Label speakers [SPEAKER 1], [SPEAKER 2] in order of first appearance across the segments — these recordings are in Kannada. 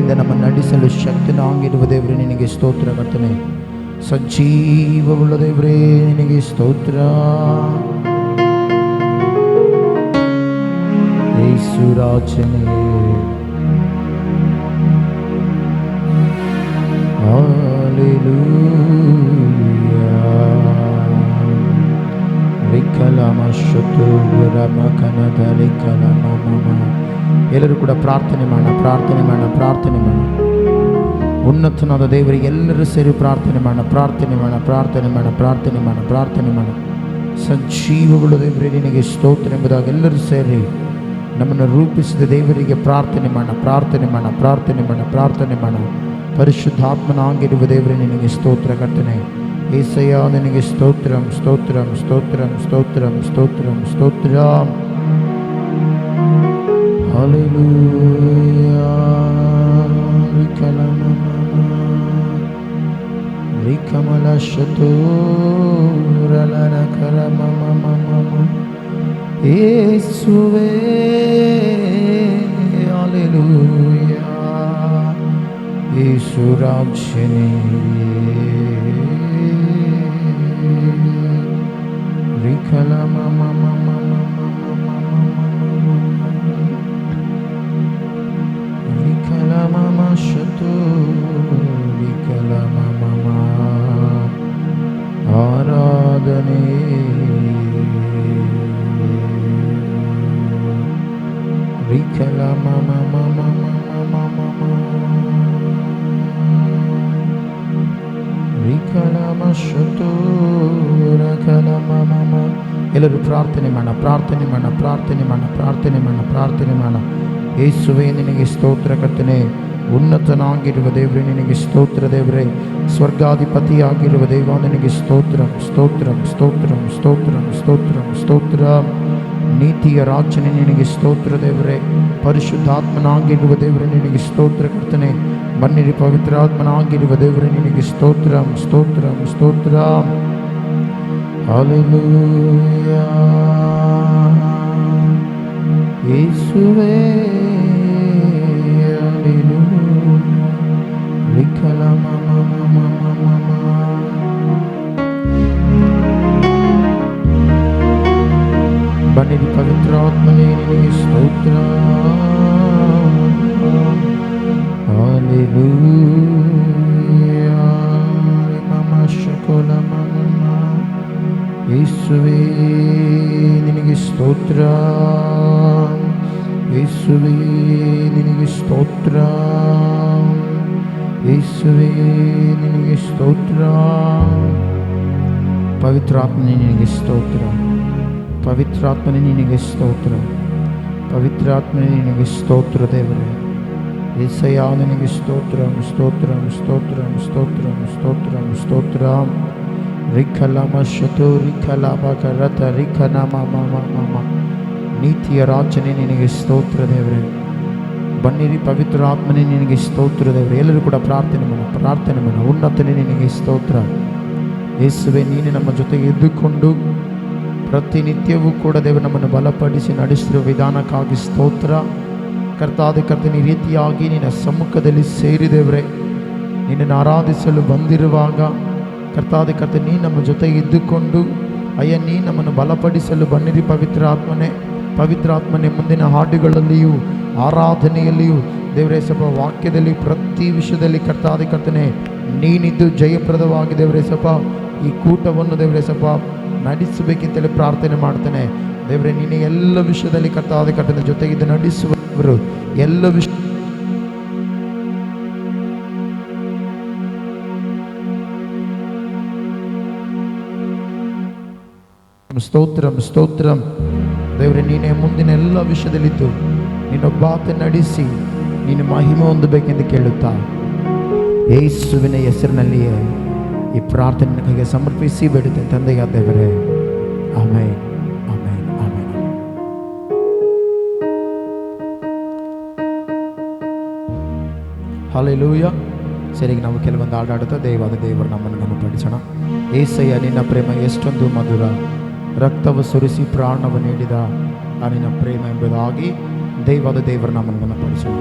[SPEAKER 1] ಕೃಪೆಯಿಂದ ನಮ್ಮನ್ನು ನಡೆಸಲು ಶಕ್ತನಾಗಿರುವ ದೇವರೇ ನಿನಗೆ ಸ್ತೋತ್ರ ಕರ್ತನೆ. ಸಜೀವವುಳ್ಳ ದೇವರೇ ನಿನಗೆ ಸ್ತೋತ್ರ. ಯೇಸು ರಾಜನೇ ಹಲ್ಲೆಲೂಯಾ. ಎಲ್ಲರೂ ಕೂಡ ಪ್ರಾರ್ಥನೆ ಮಾಡೋಣ. ಉನ್ನತನಾದ ದೇವರಿಗೆ ಎಲ್ಲರೂ ಸೇರಿ ಪ್ರಾರ್ಥನೆ ಮಾಡೋಣ. ಸಜೀವವುಳ್ಳ ದೇವರೇ ನಿನಗೆ ಸ್ತೋತ್ರ ಎಂಬುದಾಗಿ ಎಲ್ಲರೂ ಸೇರಿ ನಮ್ಮನ್ನು ರೂಪಿಸಿದ ದೇವರಿಗೆ ಪ್ರಾರ್ಥನೆ ಮಾಡೋಣ. ಪರಿಶುದ್ಧಾತ್ಮನಾಗಿರುವ ದೇವರೇ ನಿನಗೆ ಸ್ತೋತ್ರ ಕರ್ತನೆ. ಏಸಯ್ಯ ನಿನಗೆ ಸ್ತೋತ್ರಂ. ಹಲ್ಲೆಲೂಯಾ. ರಿಕಮಲ ಶತೂರಲರಕರಮ ಯೇಸುವೇ ಹಲ್ಲೆಲೂಯಾ. ಯೇಸು ರಾಜನೇ ರಿಕಲಮ ಶತು ವಿಕಲಮ ಆರಾಧನೆ. ವಿಕಲಮ ಎಲ್ಲರೂ ಪ್ರಾರ್ಥನೆ ಮಾಡೋಣ. ಯೇಸುವೇ ನಿನಗೆ ಸ್ತೋತ್ರ ಕರ್ತನೆ. ಉನ್ನತನಾಗಿರುವ ದೇವರೇ ನಿನಗೆ ಸ್ತೋತ್ರ ದೇವರೇ. ಸ್ವರ್ಗಾಧಿಪತಿಯಾಗಿರುವ ದೇವ ನಿನಗೆ ಸ್ತೋತ್ರ. ನೀತಿಯ ರಾಜನೇ ನಿನಗೆ ಸ್ತೋತ್ರ ದೇವರೇ. ಪರಿಶುದ್ಧಾತ್ಮನಾಗಿರುವ ದೇವರೇ ನಿನಗೆ ಸ್ತೋತ್ರ ಕರ್ತನೆ. ಬನ್ನಿರಿ ಪವಿತ್ರಾತ್ಮನಾಗಿರುವ ದೇವರೇ ನಿನಗೆ ಸ್ತೋತ್ರ. ಹಲ್ಲೆಲೂಯಾ. ಯೇಸುವೇ ಬನ್ನಿರಿ ಪವಿತ್ರಾತ್ಮನೇ ನಿನಗೆ ಸ್ತೋತ್ರ. ಹಲ್ಲೆಲೂಯಾ. ಯೇಸುವೇ ನಿನಗೆ ಸ್ತೋತ್ರ. ಯೇಸುವೇ ನಿನಗೆ ಸ್ತೋತ್ರ. ಪವಿತ್ರಾತ್ಮನೇ ನಿನಗೆ ಸ್ತೋತ್ರ. ಪವಿತ್ರಾತ್ಮನೇ ನಿನಗೆ ಸ್ತೋತ್ರ ದೇವರೇ. ಏಸಯ್ಯ ನಿನಗೆ ಸ್ತೋತ್ರ. ರಿಖಲಮ ಶತು ರಿಖಲಮ ಕರತ ರಿಖನಮ ನೀತಿಯ ರಾಜನೇ ನಿನಗೆ ಸ್ತೋತ್ರ ದೇವರೇ. ಬನ್ನಿರಿ ಪವಿತ್ರಾತ್ಮನೇ ನಿನಗೆ ಸ್ತೋತ್ರ ದೇವರೇ. ಎಲ್ಲರೂ ಕೂಡ ಪ್ರಾರ್ಥನೆ ಮಾಡೋಣ. ಉನ್ನತನೇ ನಿನಗೆ ಸ್ತೋತ್ರ. ಯೇಸುವೇ ನೀನು ನಮ್ಮ ಜೊತೆಗೆ ಇದ್ದುಕೊಂಡು ಪ್ರತಿನಿತ್ಯವೂ ಕೂಡ ದೇವರು ನಮ್ಮನ್ನು ಬಲಪಡಿಸಿ ನಡೆಸಿರುವ ವಿಧಾನಕ್ಕಾಗಿ ಸ್ತೋತ್ರ. ಕರ್ತನೇ ಈ ರೀತಿಯಾಗಿ ನಿನ್ನ ಸಮ್ಮುಖದಲ್ಲಿ ಸೇರಿದೇವರೇ, ನಿನ್ನನ್ನು ಆರಾಧಿಸಲು ಬಂದಿರುವಾಗ ಕರ್ತನೇ ನೀ ನಮ್ಮ ಜೊತೆಗೆ ಇದ್ದುಕೊಂಡು ಅಯ್ಯ ನೀ ನಮ್ಮನ್ನು ಬಲಪಡಿಸಲು ಬನ್ನಿರಿ ಪವಿತ್ರಾತ್ಮನೇ ಮುಂದಿನ ಹಾಡುಗಳಲ್ಲಿಯೂ ಆರಾಧನೆಯಲ್ಲಿಯೂ ದೇವರೇ ಸಭ ವಾಕ್ಯದಲ್ಲಿ ಪ್ರತಿ ವಿಷಯದಲ್ಲಿ ಕರ್ತನೇ ನೀನಿದ್ದು ಜಯಪ್ರದವಾಗಿ ದೇವರೇ ಸಭ ಈ ಕೂಟವನ್ನು ದೇವರೇ ಸಭ ನಡೆಸಬೇಕೆಂತೇಳಿ ಪ್ರಾರ್ಥನೆ ಮಾಡ್ತೇನೆ. ದೇವರೇ ನೀನೇ ಎಲ್ಲ ವಿಷಯದಲ್ಲಿ ಕರ್ತನೇ ಜೊತೆಗಿದ್ದು ನಡೆಸುವವರು ಎಲ್ಲ ವಿಷಯ ಸ್ತೋತ್ರಂ ದೇವರೇ ನೀನೇ ಮುಂದಿನ ಎಲ್ಲ ವಿಷಯದಲ್ಲಿದ್ದು ನೀನೊಬ್ಬಾತ ನಡೆಸಿ ನೀನು ಮಹಿಮೆ ಹೊಂದಬೇಕೆಂದು ಕೇಳುತ್ತಾ ಯೇಸುವಿನ ಹೆಸರಿನಲ್ಲಿಯೇ ಈ ಪ್ರಾರ್ಥನೆ ಕೈಗೆ ಸಮರ್ಪಿಸಿ ಬೇಡುತ್ತೇನೆ ತಂದೆಯಾದ ದೇವರೇ. ಆಮೆನ್. ಹಲ್ಲೆಲೂಯಾ. ಸರಿಗೆ ನಾವು ಕೆಲವೊಂದು ಹಾಡಾಡುತ್ತಾ ದೇವಾದ ದೇವರು ನಮ್ಮನ್ನು ಘನಪಡಿಸೋಣ. ಏಸಯ್ಯ ನಿನ್ನ ಪ್ರೇಮ ಎಷ್ಟೊಂದು ಮಧುರ, ರಕ್ತವು ಸುರಿಸಿ ಪ್ರಾಣವು ನೀಡಿದ ಆ ನಿನ್ನ ಪ್ರೇಮ ಎಂಬುದಾಗಿ ದೇವಾದ ದೇವರು ನಮ್ಮನ್ನು ಘನಪಡಿಸೋಣ.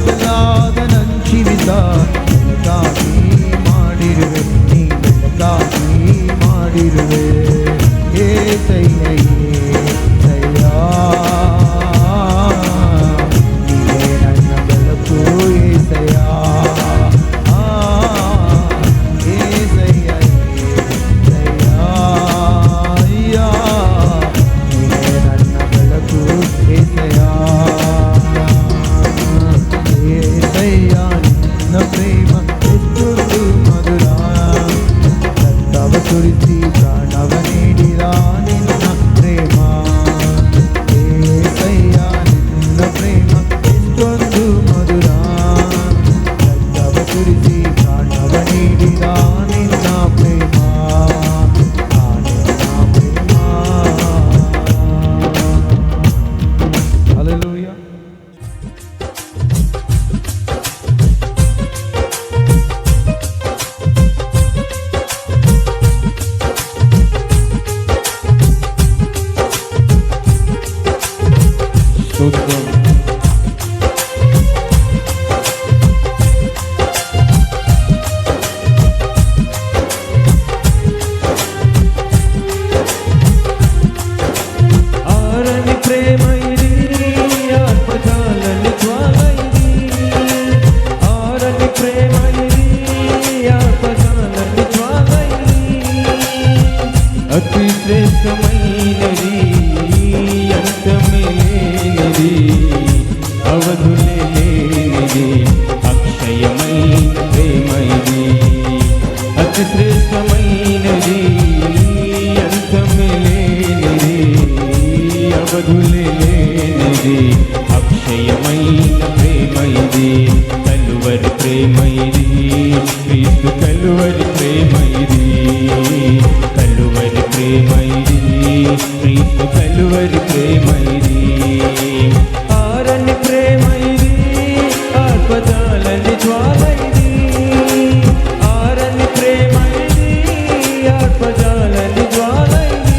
[SPEAKER 1] ಬದಲಾದ ನನ್ನ ಜೀವಿತ ನಿನಗಾಗಿ ಮಾಡಿರುವೆ, ನೀ ನನಗಾಗಿ ಮಾಡಿರುವೆ. ಏಸಯ್ಯ ಏಸಯ್ಯ, ನೀನೇ ನನ್ನ ಬೆಳಕು ಏಸಯ್ಯ. ಏಸಯ್ಯ ಏಸಯ್ಯ, ನೀನೇ ನನ್ನ ಬೆಳಕು ಏಸಯ್ಯ. ಏಸಯ್ಯ ನಿನ್ನ ಪ್ರೇಮ ಎಷ್ಟೊಂದು ಮಧುರ, ರಕ್ತವ ಸುರಿಸಿ ಪ್ರಾಣವ ನೀಡಿದ ನಿನ್ನ ಪ್ರೇಮ. ಏಸಯ್ಯ ನಿನ್ನ ಪ್ರೇಮ ಎಷ್ಟೊಂದು ಮಧುರ, ರಕ್ತವ ಸುರಿಸಿ ಪ್ರಾಣವ ನೀಡಿದ ನಿನ್ನ ಪ್ರೇಮ. ನಿನ್ನ ಪ್ರೇಮ. ಹಲ್ಲೆಲೂಯಾ. ఆరని ప్రేమ ఇది, ఆత్మజాలని జ్వాల ఇది. ఆరని ప్రేమ ఇది, ఆత్మజాలని జ్వాల ఇది. అతి శ్రేష్టమైనది, అంతమే లేనిది, అవధులే లేనిది, అక్షయమైన ప్రేమ ఇది. అతి శ్రేష్టమైనది, అంతమే లేనిది, అవధులే లేనిది, అక్షయమైన ప్రేమ ఇది. కలువరి ప్రేమ ఇది, క్రీస్తు కలువరి ప్రేమ ఇది. కలువరి ప్రేమ ఇది, క్రీస్తు కలువరి ప్రేమ ఇది. ఆరని ప్రేమ ఇది, ఆత్మజాలని జ్వాల ఇది. ఆరని ప్రేమ ఇది, ఆత్మజాలని జ్వాల ఇది.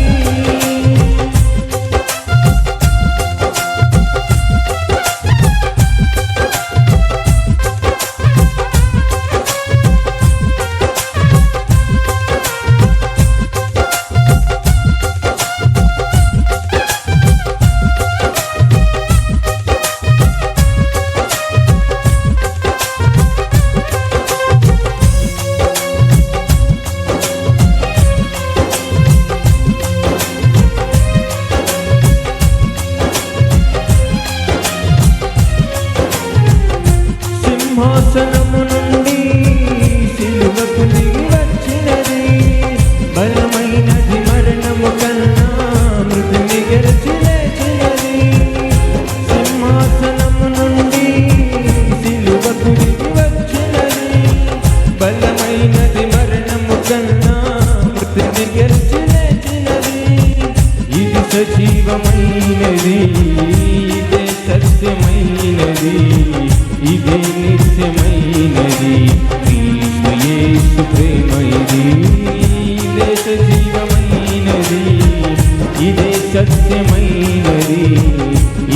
[SPEAKER 1] సింహాసనము నుండి సిలువకు దిగి వచ్చినది, బలమైనది మరణము కన్నా మృతిని గెలిచి లేచినది. సింహాసనము నుండి సిలువకు దిగి వచ్చినది, బలమైనది మరణము కన్నా మృతిని గెలిచి లేచినది. ఇది సజీవమైనది, ఇదే సత్యమైనది, ఇదే నిత్యమైనది, క్రీస్తు యేసు ప్రేమ ఇది. ఇదే సజీవమైనది, ఇదే సత్యమైనది,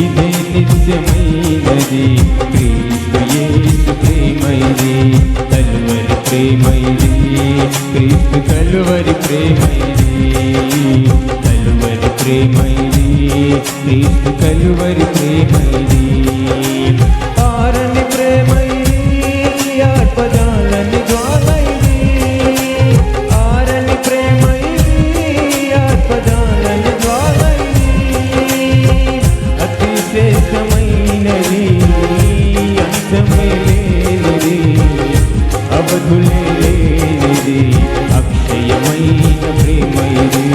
[SPEAKER 1] ఇదే నిత్యమైనది, క్రీస్తు యేసు ప్రేమ ఇది. కలువరి ప్రేమ ఇది, క్రీస్తు కలువరి ప్రేమ ఇది. కలువరి ప్రేమ ఇది, క్రీస్తు కలువరి ప్రేమ ఇది. ఆరని ప్రేమ ఇది, ఆత్మజాలని జ్వాల ఇది. ఆరని ప్రేమ ఇది, ఆత్మజాలని జ్వాల ఇది. అతి శ్రేష్టమైనది, అంతమే లేనిది, అవధులే లేనిది, అక్షయమైన ప్రేమ ఇది.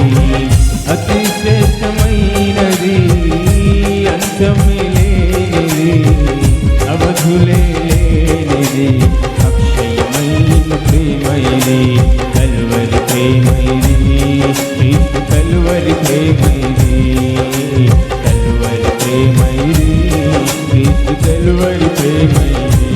[SPEAKER 1] అతి శ్రేష్టమైనది, అంతమే లేనిది, అవధులే లేనిది, అక్షయమైన ప్రేమ ఇది. కలువరి ప్రేమ ఇది, క్రీస్తు కలువరి ప్రేమ ఇది. కలువరి ప్రేమ ఇది, క్రీస్తు కలువరి ప్రేమ ఇది.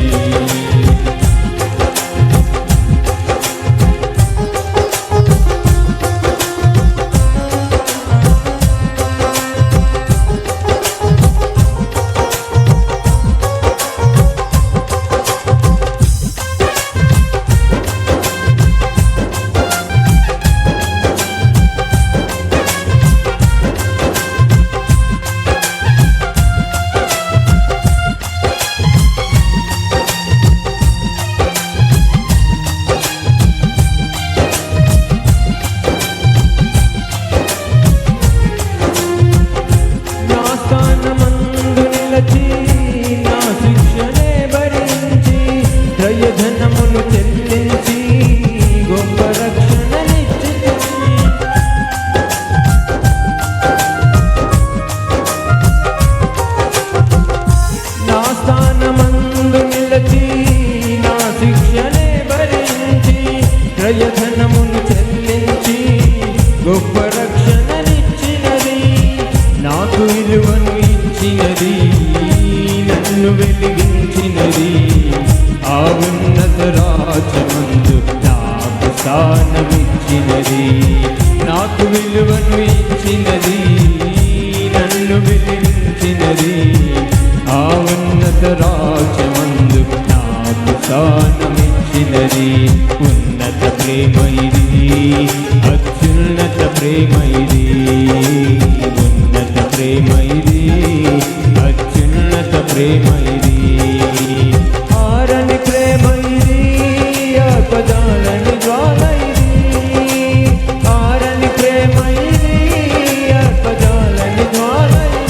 [SPEAKER 2] వాగ్దానమిచ్చినది. ఉన్నత ప్రేమ ఇది, అత్యున్నత ప్రేమ ఇది. ఉన్నత ప్రేమ ఇది, అత్యున్నత ప్రేమ ఇది. ఆరని ప్రేమ ఇది, ఆపదాలని జ్వాల ఇది. ఆరని ప్రేమ ఇది, ఆపదాలని జ్వాల ఇది.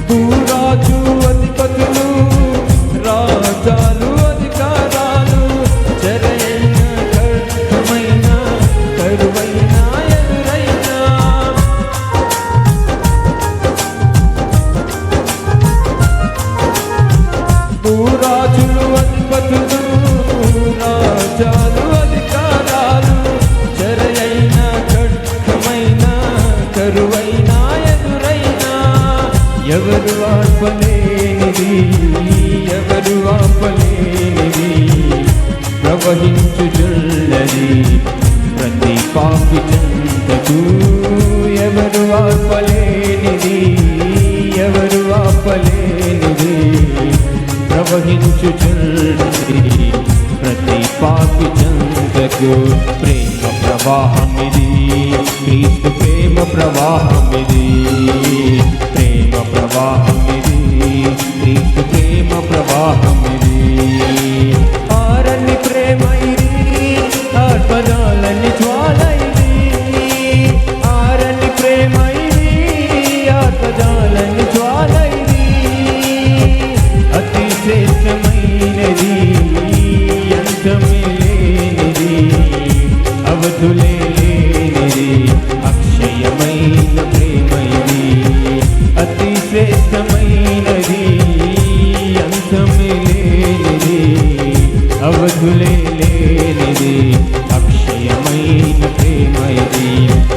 [SPEAKER 2] భూరాజు అధిపతులు, రాజాలు, అధికారాలు, చెరైన ఖడ్గమైన కరువైన ఎదురైన. భూరాజులు అధిపతులు, రాజాలు, అధికారాలు, చెరైన ఖడ్గమైన కరువైన ఎదురైన. ఎవరు ఆపలేనిది, ఎవరు ఆపలేనిది, ప్రవహించుచున్నది ప్రతి పాపి చెంతకు. ఎవరు ఆపలేనిది, ఎవరు ఆపలేనిది, ప్రవహించుచున్నది ప్రతి పాపి చెంతకు. ప్రేమ ప్రవాహమిది, క్రీస్తు ప్రేమ ప్రవాహమిది. ప్రేమ ప్రవాహమిది, క్రీస్తు ప్రేమ ప్రవాహమిది. ఆరని ప్రేమ ఇది, ఆత్మజాలని జ్వాల ఇది. ఆరని ప్రేమ ఇది, ఆత్మజాలని జ్వాల ఇది. అతి శ్రేష్టమైనది, అంతమే లేనిది, అవధులే లేనిది, అక్షయమైన ప్రేమ ఇది. అతి శ్రేష్టమైనది, అంతమే లేనిది, అవధులే లేనిది, అక్షయమైన ప్రేమ ఇది.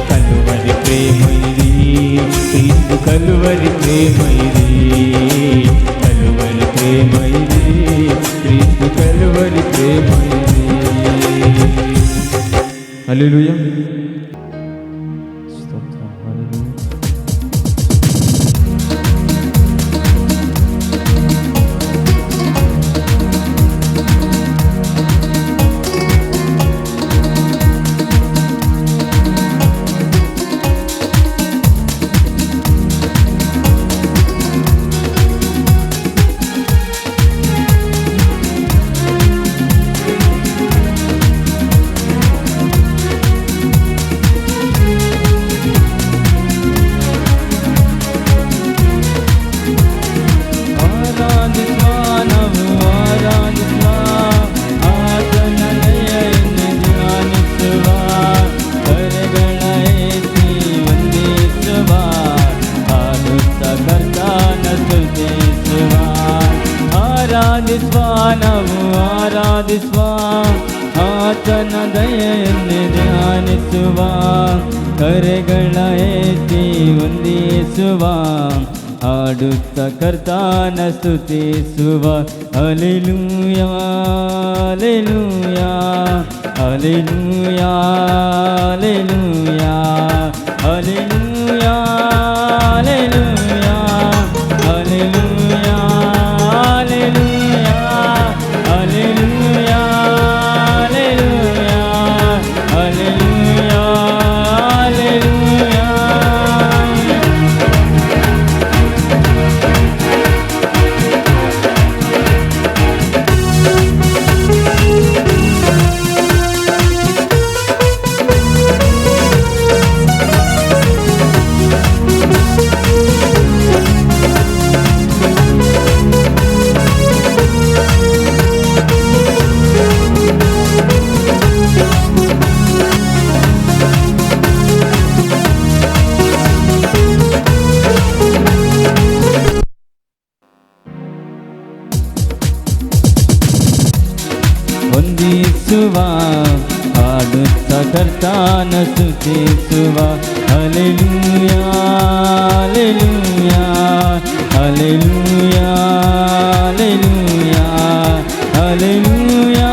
[SPEAKER 2] కలువరి ప్రేమ ఇది, క్రీస్తు కలువరి ప్రేమ ఇది. కలువరి ప్రేమ ఇది, క్రీస్తు కలువరి ప్రేమ ఇది. హల్లెలూయా. స్తోత్రం. హల్లెలూయా.
[SPEAKER 3] ನಾವು ಆರಾಧಿಸುವ ಆತನ ದಯೆಯನ್ನೇ ಧ್ಯಾನಿಸುವ ಕರೆಗಳ ಎತ್ತಿ ವಂದಿಸುವ ಆಡುತ್ತ ಕರ್ತನ ಸ್ತುತಿಸುವ hallelujah hallelujah hallelujah hallelujah hallelujah hallelujah hallelujah Hallelujah, hallelujah, hallelujah, hallelujah, hallelujah. ಸ್ತುತಿಸುವ hallelujah hallelujah hallelujah hallelujah hallelujah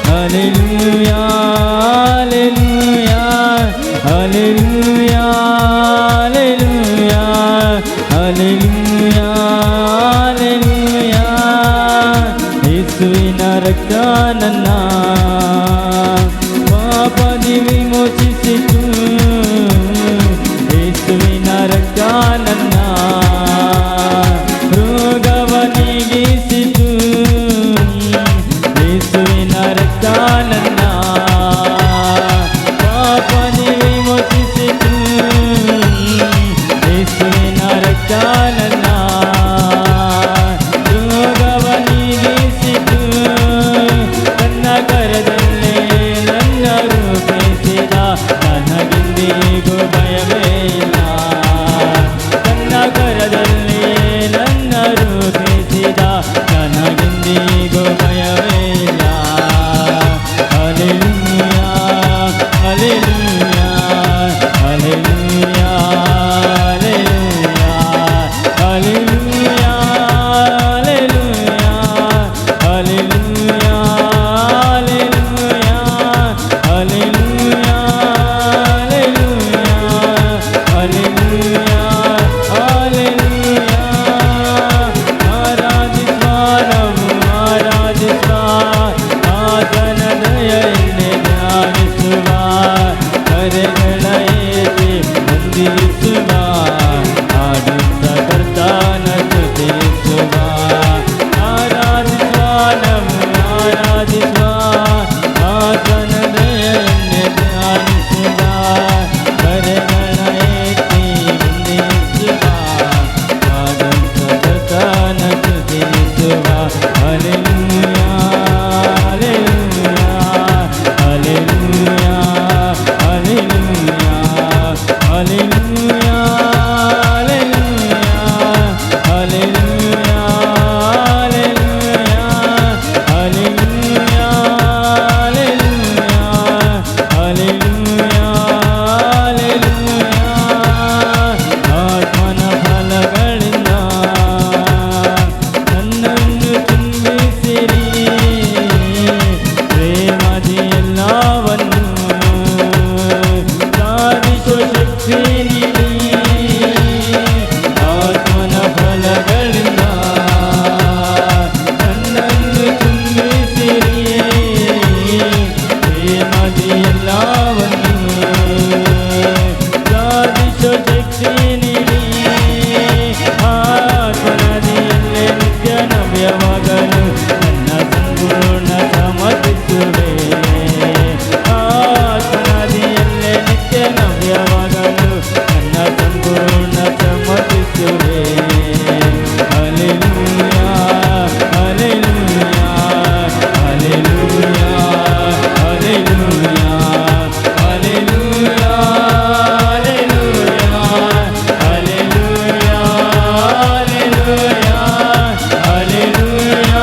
[SPEAKER 3] hallelujah hallelujah hallelujah hallelujah ಯೇಸುವಿನ ರಕ್ತ ನನ್ನ ಪಾಪದಿ ವಿಮೋಚಿಸಿತು ಯೇಸುವಿನ ರಕ್ತ ನನ್ನ ರೋಗವ ನೀಗಿಸಿತು ಯೇಸುವಿನ ರಕ್ತ ನನ್ನ ಪಾಪದಿ ವಿಮೋಚಿಸಿತು ಯೇಸುವಿನ ರಕ್ತ ನನ್ನ ರೋಗವ ನೀಗಿಸಿತು ನನ್ನ ಕರದಲ್ಲೇ ನನ್ನ ರೂಪಿಸಿದ ನನಗಿಂದಿಗೂ ಭಯವೇ ಇಲ್ಲ ನನ್ನ ಕರದಲ್ಲಿ ನನ್ನ ರೂಪಿಸಿದ ನನಗಿಂದಿಗೂ ಭಯವೇ ಇಲ್ಲ hallelujah hallelujah hallelujah hallelujah hallelujah hallelujah hallelujah hallelujah hallelujah hallelujah ಆರಾಧಿಸುವ ನಾವು ಆರಾಧಿಸುವ ಆತನ ದಯೆಯನ್ನೇ ಧ್ಯಾನಿಸುವ ಕರೆಗಳ ಏಕೆ ವಂದಿಸುವ ಆಡುತ್ತ ಕರ್ತನ ಸ್ತುತಿಸುವ ಆರಾಧಿಸುವ ನಾವು ಆರಾಧಿಸುವ ಆತನ ದಯೆಯನ್ನೇ ಧ್ಯಾನಿಸುವ ಕರೆಗಳ ಏಕೆ ವಂದಿಸುವ ಆಡುತ್ತ ಕರ್ತನ ಸ್ತುತಿಸುವ hallelujah hallelujah hallelujah hallelujah hallelujah hallelujah hallelujah hallelujah hallelujah ಆತ್ಮನ ಫಲಗಳಿಂದ ನನ್ನನ್ನು ತುಂಬಿಸಿರಿ ಪ್ರೇಮದಿ ಎಲ್ಲವನ್ನು ಸಾಧಿಸುವ ಶಕ್ತಿ ನೀಡಿ ಆತ್ಮನ ಫಲಗಳಿಂದ ನನ್ನನ್ನು ತುಂಬಿಸಿರಿ ಪ್ರೇಮದಿ ಎಲ್ಲವನ್ನು ಸಾಧಿಸುವ ಶಕ್ತಿ ನೀಡಿ ಆತ್ಮನದಿಯಲ್ಲೇ ನಿತ್ಯ ನವ್ಯವಾಗಲು ನನ್ನ ಸಂಪೂರ್ಣ ಸಮರ್ಪಿಸುವೆ ಆತ್ಮನದಿಯಲ್ಲೇ ನಿತ್ಯ ನವ್ಯವಾಗಲು ನನ್ನ ಸಂಪೂರ್ಣ ಸಮರ್ಪಿಸುವೆ hallelujah hallelujah hallelujah hallelujah hallelujah hallelujah hallelujah hallelujah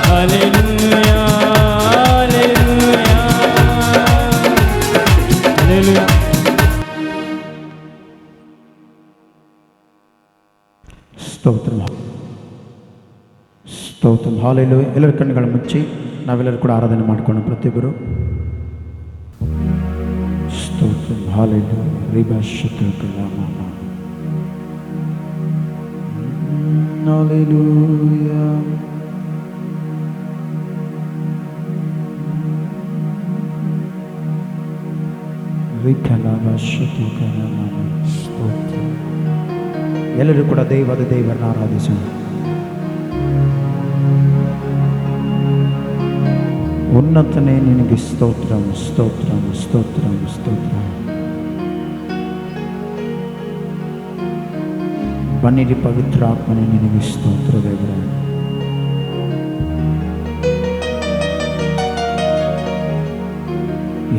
[SPEAKER 3] hallelujah hallelujah hallelujah
[SPEAKER 1] ಸ್ತೋತ್ರ ಸ್ತೋತ್ರ ಹಾಲೆಲೂಯಾ. ಎಲ್ಲರ ಕಣ್ಣುಗಳು ಮುಚ್ಚಿ ನಾವೆಲ್ಲರೂ ಕೂಡ ಆರಾಧನೆ ಮಾಡಿಕೊಂಡು ಪ್ರತಿಯೊಬ್ಬರು ಸ್ತೋತ್ರ ಹಾಲೆಲೂಯಾ ಹಾಲೆಲೂಯಾ. ಸ್ತೋತ್ರ. ಎಲ್ಲರೂ ಕೂಡ ದೈವದ ದೇವರನ್ನು ಆರಾಧಿಸೋಣ. ಉನ್ನತನೇ ನಿನಗೆ ಸ್ತೋತ್ರಂ ಸ್ತೋತ್ರಂ ಸ್ತೋತ್ರಂ ಸ್ತೋತ್ರ. ಬನ್ನಿರಿ ಪವಿತ್ರ ಆತ್ಮನೇ ನಿನಗೆ ಸ್ತೋತ್ರ ದೇವರೇ.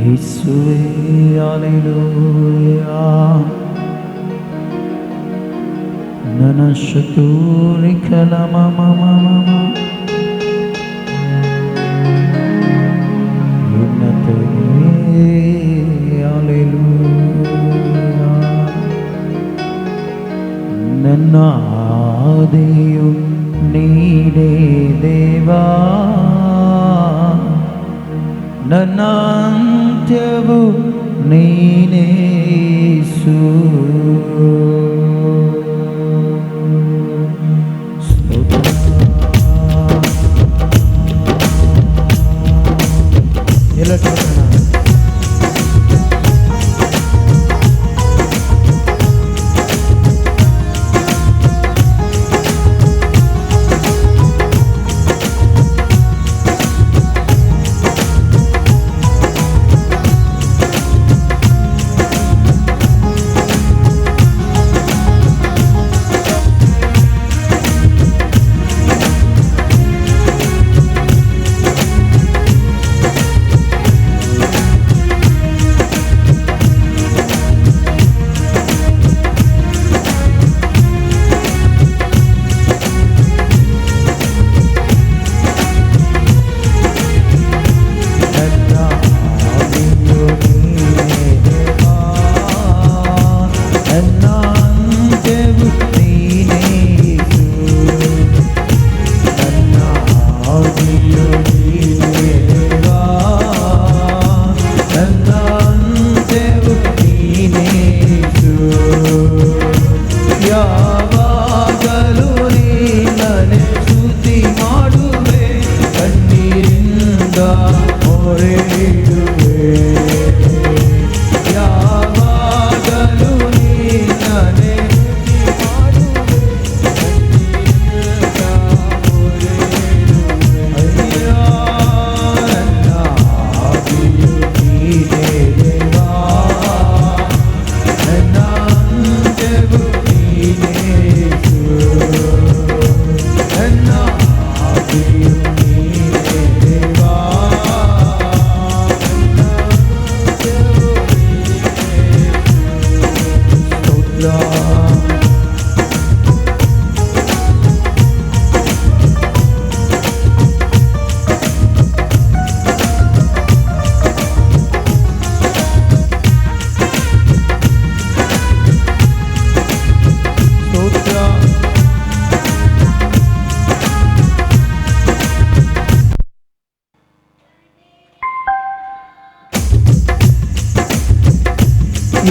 [SPEAKER 1] ಯೇಸುವೇ ಹಲ್ಲೆಲೂಯಾ. ನನ್ನ ಶತೂರಿ ಕಲಮ ಮಮ ಉನ್ನತನೇ ಹಲ್ಲೆಲೂಯಾ. ನನ್ನ ಆದಿಯು ನೀನೇ ದೇವಾ, ನನ್ನ ಅಂತ್ಯವು ನೀನೇ ಯೇಸು. ಎಲ್ಲ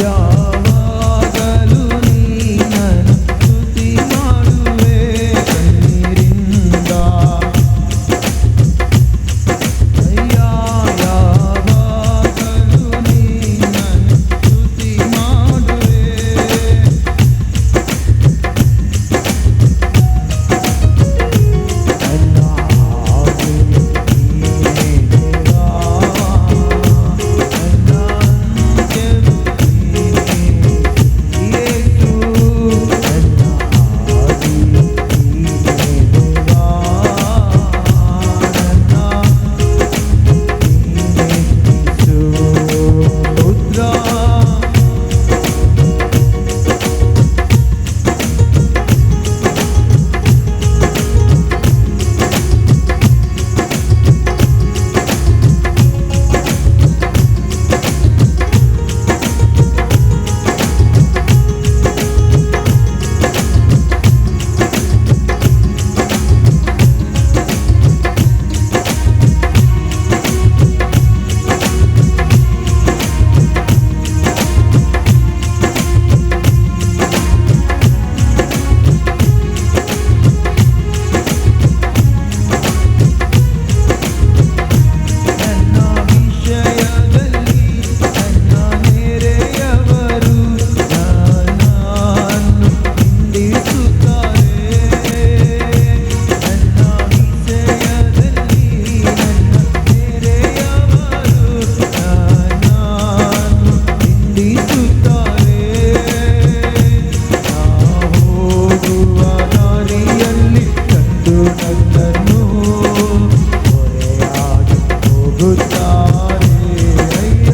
[SPEAKER 1] ಯಾವಾಗಲೂ ನೀನನ್ನು ಸ್ತುತಿ ಮಾಡುವೆ ಕಣ್ಣೀರಿಂದ. ಯಾವಾಗಲೂ ನೀನನ್ನು ಸ್ತುತಿ ಮಾಡುವೆ. ನನ್ನನ್ನು ಹೊರೆಯಾಗಿ ಹೋಗುತ್ತಾರೆ ಅಯ್ಯ.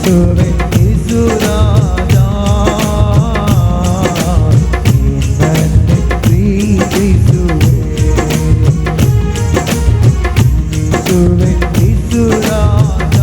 [SPEAKER 1] ಯೇಸುವೆ ಯೇಸು ರಾಜ ನಿನ್ನನ್ನು ಪ್ರೀತಿಸುವೆ ಯೇಸುವೆ ಯೇಸು ರಾಜ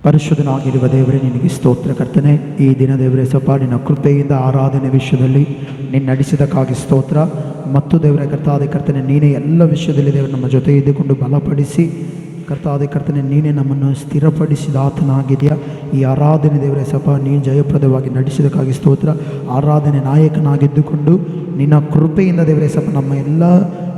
[SPEAKER 1] ಪರಿಶುದ್ಧನಾಗಿರುವ ದೇವರೇ, ನಿನಗೆ ಸ್ತೋತ್ರ ಕರ್ತನೆ. ಈ ದಿನ ದೇವರೇ ಸಪ ನಿನ್ನ ಕೃಪೆಯಿಂದ ಆರಾಧನೆ ವಿಷಯದಲ್ಲಿ ನೀನು ನಡೆಸಿದಕ್ಕಾಗಿ ಸ್ತೋತ್ರ. ಮತ್ತು ದೇವರೇ ಕರ್ತಾದೆ ಕರ್ತನೆ, ನೀನೇ ಎಲ್ಲ ವಿಷಯದಲ್ಲಿ ದೇವರು ನಮ್ಮ ಜೊತೆ ಇದ್ದುಕೊಂಡು ಬಲಪಡಿಸಿ ಕರ್ತಾದೆ ಕರ್ತನೆ, ನೀನೇ ನಮ್ಮನ್ನು ಸ್ಥಿರಪಡಿಸಿದ ಆತನಾಗಿದೆಯಾ. ಈ ಆರಾಧನೆ ದೇವರೇ ಸಪ ನೀನು ಜಯಪ್ರದವಾಗಿ ನಡೆಸಿದಕ್ಕಾಗಿ ಸ್ತೋತ್ರ. ಆರಾಧನೆ ನಾಯಕನಾಗಿದ್ದುಕೊಂಡು ನಿನ್ನ ಕೃಪೆಯಿಂದ ದೇವರೇ ಸಪ ನಮ್ಮ ಎಲ್ಲ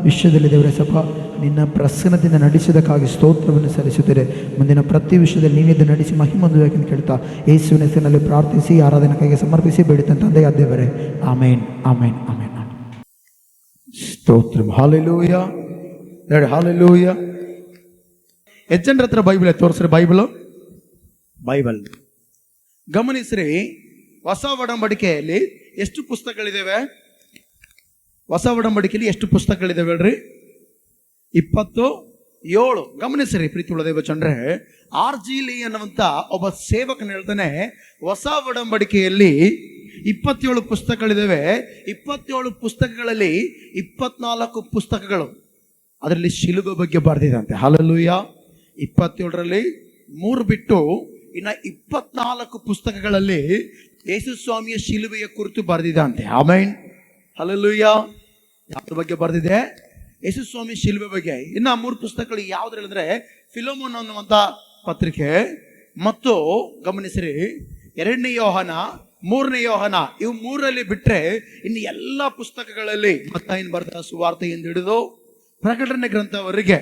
[SPEAKER 1] ವಿಷಯದಲ್ಲಿ ದೇವರೇ ಸಪ ನಿನ್ನ ಪ್ರಸನ್ನದಿಂದ ನಡೆಸಿದಕ್ಕಾಗಿ ಸ್ತೋತ್ರವನ್ನು ಸಲ್ಲಿಸುತ್ತದೆ. ಮುಂದಿನ ಪ್ರತಿ ವಿಷಯದಲ್ಲಿ ನೀನಿದ್ದು ನಡೆಸಿ ಮಹಿಮೊಂದಬೇಕೆಂದು ಕೇಳ್ತಾ ಯೇಸುವಿನ ಹೆಸರಿನಲ್ಲಿ ಪ್ರಾರ್ಥಿಸಿ ಆರಾಧನೆ ಕೈಗೆ ಸಮರ್ಪಿಸಿ ಬೇಡುತ್ತೇನೆ ತಂದೆಯ ದೇವರೇ. ಆಮೇನ್, ಆಮೇನ್, ಆಮೇನ್. ಸ್ತೋತ್ರ. Hallelujah, hallelujah. ಎಷ್ಟು ಜನರ ಹತ್ರ ಬೈಬಲ್ ತೋರಿಸ್ರಿ? ಬೈಬಲ್ ಗಮನಿಸ್ರಿ. ಹೊಸ ಒಡಂಬಡಿಕೆಯಲ್ಲಿ ಎಷ್ಟು ಪುಸ್ತಕಗಳಿದ್ದಾವೆ? ಹೊಸ ಒಡಂಬಡಿಕೆಯಲ್ಲಿ ಎಷ್ಟು ಪುಸ್ತಕಗಳಿದ್ದಾವೆ ಹೇಳ್ರಿ? 27. ಗಮನಿಸ್ರಿ ಪ್ರೀತಿ ಉಳ್ಳದೇವ ಚಂದ್ರೆ, RG ಲೀ ಅನ್ನುವಂಥ ಒಬ್ಬ ಸೇವಕನ ಹೇಳ್ತಾನೆ, ಹೊಸ ಒಡಂಬಡಿಕೆಯಲ್ಲಿ 27 ಪುಸ್ತಕಗಳಿದ್ದಾವೆ. 27 ಪುಸ್ತಕಗಳಲ್ಲಿ 24 ಪುಸ್ತಕಗಳು ಅದರಲ್ಲಿ ಶಿಲುಬೆ ಬಗ್ಗೆ ಬರೆದಿದಂತೆ. ಹಲ್ಲೆಲೂಯಾ. 27ರಲ್ಲಿ 3 ಬಿಟ್ಟು ಇನ್ನು 24 ಪುಸ್ತಕಗಳಲ್ಲಿ ಯೇಸು ಸ್ವಾಮಿಯ ಶಿಲುಬೆಯ ಕುರಿತು ಬರೆದಿದಂತೆ. ಆಮೇನ್, ಹಲ್ಲೆಲೂಯಾ. ಯಾವ್ದ್ರ ಬಗ್ಗೆ ಬರೆದಿದೆ? ಯೇಸು ಸ್ವಾಮಿ ಶಿಲುಬೆ ಬಗ್ಗೆ. ಇನ್ನು 3 ಪುಸ್ತಕಗಳು ಯಾವ್ದ್ರಲ್ಲಿ ಅಂದ್ರೆ ಫಿಲೋಮೋನ್ ಅನ್ನುವಂಥ ಪತ್ರಿಕೆ ಮತ್ತು ಗಮನಿಸ್ರಿ 2ನೇ ಯೋಹನ, 3ನೇ ಯೋಹನ, ಇವು 3ರಲ್ಲಿ ಬಿಟ್ರೆ ಇನ್ನು ಎಲ್ಲ ಪುಸ್ತಕಗಳಲ್ಲಿ ಮತ್ತಾಯನ ಬರೆದ ಸುವಾರ್ತೆಯಿಂದ ಹಿಡಿದು ಪ್ರಕಟಣೆ ಗ್ರಂಥವರೆಗೆ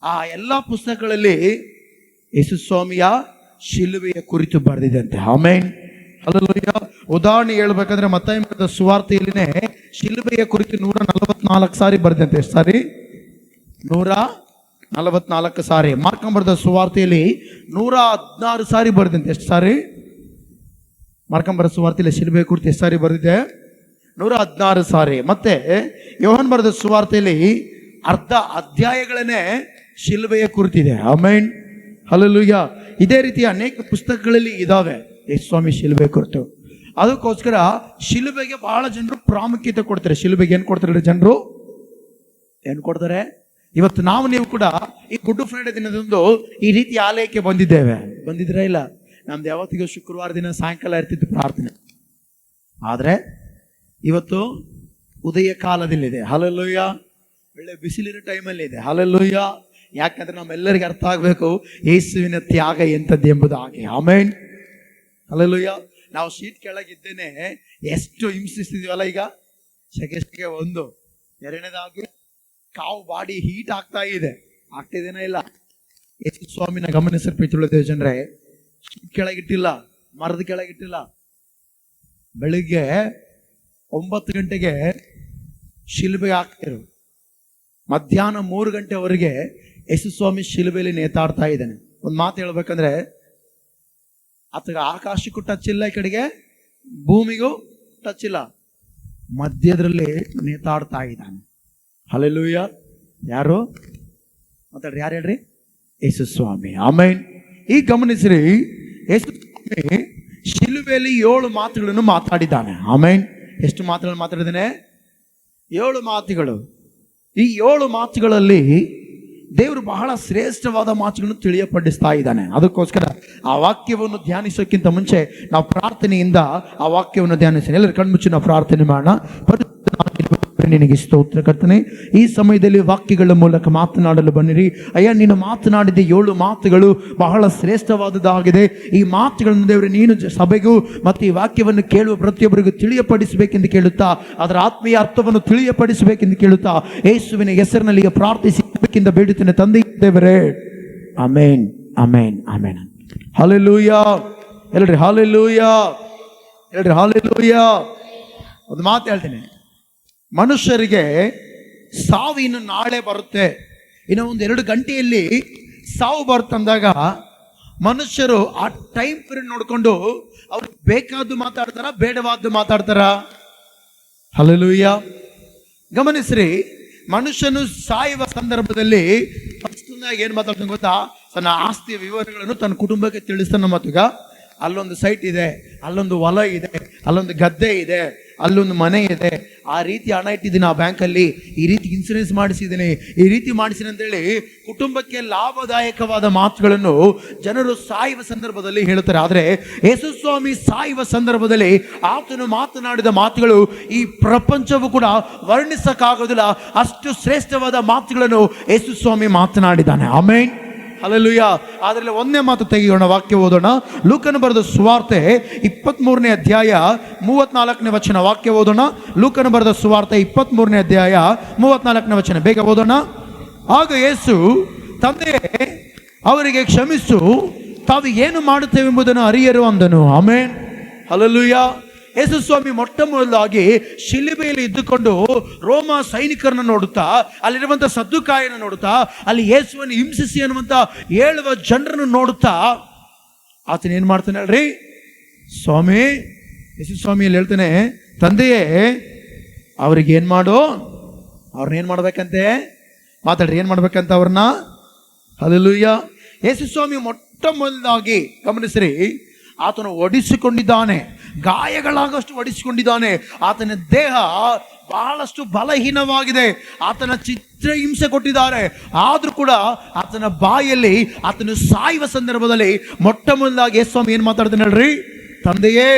[SPEAKER 1] ಆ ಎಲ್ಲ ಪುಸ್ತಕಗಳಲ್ಲಿ ಯೇಸು ಸ್ವಾಮಿಯ ಶಿಲುಬೆಯ ಕುರಿತು ಬರೆದಿದಂತೆ. ಆಮೇನ್, ಹಲ್ಲೆಲೂಯಾ. ಉದಾಹರಣೆ ಹೇಳ್ಬೇಕಂದ್ರೆ ಮತ್ತಾಯನ ಬರೆದ ಸುವಾರ್ತೆಯಲ್ಲಿನೇ ಶಿಲುಬೆಯ ಕುರಿತು 144 ಸಾರಿ ಬರೆದಂತೆ. ಎಷ್ಟು ಸಾರಿ? 144 ಸಾರಿ. ಮಾರ್ಕ ಬರೆದ ಸುವಾರ್ತೆಯಲ್ಲಿ 116 ಸಾರಿ ಬರೆದಂತೆ. ಎಷ್ಟು ಸಾರಿ? ಮಾರ್ಕ ಬರೆದ ಸುವಾರ್ತೆಯಲ್ಲಿ ಶಿಲುಬೆಯ ಕುರಿತು ಎಷ್ಟು ಸಾರಿ ಬರೆದಿದೆ? 116 ಸಾರಿ. ಮತ್ತೆ ಯೋಹನ್ ಬರೆದ ಸುವಾರ್ತೆಯಲ್ಲಿ ಅರ್ಧ ಅಧ್ಯಾಯಗಳನ್ನೇ ಶಿಲುಬೆಯ ಕುರಿತಿದೆ. ಆಮೇನ್, ಹಲ್ಲೆಲೂಯಾ. ಇದೇ ರೀತಿ ಅನೇಕ ಪುಸ್ತಕಗಳಲ್ಲಿ ಇದಾವೆ ಯೇಸು ಸ್ವಾಮಿ ಶಿಲುಬೆ ಕುರಿತು. ಅದಕ್ಕೋಸ್ಕರ ಶಿಲುಬೆಗೆ ಬಹಳ ಜನರು ಪ್ರಾಮುಖ್ಯತೆ ಕೊಡ್ತಾರೆ. ಶಿಲುಬೆಗೆ ಏನು ಕೊಡ್ತಾರೆ ಜನರು? ಏನು ಕೊಡ್ತಾರೆ? ಇವತ್ತು ನಾವು ನೀವು ಕೂಡ ಈ ಗುಡ್ ಫ್ರೈಡೆ ದಿನದಂದು ಈ ರೀತಿ ಆಲಯಕ್ಕೆ ಬಂದಿದ್ದೀರಾ? ಇಲ್ಲ. ನಮ್ದು ಯಾವತ್ತಿಗೂ ಶುಕ್ರವಾರ ದಿನ ಸಾಯಂಕಾಲ ಇರ್ತಿತ್ತು ಪ್ರಾರ್ಥನೆ. ಆದರೆ ಇವತ್ತು ಉದಯ ಕಾಲದಲ್ಲಿದೆ. ಹಲ್ಲೆಲೂಯಾ. ಒಳ್ಳೆ ಬಿಸಿಲಿನ ಟೈಮಲ್ಲಿ ಇದೆ. ಹಲ್ಲೆಲೂಯಾ. ಯಾಕಂದ್ರೆ ನಮ್ಮೆಲ್ಲರಿಗೆ ಅರ್ಥ ಆಗಬೇಕು ಯೇಸುವಿನ ತ್ಯಾಗ ಎಂಥದ್ದು ಎಂಬುದು ಹಾಗೆ. ಆಮೇನ್, ಹಲ್ಲೆಲೂಯಾ. ನಾವು ಶೀಟ್ ಕೆಳಗಿದ್ದೇನೆ ಎಷ್ಟು ಹಿಂಸಿಸ್ತಿದೀವಲ್ಲ. ಈಗ ಸೆಕೆ 1, 2ನೇದಾಗಿ ಕಾವು ಬಾಡಿ ಹೀಟ್ ಆಗ್ತಿದೇನಾ? ಇಲ್ಲ. ಯೇಸು ಸ್ವಾಮಿನ ಗಮನಿಸಿ ಪ್ರೀತಿಯುಳ್ಳ ಜನರೇ, ಶೀಟ್ ಕೆಳಗಿಟ್ಟಿಲ್ಲ, ಮರದ ಕೆಳಗಿಟ್ಟಿಲ್ಲ. ಬೆಳಿಗ್ಗೆ 9 ಗಂಟೆಗೆ ಶಿಲುಬೆಗೆ ಹಾಕ್ತಿರು, ಮಧ್ಯಾಹ್ನ 3 ಗಂಟೆವರೆಗೆ ಯೇಸು ಸ್ವಾಮಿ ಶಿಲುಬೆಯಲ್ಲಿ ನೇತಾಡ್ತಾ ಇದ್ದಾನೆ. ಒಂದು ಮಾತು ಹೇಳ್ಬೇಕಂದ್ರೆ ಆತಗ ಆಕಾಶಕ್ಕೂ ಟಚ್ ಇಲ್ಲ, ಈ ಕಡೆಗೆ ಭೂಮಿಗೂ ಟಚ್ ಇಲ್ಲ, ಮಧ್ಯದಲ್ಲಿ ನೇತಾಡ್ತಾ ಇದ್ದಾನೆ. ಹಲ್ಲೆಲೂಯಾ. ಯಾರು ಮಾತಾಡ್ರಿ? ಯಾರು ಹೇಳ್ರಿ? ಯೇಸು ಸ್ವಾಮಿ. ಆಮೇನ್. ಈಗ ಗಮನಿಸ್ರಿ, ಯೇಸು ಸ್ವಾಮಿ ಶಿಲುಬೆಯಲ್ಲಿ 7 ಮಾತುಗಳನ್ನು ಮಾತಾಡಿದ್ದಾನೆ. ಆಮೇನ್. ಎಷ್ಟು ಮಾತುಗಳನ್ನು ಮಾತಾಡಿದ್ದಾನೆ? 7 ಮಾತುಗಳು. ಈ 7 ಮಾತುಗಳಲ್ಲಿ ದೇವರು ಬಹಳ ಶ್ರೇಷ್ಠವಾದ ಮಾತುಗಳನ್ನು ತಿಳಿಯಪಡಿಸ್ತಾ ಇದ್ದಾನೆ. ಅದಕ್ಕೋಸ್ಕರ ಆ ವಾಕ್ಯವನ್ನು ಧ್ಯಾನಿಸೋಕ್ಕಿಂತ ಮುಂಚೆ ನಾವು ಪ್ರಾರ್ಥನೆಯಿಂದ ಆ ವಾಕ್ಯವನ್ನು ಧ್ಯಾನಿಸಿ. ಎಲ್ಲರೂ ಕಣ್ಮುಚ್ಚಿ ನಾವು ಪ್ರಾರ್ಥನೆ ಮಾಡೋಣ. ನಿನಗೆ ಸ್ತೋತ್ರ ಕರ್ತನೆ. ಈ ಸಮಯದಲ್ಲಿ ವಾಕ್ಯಗಳ ಮೂಲಕ ಮಾತನಾಡಲು ಬನ್ನಿರಿ ಅಯ್ಯ. ನೀನು ಮಾತನಾಡಿದ 7 ಮಾತುಗಳು ಬಹಳ ಶ್ರೇಷ್ಠವಾದದ್ದಾಗಿದೆ. ಈ ಮಾತುಗಳನ್ನು ದೇವರೇ ನೀನು ಸಭೆಗೂ ಮತ್ತು ಈ ವಾಕ್ಯವನ್ನು ಕೇಳುವ ಪ್ರತಿಯೊಬ್ಬರಿಗೂ ತಿಳಿಯಪಡಿಸಬೇಕೆಂದು ಕೇಳುತ್ತಾ, ಅದರ ಆತ್ಮೀಯ ಅರ್ಥವನ್ನು ತಿಳಿಯಪಡಿಸಬೇಕೆಂದು ಕೇಳುತ್ತಾ ಯೇಸುವಿನ ಹೆಸರಿನಲ್ಲಿ ಪ್ರಾರ್ಥಿಸಬೇಕೆಂದು ಬೇಡುತ್ತೇನೆ ತಂದೆ ದೇವರೇ. ಆಮೇನ್, ಆಮೇನ್, ಆಮೇನ್. ಹಲ್ಲೆಲೂಯಾ. ಹೇಳ್ರಿ ಹಲ್ಲೆಲೂಯಾ, ಹೇಳ್ರಿ ಹಲ್ಲೆಲೂಯಾ. ಒಂದು ಮಾತು ಹೇಳ್ತೀನಿ, ಮನುಷ್ಯರಿಗೆ ಸಾವು ಇನ್ನು ನಾಳೆ ಬರುತ್ತೆ, ಇನ್ನು ಒಂದು 2 ಗಂಟೆಯಲ್ಲಿ ಸಾವು ಬರುತ್ತಂದಾಗ ಮನುಷ್ಯರು ಆ ಟೈಮ್ ಪೀರಿಯಡ್ ನೋಡಿಕೊಂಡು ಅವ್ರಿಗೆ ಬೇಕಾದ್ದು ಮಾತಾಡ್ತಾರ, ಬೇಡವಾದ್ದು ಮಾತಾಡ್ತಾರ? ಹಲ್ಲೆಲೂಯಾ. ಗಮನಿಸ್ರಿ, ಮನುಷ್ಯನು ಸಾಯುವ ಸಂದರ್ಭದಲ್ಲಿ ಏನು ಮಾತಾಡ್ತಾನೆ ಗೊತ್ತಾ? ತನ್ನ ಆಸ್ತಿಯ ವಿವರಗಳನ್ನು ತನ್ನ ಕುಟುಂಬಕ್ಕೆ ತಿಳಿಸ್ತಾನೆ. ಮತ್ತೀಗ ಅಲ್ಲೊಂದು ಸೈಟ್ ಇದೆ, ಅಲ್ಲೊಂದು ಹೊಲ ಇದೆ, ಅಲ್ಲೊಂದು ಗದ್ದೆ ಇದೆ, ಅಲ್ಲೊಂದು ಮನೆ ಇದೆ, ಆ ರೀತಿ ಹಣ ಇಟ್ಟಿದ್ದೀನಿ ಆ ಬ್ಯಾಂಕಲ್ಲಿ, ಈ ರೀತಿ ಇನ್ಸೂರೆನ್ಸ್ ಮಾಡಿಸಿದ್ದೀನಿ, ಈ ರೀತಿ ಮಾಡಿಸಿನಿ ಅಂತೇಳಿ ಕುಟುಂಬಕ್ಕೆ ಲಾಭದಾಯಕವಾದ ಮಾತುಗಳನ್ನು ಜನರು ಸಾಯುವ ಸಂದರ್ಭದಲ್ಲಿ ಹೇಳುತ್ತಾರೆ. ಆದರೆ ಯೇಸು ಸ್ವಾಮಿ ಸಾಯುವ ಸಂದರ್ಭದಲ್ಲಿ ಆತನು ಮಾತನಾಡಿದ ಮಾತುಗಳು ಈ ಪ್ರಪಂಚವು ಕೂಡ ವರ್ಣಿಸಕ್ಕಾಗೋದಿಲ್ಲ. ಅಷ್ಟು ಶ್ರೇಷ್ಠವಾದ ಮಾತುಗಳನ್ನು ಯೇಸು ಸ್ವಾಮಿ ಮಾತನಾಡಿದ್ದಾನೆ. Amen, hallelujah. ಅದರಲ್ಲಿ ಒಂದೇ ಮಾತು ತೆಗೆಯೋಣ, ವಾಕ್ಯ ಓದೋಣ. ಲೂಕನ ಬರೆದ ಸುವಾರ್ತೆ 23ನೇ ಅಧ್ಯಾಯ 34ನೇ ವಚನ. ವಾಕ್ಯ ಓದೋಣ. ಲೂಕನ ಬರೆದ ಸುವಾರ್ತೆ 23ನೇ ಅಧ್ಯಾಯ 34ನೇ ವಚನ, ಬೇಗ ಓದೋಣ. ಆಗ ಯೇಸು, ತಂದೆಯೇ ಅವರಿಗೆ ಕ್ಷಮಿಸು, ತಾವು ಏನು ಮಾಡುತ್ತೇವೆಂಬುದನ್ನು ಅರಿಯರು ಅಂದನು. Amen, hallelujah. ಯೇಸು ಸ್ವಾಮಿ ಮೊಟ್ಟ ಮೊದಲಾಗಿ ಶಿಲುಬೆಯಲ್ಲಿ ಇದ್ದುಕೊಂಡು ರೋಮ ಸೈನಿಕರನ್ನು ನೋಡುತ್ತಾ, ಅಲ್ಲಿರುವಂಥ ಸದ್ದುಕಾಯನ ನೋಡುತ್ತಾ, ಅಲ್ಲಿ ಯೇಸುವನ್ನು ಹಿಂಸಿಸಿ ಅನ್ನುವಂಥ ಹೇಳುವ ಜನರನ್ನು ನೋಡುತ್ತಾ ಆತನ ಏನು ಮಾಡ್ತಾನೆ ಹೇಳ್ರಿ? ಸ್ವಾಮಿ, ಯೇಸು ಸ್ವಾಮಿಯಲ್ಲಿ ಹೇಳ್ತಾನೆ, ತಂದೆಯೇ ಅವ್ರಿಗೆ ಏನು ಮಾಡು, ಅವ್ರನ್ನ ಏನು ಮಾಡ್ಬೇಕಂತೆ? ಮಾತಾಡ್ರಿ, ಏನು ಮಾಡ್ಬೇಕಂತ ಅವ್ರನ್ನ? ಹಲ್ಲೆಲೂಯಾ. ಯೇಸು ಸ್ವಾಮಿ ಮೊಟ್ಟ ಮೊದಲಾಗಿ ಗಮನಿಸ್ರಿ, ಆತನು ಒಡಿಸಿಕೊಂಡಿದ್ದಾನೆ, ಗಾಯಗಳಾಗಷ್ಟು ಒಡಿಸಿಕೊಂಡಿದ್ದಾನೆ. ಆತನ ದೇಹ ಬಹಳಷ್ಟು ಬಲಹೀನವಾಗಿದೆ, ಆತನ ಚಿತ್ರಹಿಂಸೆ ಕೊಟ್ಟಿದ್ದಾರೆ. ಆದರೂ ಕೂಡ ಆತನ ಬಾಯಲ್ಲಿ ಆತನು ಸಾಯುವ ಸಂದರ್ಭದಲ್ಲಿ ಮೊಟ್ಟ ಮೊದಲಾಗಿ ಸ್ವಾಮಿ ಏನು ಮಾತಾಡ್ತಾನೆ ಹೇಳ್ರಿ? ತಂದೆಯೇ,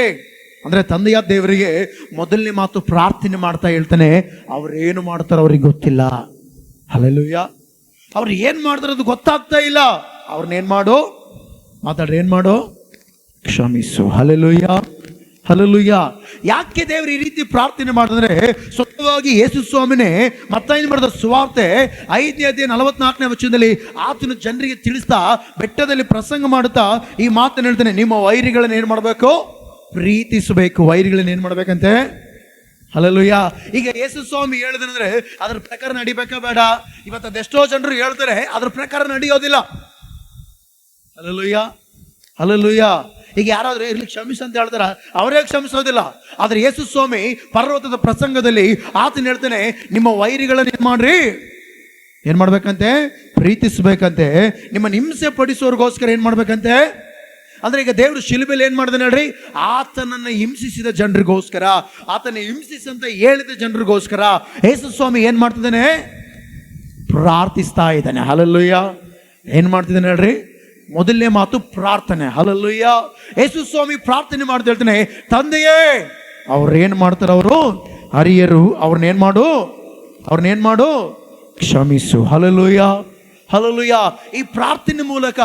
[SPEAKER 1] ಅಂದರೆ ತಂದೆಯ ದೇವರಿಗೆ ಮೊದಲನೇ ಮಾತು ಪ್ರಾರ್ಥನೆ ಮಾಡ್ತಾ ಹೇಳ್ತಾನೆ, ಅವ್ರೇನು ಮಾಡ್ತಾರೋ ಅವ್ರಿಗೆ ಗೊತ್ತಿಲ್ಲ. ಹಲ್ಲೆಲೂಯಾ. ಅವ್ರು ಏನು ಮಾಡ್ತಾರೋ ಅದು ಗೊತ್ತಾಗ್ತಾ ಇಲ್ಲ. ಅವ್ರನ್ನೇನು ಮಾಡು, ಮಾತಾಡ್ರಿ, ಏನು ಮಾಡು? ಕ್ಷಮಿಸು. Hallelujah, hallelujah. ಯಾಕೆ ದೇವರು ಈ ರೀತಿ ಪ್ರಾರ್ಥನೆ ಮಾಡಿದ್ರೆ, ಸ್ವತಃವಾಗಿ ಯೇಸು ಸ್ವಾಮಿನೇ ಮತ್ತಾಯನ ಬರೆದ ಸುವಾರ್ತೆ 5ನೇ ಅಧ್ಯಾಯ 44ನೇ ವಚನದಲ್ಲಿ ಆತನು ಜನರಿಗೆ ತಿಳಿಸ್ತಾ, ಬೆಟ್ಟದಲ್ಲಿ ಪ್ರಸಂಗ ಮಾಡುತ್ತಾ ಈ ಮಾತನ್ನು ಹೇಳ್ತಾನೆ, ನಿಮ್ಮ ವೈರಿಗಳನ್ನ ಏನು ಮಾಡಬೇಕು? ಪ್ರೀತಿಸಬೇಕು. ವೈರಿಗಳನ್ನ ಏನು ಮಾಡ್ಬೇಕಂತೆ? ಹಲ್ಲೆಲೂಯಾ. ಈಗ ಯೇಸು ಸ್ವಾಮಿ ಹೇಳಿದ್ರೆ ಅದ್ರ ಪ್ರಕಾರ ನಡಿಬೇಕಾ ಬೇಡ? ಇವತ್ತು ಅದೆಷ್ಟೋ ಜನರು ಹೇಳ್ತಾರೆ, ಅದ್ರ ಪ್ರಕಾರ ನಡೆಯೋದಿಲ್ಲ. Hallelujah, hallelujah. ಈಗ ಯಾರಾದ್ರೂ ಇರ್ಲಿ ಕ್ಷಮಿಸ ಅಂತ ಹೇಳ್ತಾರ, ಅವರೇ ಕ್ಷಮಿಸೋದಿಲ್ಲ. ಆದ್ರೆ ಯೇಸು ಸ್ವಾಮಿ ಪರ್ವತದ ಪ್ರಸಂಗದಲ್ಲಿ ಆತನ ಹೇಳ್ತಾನೆ, ನಿಮ್ಮ ವೈರಿಗಳನ್ನ ಏನ್ ಮಾಡ್ರಿ? ಏನ್ ಮಾಡ್ಬೇಕಂತೆ? ಪ್ರೀತಿಸ್ಬೇಕಂತೆ. ನಿಮ್ಮನ್ನು ಹಿಂಸೆ ಪಡಿಸೋರ್ಗೋಸ್ಕರ ಏನ್ ಮಾಡ್ಬೇಕಂತೆ? ಅಂದ್ರೆ ಈಗ ದೇವರು ಶಿಲುಬೆಯಲ್ಲಿ ಏನ್ ಮಾಡ್ತಾನೆ ಹೇಳ್ರಿ? ಆತನನ್ನು ಹಿಂಸಿಸಿದ ಜನರಿಗೋಸ್ಕರ, ಆತನ ಹಿಂಸಿಸಂತ ಹೇಳಿದ ಜನರಿಗೋಸ್ಕರ ಯೇಸು ಸ್ವಾಮಿ ಏನ್ ಮಾಡ್ತಿದ್ದಾನೆ? ಪ್ರಾರ್ಥಿಸ್ತಾ ಇದ್ದಾನೆ. ಹಲ್ಲೆಲೂಯಾ. ಏನ್ ಮಾಡ್ತಿದ್ದಾನೆ ಹೇಳ್ರಿ? ಮೊದಲನೇ ಮಾತು ಪ್ರಾರ್ಥನೆ. ಹಲ್ಲೆಲೂಯಾ. ಯೇಸು ಸ್ವಾಮಿ ಪ್ರಾರ್ಥನೆ ಮಾಡ್ತಾ ಹೇಳ್ತಾನೆ, ತಂದೆಯೇ ಅವ್ರೇನ್ ಮಾಡ್ತಾರ ಅವರು ಅರಿಯರು, ಅವ್ರನ್ನೇನ್ ಮಾಡು? ಕ್ಷಮಿಸು. Hallelujah, hallelujah. ಈ ಪ್ರಾರ್ಥನೆ ಮೂಲಕ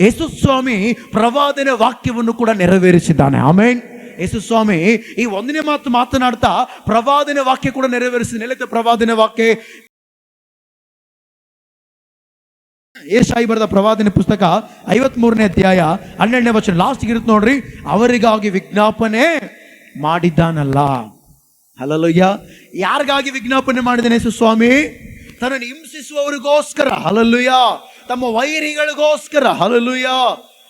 [SPEAKER 1] ಯೇಸು ಸ್ವಾಮಿ ಪ್ರವಾದನೆ ವಾಕ್ಯವನ್ನು ಕೂಡ ನೆರವೇರಿಸಿದ್ದಾನೆ. ಆಮೆನ್. ಯೇಸು ಸ್ವಾಮಿ ಈ ಒಂದನೇ ಮಾತು ಮಾತನಾಡ್ತಾ ಪ್ರವಾದನೆ ವಾಕ್ಯ ಕೂಡ ನೆರವೇರಿಸಿ ನೆಲೆತ ಪ್ರವಾದನೆ ವಾಕ್ಯ ಯೆಶಾಯ ಬರೆದ ಪ್ರವಾದನೆ ಪುಸ್ತಕ 53ನೇ ಅಧ್ಯಾಯ 12ನೇ ವಚನ ಲಾಸ್ಟ್ ಇರುತ್ತೆ ನೋಡ್ರಿ. ಅವರಿಗಾಗಿ ವಿಜ್ಞಾಪನೆ ಮಾಡಿದ್ದಾನಲ್ಲ. ಹಲ್ಲೆಲೂಯಾ. ಯಾರಿಗಾಗಿ ವಿಜ್ಞಾಪನೆ ಮಾಡಿದ್ದಾನೆ ಯೇಸು ಸ್ವಾಮಿ? ತನ್ನನ್ನು ಹಿಂಸಿಸುವವರಿಗೋಸ್ಕರ. ಹಲ್ಲೆಲೂಯಾ. ತಮ್ಮ ವೈರಿಗಳಿಗೋಸ್ಕರ. ಹಲ್ಲೆಲೂಯಾ.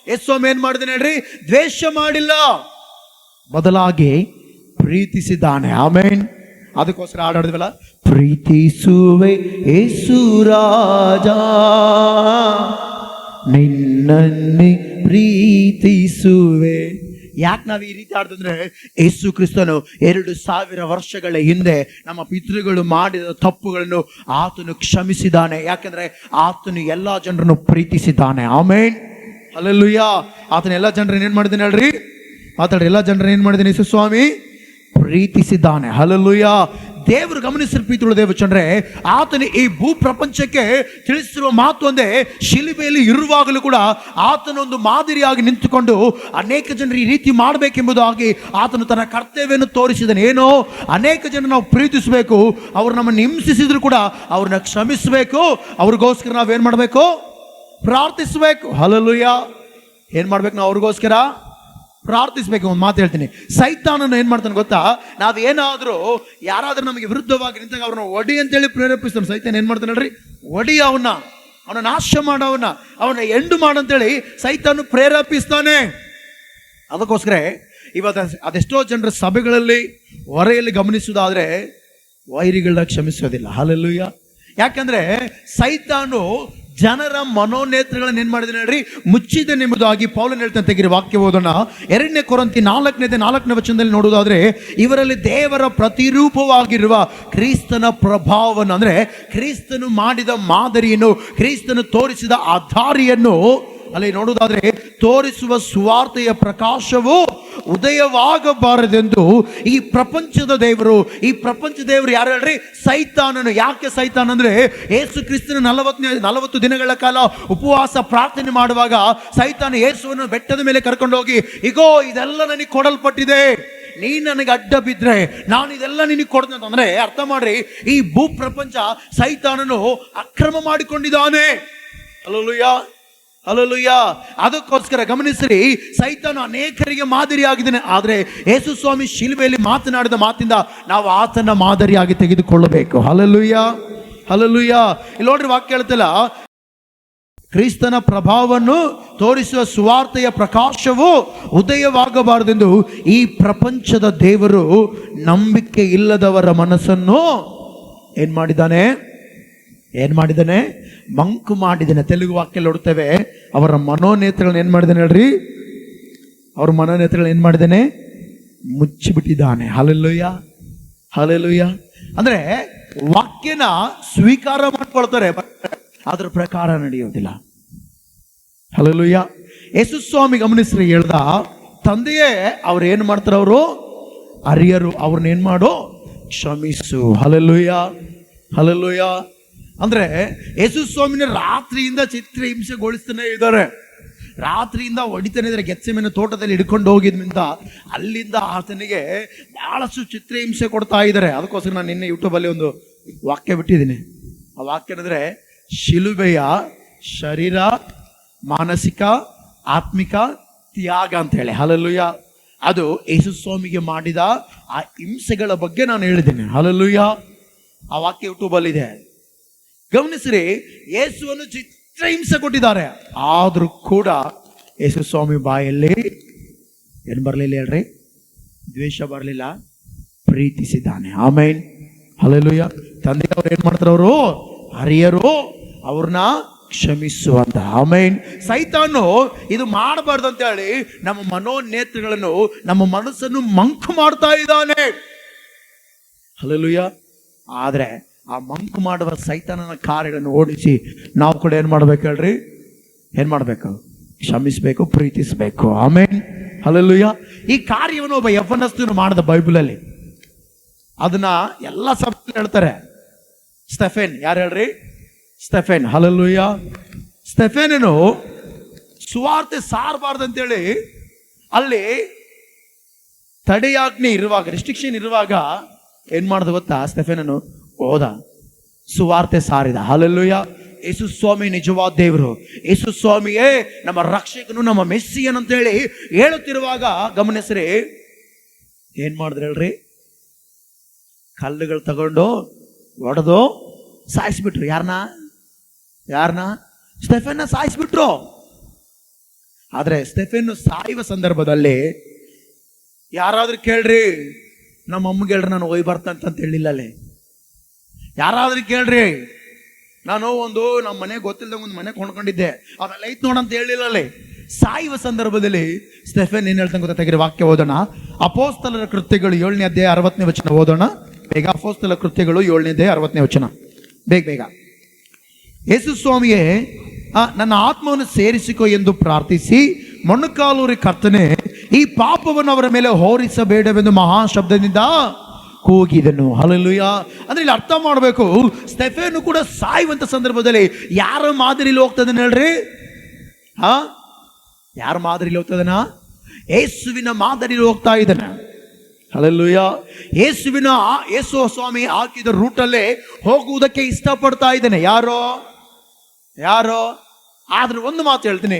[SPEAKER 1] ಯೇಸು ಸ್ವಾಮಿ ಏನ್ ಮಾಡಿದ್ದಾನೆ ಹೇಳ್ರಿ? ದ್ವೇಷ ಮಾಡಿಲ್ಲ, ಬದಲಾಗಿ ಪ್ರೀತಿಸಿದ್ದಾನೆ. ಆಮೆನ್. ಅದಕ್ಕೋಸ್ಕರ ಆಡಾಡಿದ್ವಲ್ಲ, ಪ್ರೀತಿಸುವೆ ಯೇಸು ರಾಜ, ನಿನ್ನನ್ನೇ ಪ್ರೀತಿಸುವೆ. ಯಾಕೆ ನಾವು ಈ ರೀತಿ ಆಡ್ತಂದ್ರೆ, ಯೇಸು ಕ್ರಿಸ್ತನು 2000 ವರ್ಷಗಳ ಹಿಂದೆ ನಮ್ಮ ಪಿತೃಗಳು ಮಾಡಿದ ತಪ್ಪುಗಳನ್ನು ಆತನು ಕ್ಷಮಿಸಿದ್ದಾನೆ. ಯಾಕೆಂದ್ರೆ ಆತನು ಎಲ್ಲಾ ಜನರನ್ನು ಪ್ರೀತಿಸಿದ್ದಾನೆ. Amen, hallelujah. ಆತನ ಎಲ್ಲ ಜನರನ್ನ ಏನ್ ಮಾಡಿದ್ದಾನೆ ಹೇಳ್ರಿ? ಮಾತಾಡ್ರಿ, ಎಲ್ಲ ಜನರನ್ನ ಏನ್ ಮಾಡಿದ್ದಾನೆ ಯೇಸು ಸ್ವಾಮಿ? ಪ್ರೀತಿಸಿದ್ದಾನೆ. ಹಲ್ಲೆಲೂಯಾ. ದೇವರು ಗಮನಿಸಿದ ಪ್ರೀತಿಯುಳ್ಳ ದೇವಚಂದ್ರೆ, ಆತನು ಈ ಭೂ ಪ್ರಪಂಚಕ್ಕೆ ತಿಳಿಸಿರುವ ಮಾತು ಒಂದೇ, ಶಿಲುಬೆಯಲ್ಲಿ ಇರುವಾಗಲೂ ಕೂಡ ಆತನೊಂದು ಮಾದರಿಯಾಗಿ ನಿಂತುಕೊಂಡು ಅನೇಕ ಜನರು ಈ ರೀತಿ ಮಾಡಬೇಕೆಂಬುದಾಗಿ ಆತನು ತನ್ನ ಕರ್ತವ್ಯವನ್ನು ತೋರಿಸಿದನು. ಏನೋ ಅನೇಕ ಜನ ನಾವು ಪ್ರೀತಿಸಬೇಕು, ಅವ್ರು ನಮ್ಮನ್ನು ಹಿಂಸಿಸಿದ್ರು ಕೂಡ ಅವ್ರನ್ನ ಕ್ಷಮಿಸಬೇಕು, ಅವ್ರಿಗೋಸ್ಕರ ನಾವೇನು ಮಾಡಬೇಕು? ಪ್ರಾರ್ಥಿಸಬೇಕು. ಹಲ್ಲೆಲೂಯಾ. ಏನು ಮಾಡ್ಬೇಕು ನಾವು? ಅವ್ರಿಗೋಸ್ಕರ ಪ್ರಾರ್ಥಿಸ್ಬೇಕು. ಒಂದು ಮಾತು ಹೇಳ್ತೀನಿ, ಸೈತಾನನು ಏನ್ ಮಾಡ್ತಾನೆ ಗೊತ್ತಾ? ನಾವೇನಾದ್ರೂ ಯಾರಾದ್ರೂ ನಮಗೆ ವಿರುದ್ಧವಾಗಿ ನಿಂತಾಗ ಅವ್ರನ್ನ ಒಡಿ ಅಂತೇಳಿ ಪ್ರೇರೇಪಿಸ್ತಾನೆ. ಸೈತಾನ ಏನ್ ಮಾಡ್ತಾನೆ ಹೇಳ್ರಿ? ಒಡಿ, ಅವನ ನಾಶ ಮಾಡವನ್ನ, ಅವನ ಎಂಡು ಮಾಡಂತೇಳಿ ಸೈತಾನು ಪ್ರೇರೇಪಿಸ್ತಾನೆ. ಅದಕ್ಕೋಸ್ಕರ ಇವತ್ತು ಅದೆಷ್ಟೋ ಜನರ ಸಭೆಗಳಲ್ಲಿ ಹೊರೆಯಲ್ಲಿ ಗಮನಿಸುವುದಾದ್ರೆ ವೈರಿಗಳನ್ನ ಕ್ಷಮಿಸೋದಿಲ್ಲ. ಹಲ್ಲೆಲೂಯಾ. ಯಾಕಂದ್ರೆ ಸೈತಾನು ಜನರ ಮನೋನೇತ್ರಗಳನ್ನ ಏನ್ ಮಾಡಿದ್ರೆ ಹೇಳ್ರಿ, ಮುಚ್ಚಿದ ಎಂಬುದಾಗಿ ಪೌಲನ್ ಹೇಳ್ತಾನೆ. ತೆಗಿರಿ ವಾಕ್ಯ ಓದೋಣ. 2 ಕೊರಿಂಥಿ 4:4 ವಚನದಲ್ಲಿ ನೋಡುವುದಾದ್ರೆ, ಇವರಲ್ಲಿ ದೇವರ ಪ್ರತಿರೂಪವಾಗಿರುವ ಕ್ರಿಸ್ತನ ಪ್ರಭಾವವನ್ನು, ಅಂದ್ರೆ ಕ್ರಿಸ್ತನು ಮಾಡಿದ ಮಾದರಿಯನ್ನು, ಕ್ರಿಸ್ತನು ತೋರಿಸಿದ ಆ ದಾರಿಯನ್ನು ಅಲ್ಲಿ ನೋಡುವುದಾದ್ರೆ, ತೋರಿಸುವ ಸುವಾರ್ತೆಯ ಪ್ರಕಾಶವು ಉದಯವಾಗಬಾರದೆಂದು ಈ ಪ್ರಪಂಚದ ದೇವರು ಯಾರು ಹೇಳ್ರಿ? ಸೈತಾನನು. ಯಾಕೆ ಸೈತಾನ ಅಂದ್ರೆ, ಯೇಸು ಕ್ರಿಸ್ತನ 40 ದಿನಗಳ ಕಾಲ ಉಪವಾಸ ಪ್ರಾರ್ಥನೆ ಮಾಡುವಾಗ ಸೈತಾನ ಯೇಸುವನ್ನು ಬೆಟ್ಟದ ಮೇಲೆ ಕರ್ಕೊಂಡು ಹೋಗಿ, ಇಗೋ ಇದೆಲ್ಲ ನನಗೆ ಕೊಡಲ್ಪಟ್ಟಿದೆ, ನೀನು ನನಗೆ ಅಡ್ಡ ಬಿದ್ರೆ ನಾನು ಇದೆಲ್ಲ ನಿನಗೆ ಕೊಡ್ತೀನಿ ಅಂತಂದ್ರೆ, ಅರ್ಥ ಮಾಡ್ರಿ, ಈ ಭೂ ಪ್ರಪಂಚ ಸೈತಾನನು ಅಕ್ರಮ ಮಾಡಿಕೊಂಡಿದ್ದಾನೆ. ಹಲ್ಲೆಲೂಯಾ. ಅದಕ್ಕೋಸ್ಕರ ಗಮನಿಸ್ರಿ, ಸೈತಾನ ಅನೇಕರಿಗೆ ಮಾದರಿಯಾಗಿದ್ದಾನೆ. ಆದರೆ ಯೇಸು ಸ್ವಾಮಿ ಶಿಲುಬೆಯಲ್ಲಿ ಮಾತನಾಡಿದ ಮಾತಿಂದ ನಾವು ಆತನ ಮಾದರಿಯಾಗಿ ತೆಗೆದುಕೊಳ್ಳಬೇಕು. ಹಲ್ಲೆಲೂಯಾ. ಇಲ್ಲಿ ನೋಡ್ರಿ, ವಾಕ್ಯ ಹೇಳ್ತಲ್ಲ, ಕ್ರಿಸ್ತನ ಪ್ರಭಾವವನ್ನು ತೋರಿಸುವ ಸುವಾರ್ತೆಯ ಪ್ರಕಾಶವು ಉದಯವಾಗಬಾರದೆಂದು ಈ ಪ್ರಪಂಚದ ದೇವರು ನಂಬಿಕೆ ಇಲ್ಲದವರ ಮನಸ್ಸನ್ನು ಏನ್ ಮಾಡಿದ್ದಾನೆ? ಮಂಕು ಮಾಡಿದ್ದಾನೆ. ತೆಲುಗು ವಾಕ್ಯ ನೋಡ್ತೇವೆ, ಅವರ ಮನೋನೇತ್ರಗಳನ್ನ ಏನ್ ಮಾಡಿದ್ದಾನೆ ಹೇಳ್ರಿ? ಅವ್ರ ಮನೋನೇತ್ರಗಳನ್ನ ಏನ್ ಮಾಡಿದ್ದಾನೆ? ಮುಚ್ಚಿಬಿಟ್ಟಿದ್ದಾನೆ. ಹಲ್ಲೆಲೂಯಾ. ಅಂದ್ರೆ ವಾಕ್ಯನ ಸ್ವೀಕಾರ ಮಾಡ್ಕೊಳ್ತಾರೆ, ಅದ್ರ ಪ್ರಕಾರ ನಡೆಯೋದಿಲ್ಲ. ಹಲ್ಲೆಲೂಯಾ. ಯೇಸು ಸ್ವಾಮಿ ಗಮನಿಸ್ರಿ, ಹೇಳ್ದ, ತಂದೆಯೇ ಅವ್ರು ಏನ್ ಮಾಡ್ತಾರೆ? ಅವರು ಅರಿಯರು, ಅವ್ರನ್ನ ಏನ್ ಮಾಡು? ಕ್ಷಮಿಸು. ಹಲ್ಲೆಲೂಯಾ. ಅಂದ್ರೆ ಯೇಸು ಸ್ವಾಮಿನ ರಾತ್ರಿಯಿಂದ ಚಿತ್ರಹಿಂಸೆಗೊಳಿಸ್ತಾನೆ ಇದ್ದಾರೆ, ರಾತ್ರಿಯಿಂದ ಹೊಡಿತಾನೆ ಇದ್ದಾರೆ. ಗೆತ್ಸೆಮನೆ ತೋಟದಲ್ಲಿ ಹಿಡ್ಕೊಂಡು ಹೋಗಿದ್ರಿಂದ ಅಲ್ಲಿಂದ ಆತನಿಗೆ ಬಹಳಷ್ಟು ಚಿತ್ರಹಿಂಸೆ ಕೊಡ್ತಾ ಇದ್ದಾರೆ. ಅದಕ್ಕೋಸ್ಕರ ನಾನು ನಿನ್ನೆ ಯೂಟ್ಯೂಬಲ್ಲಿ ಒಂದು ವಾಕ್ಯ ಬಿಟ್ಟಿದ್ದೀನಿ. ಆ ವಾಕ್ಯ ಏನಂದ್ರೆ, ಶಿಲುಬೆಯ ಶರೀರ, ಮಾನಸಿಕ, ಆತ್ಮಿಕ ತ್ಯಾಗ ಅಂತ ಹೇಳಿ. ಹಲ್ಲೆಲೂಯಾ. ಅದು ಯೇಸು ಸ್ವಾಮಿಗೆ ಮಾಡಿದ ಆ ಹಿಂಸೆಗಳ ಬಗ್ಗೆ ನಾನು ಹೇಳಿದ್ದೇನೆ. ಹಲ್ಲೆಲೂಯಾ. ಆ ವಾಕ್ಯ ಯೂಟ್ಯೂಬಲ್ಲಿ ಇದೆ, ಗಮನಿಸ್ರಿ. ಯೇಸುವನ್ನು ಚಿತ್ರಹಿಂಸೆ ಕೊಟ್ಟಿದ್ದಾರೆ, ಆದ್ರೂ ಕೂಡ ಯೇಸು ಸ್ವಾಮಿ ಬಾಯಲ್ಲಿ ಏನು ಬರಲಿಲ್ಲ ಹೇಳ್ರಿ? ದ್ವೇಷ ಬರಲಿಲ್ಲ, ಪ್ರೀತಿಸಿದ್ದಾನೆ. ಆಮೇನ್. ಹಲ್ಲೆಲೂಯಾ. ತಂದೆಯವರು ಏನ್ ಮಾಡ್ತಾರೆ? ಅವರು ಹರಿಯರು, ಅವ್ರನ್ನ ಕ್ಷಮಿಸುವಂತ. ಆಮೇನ್. ಸೈತಾನು ಇದು ಮಾಡಬಾರ್ದು ಅಂತ ಹೇಳಿ ನಮ್ಮ ಮನೋನೇತ್ರಗಳನ್ನು, ನಮ್ಮ ಮನಸ್ಸನ್ನು ಮಂಕು ಮಾಡ್ತಾ ಇದ್ದಾನೆ. ಹಲ್ಲೆಲೂಯಾ. ಆದ್ರೆ ಆ ಮಂಕು ಮಾಡುವ ಸೈತಾನನ ಕಾರ್ಯಗಳನ್ನು ಓಡಿಸಿ ನಾವು ಕೂಡ ಏನ್ ಮಾಡ್ಬೇಕು ಹೇಳ್ರಿ? ಏನ್ ಮಾಡ್ಬೇಕು? ಕ್ಷಮಿಸಬೇಕು, ಪ್ರೀತಿಸಬೇಕು. ಆಮೇನ್. ಹಲ್ಲೆಲೂಯಾ. ಈ ಕಾರ್ಯವನ್ನು ಒಬ್ಬ ಯೌವನಸ್ಥನು ಮಾಡಿದ ಬೈಬಲಲ್ಲಿ. ಅದನ್ನ ಎಲ್ಲ ಸಭೆಯಲ್ಲಿ ಹೇಳ್ತಾರೆ. ಸ್ಟೆಫೆನ್, ಯಾರು ಹೇಳ್ರಿ? ಸ್ಟೆಫೆನ್. ಹಲ್ಲೆಲೂಯಾ. ಸ್ಟೆಫೆನನು ಸುವಾರ್ತೆ ಸಾರಬಾರ್ದಂತೇಳಿ ಅಲ್ಲಿ ತಡೆಯಾಜ್ಞೆ ಇರುವಾಗ, ರೆಸ್ಟ್ರಿಕ್ಷನ್ ಇರುವಾಗ ಏನ್ ಮಾಡ್ದ ಗೊತ್ತಾ? ಸ್ಟೆಫೆನನು ಹೋದ, ಸುವಾರ್ತೆ ಸಾರಿದ. ಹಲ್ಲೆಲೂಯಾ. ಯೇಸು ಸ್ವಾಮಿ ನಿಜವಾದ ದೇವರು, ಯೇಸು ಸ್ವಾಮಿಯೇ ನಮ್ಮ ರಕ್ಷಕನು, ನಮ್ಮ ಮೆಸ್ಸಿಯನ್ ಅಂತ ಹೇಳಿ ಹೇಳುತ್ತಿರುವಾಗ ಗಮನಿಸ್ರಿ, ಏನ್ ಮಾಡಿದ್ರು ಹೇಳ್ರಿ? ಕಲ್ಲುಗಳು ತಗೊಂಡು ಹೊಡೆದು ಸಾಯಿಸ್ಬಿಟ್ರು. ಯಾರನ್ನ? ಸ್ಟೆಫೆನ್ನ ಸಾಯಿಸ್ಬಿಟ್ರು. ಆದ್ರೆ ಸ್ಟೆಫೆನ್ ಸಾಯುವ ಸಂದರ್ಭದಲ್ಲಿ ಯಾರಾದ್ರೂ ಕೇಳ್ರಿ, ನಮ್ಮ ಅಮ್ಮಗೆ ಹೇಳ್ರಿ ನಾನು ಹೋಗಿ ಬರ್ತಂತ ಹೇಳಿಲ್ಲ ಅಲ್ಲಿ. ಯಾರಾದ್ರೂ ಕೇಳ್ರಿ, ನಾನು ನಮ್ಮ ಮನೆ ಗೊತ್ತಿಲ್ಲದ ಒಂದು ಮನೆ ಕೊಂಡ್ಕೊಂಡಿದ್ದೆ, ಅವೆಲ್ಲ ಐತ್ ನೋಡಂತ ಹೇಳಿಲ್ಲ ಅಲ್ಲಿ. ಸಾಯುವ ಸಂದರ್ಭದಲ್ಲಿ ಸ್ಟೆಫೆನ್ ಏನ್ ಹೇಳ್ತಾನೆ ಗೊತ್ತಾ? ತೆಗಿರಿ ವಾಕ್ಯ ಓದೋಣ. ಅಪೊಸ್ತಲರ ಕೃತ್ಯಗಳು 7ನೇ ಅಧ್ಯಾಯ 60ನೇ ವಚನ ಓದೋಣ ಬೇಗ. ಅಪೊಸ್ತಲರ ಕೃತ್ಯಗಳು 7ನೇ ಅಧ್ಯಾಯ 60ನೇ ವಚನ, ಬೇಗ. ಯೇಸು ಸ್ವಾಮಿಯೇ ನನ್ನ ಆತ್ಮವನ್ನು ಸೇರಿಸಿಕೊ ಎಂದು ಪ್ರಾರ್ಥಿಸಿ ಮೊಣಕಾಲೂರಿ ಕರ್ತನೆ, ಈ ಪಾಪವನ್ನು ಅವರ ಮೇಲೆ ಹೊರಿಸಬೇಡವೆಂದು ಮಹಾಶಬ್ದದಿಂದ ಕೂಗಿದನು. ಹಲ್ಲೆಲೂಯಾ. ಅಂದ್ರೆ ಇಲ್ಲಿ ಅರ್ಥ ಮಾಡಬೇಕು, ಸ್ಟೆಫೆನ್ ಕೂಡ ಸಾಯುವಂತ ಸಂದರ್ಭದಲ್ಲಿ ಯಾರ ಮಾದರಿಲಿ ಹೋಗ್ತದನ್ನ ಹೇಳ್ರಿ? ಯಾರ ಮಾದರಿಲಿ ಹೋಗ್ತದನ? ಯೇಸುವಿನ ಮಾದರಿಲಿ ಹೋಗ್ತಾ ಇದ್ದಾನೆ. ಹಲ್ಲೆಲೂಯಾ. ಯೇಸು ಸ್ವಾಮಿ ಹಾಕಿದ ರೂಟಲ್ಲೇ ಹೋಗುವುದಕ್ಕೆ ಇಷ್ಟಪಡ್ತಾ ಇದ್ದಾನೆ. ಯಾರೋ ಆದ್ರೆ ಒಂದು ಮಾತು ಹೇಳ್ತೀನಿ,